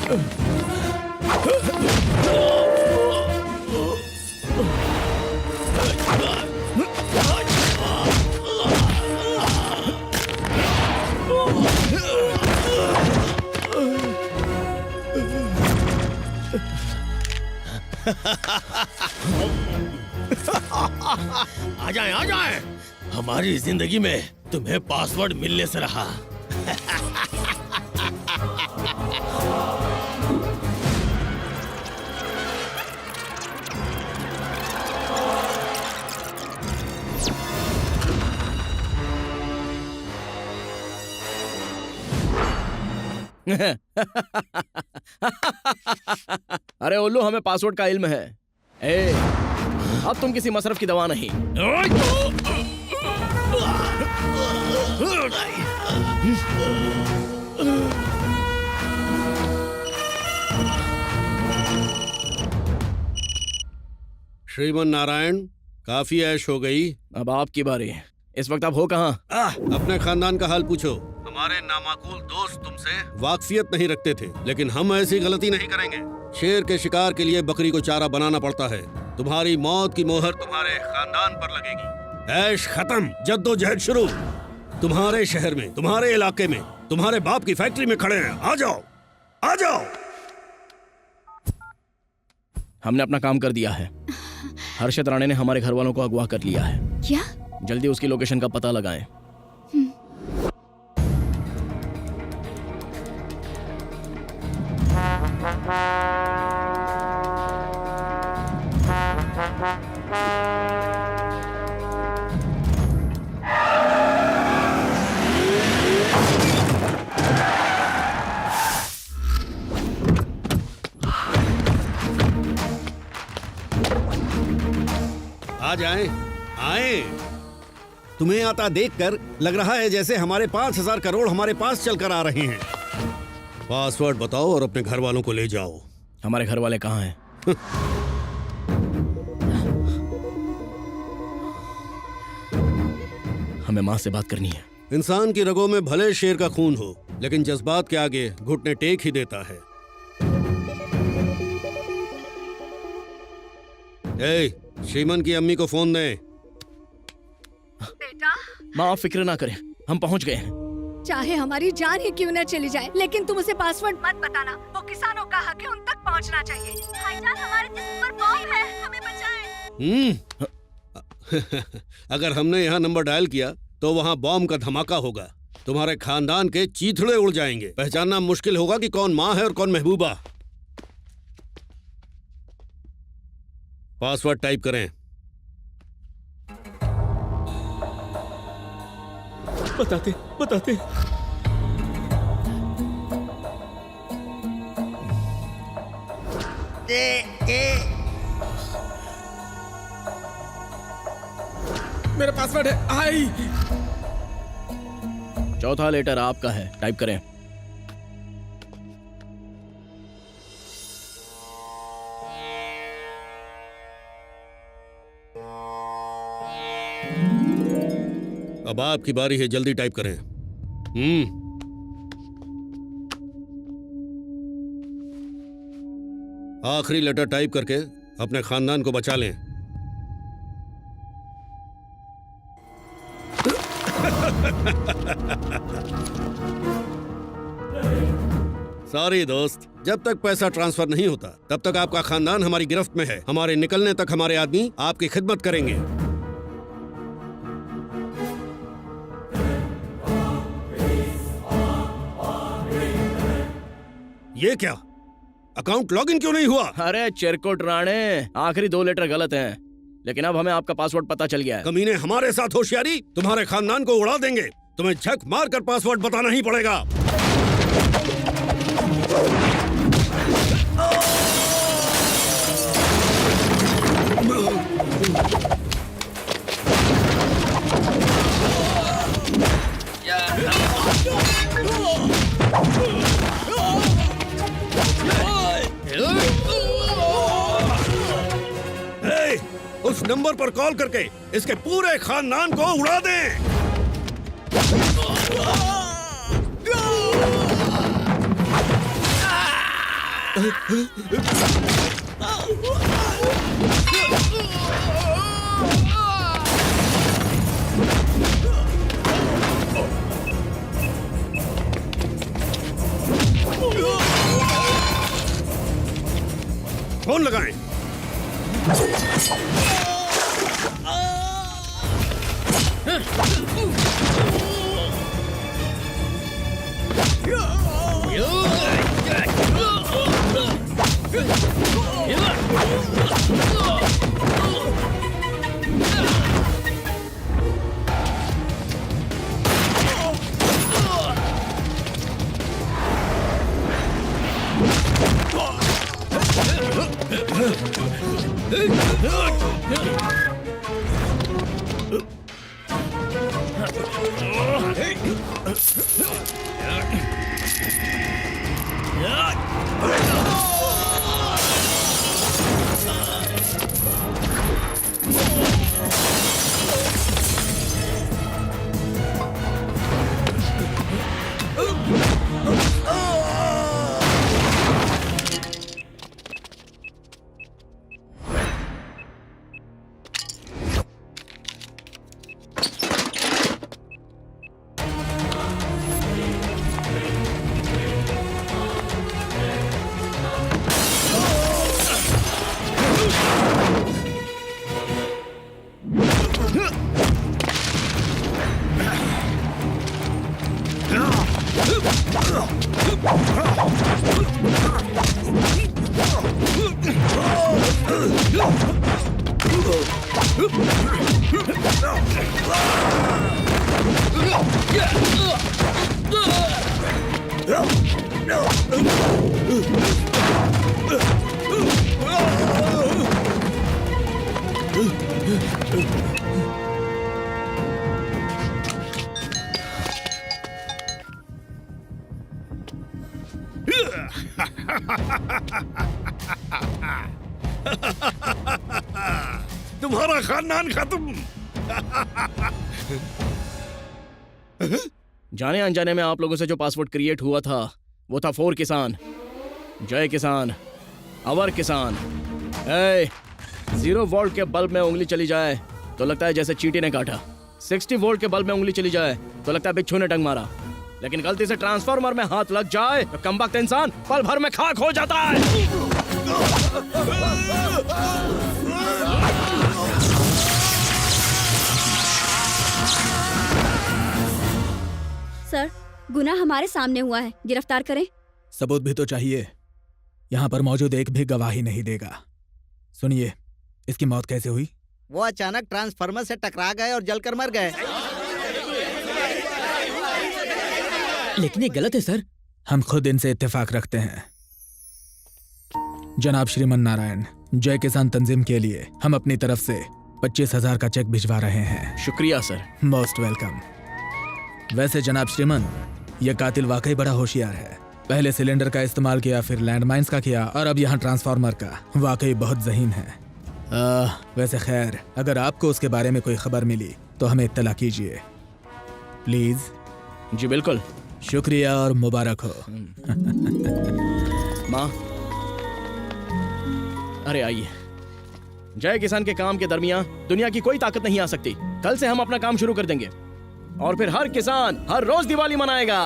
आ जाएं, आ जाएं। हमारी जिंदगी में तुम्हें पासवर्ड मिलने से रहा। अरे उल्लू, हमें पासवर्ड का इल्म है। ए, अब तुम किसी मसरफ की दवा नहीं। श्रीमन नारायण, काफी ऐश हो गई। अब आपकी बारी। इस वक्त आप हो कहाँ? अपने खानदान का हाल पूछो। हमारे नामाकूल दोस्त तुमसे वाकफियत नहीं रखते थे, लेकिन हम ऐसी गलती नहीं करेंगे। शेर के शिकार के लिए बकरी को चारा बनाना पड़ता है। तुम्हारी मौत की मोहर तुम्हारे खानदान पर लगेगी। ऐश खत्म, जद्दोजहद शुरू। तुम्हारे शहर में, तुम्हारे इलाके में, तुम्हारे बाप की फैक्ट्री में खड़े हैं। आ जाओ, आ जाओ। हमने अपना काम कर दिया है। हर्षद राणे ने हमारे घर वालों को अगवा कर लिया है। क्या? जल्दी उसकी लोकेशन का पता लगाएं। आ जाएं, आए। तुम्हें आता देखकर लग रहा है जैसे हमारे 5,000 करोड़ हमारे पास चलकर आ रहे हैं। पासवर्ड बताओ और अपने घर वालों को ले जाओ। हमारे घर वाले कहाँ हैं? हमें माँ से बात करनी है। इंसान की रगों में भले शेर का खून हो, लेकिन जज्बात के आगे घुटने टेक ही देता है। ए, श्रीमन की अम्मी को फोन दे। बेटा, माँ आप फिक्र ना करें, हम पहुँच गए हैं। चाहे हमारी जान ही क्यों न चली जाए, लेकिन तुम उसे पासवर्ड मत बताना। वो किसानों का हक है, उन तक पहुंचना चाहिए। भाईजान, हमारे जिस्म पर बॉम्ब है, हमें बचाएं। अगर हमने यहाँ नंबर डायल किया तो वहाँ बॉम्ब का धमाका होगा। तुम्हारे खानदान के चीथड़े उड़ जाएंगे। पहचानना मुश्किल होगा कि कौन माँ है और कौन महबूबा। पासवर्ड टाइप करें। बताते बताते। मेरा पासवर्ड है आई। चौथा लेटर आपका है, टाइप करें। अब आपकी बारी है, जल्दी टाइप करें। आखिरी लेटर टाइप करके अपने खानदान को बचा लें। सॉरी दोस्त, जब तक पैसा ट्रांसफर नहीं होता तब तक आपका खानदान हमारी गिरफ्त में है। हमारे निकलने तक हमारे आदमी आपकी खिदमत करेंगे। ये क्या, अकाउंट लॉगिन क्यों नहीं हुआ? अरे चिरकुट राणे, आखिरी 2 लेटर गलत हैं, लेकिन अब हमें आपका पासवर्ड पता चल गया है। कमीने, हमारे साथ होशियारी, तुम्हारे खानदान को उड़ा देंगे। तुम्हें झक मार कर पासवर्ड बताना ही पड़ेगा। उस नंबर पर कॉल करके इसके पूरे खानदान को उड़ा दें। फोन लगाएं। तुम्हारा खानदान खत्म। जाने अनजाने में आप लोगों से जो पासवर्ड क्रिएट हुआ था वो था 4 किसान, जय किसान, अवर किसान। 0 वोल्ट के बल्ब में उंगली चली जाए तो लगता है जैसे चींटी ने काटा। 60 वोल्ट के बल्ब में उंगली चली जाए तो लगता है बिच्छू ने डंग मारा। लेकिन गलती से ट्रांसफार्मर में हाथ लग जाए तो कमबख्त इंसान पल भर में खाक हो जाता है। सर, गुनाह हमारे सामने हुआ है, गिरफ्तार करें। सबूत भी तो चाहिए। यहाँ पर मौजूद एक भी गवाही नहीं देगा। सुनिए, इसकी मौत कैसे हुई? वो अचानक ट्रांसफार्मर से टकरा गए और जलकर मर गए। लेकिन ये गलत है सर। हम खुद इनसे इत्तेफाक रखते हैं। जनाब श्रीमन नारायण, जय किसान तंजीम के लिए हम अपनी तरफ से 25,000 का चेक भिजवा रहे हैं। शुक्रिया सर। Most welcome. वैसे जनाब श्रीमन, यह कातिल वाकई बड़ा होशियार है। पहले सिलेंडर का इस्तेमाल किया, फिर लैंडमाइंस का किया और अब यहाँ ट्रांसफार्मर का। वाकई बहुत ज़हीन है। वैसे खैर, अगर आपको उसके बारे में कोई खबर मिली तो हमें इत्तला कीजिए प्लीज। जी बिल्कुल। शुक्रिया और मुबारक हो। माँ, अरे आइए। जय किसान के काम के दरमियान दुनिया की कोई ताकत नहीं आ सकती। कल से हम अपना काम शुरू कर देंगे और फिर हर किसान हर रोज दिवाली मनाएगा।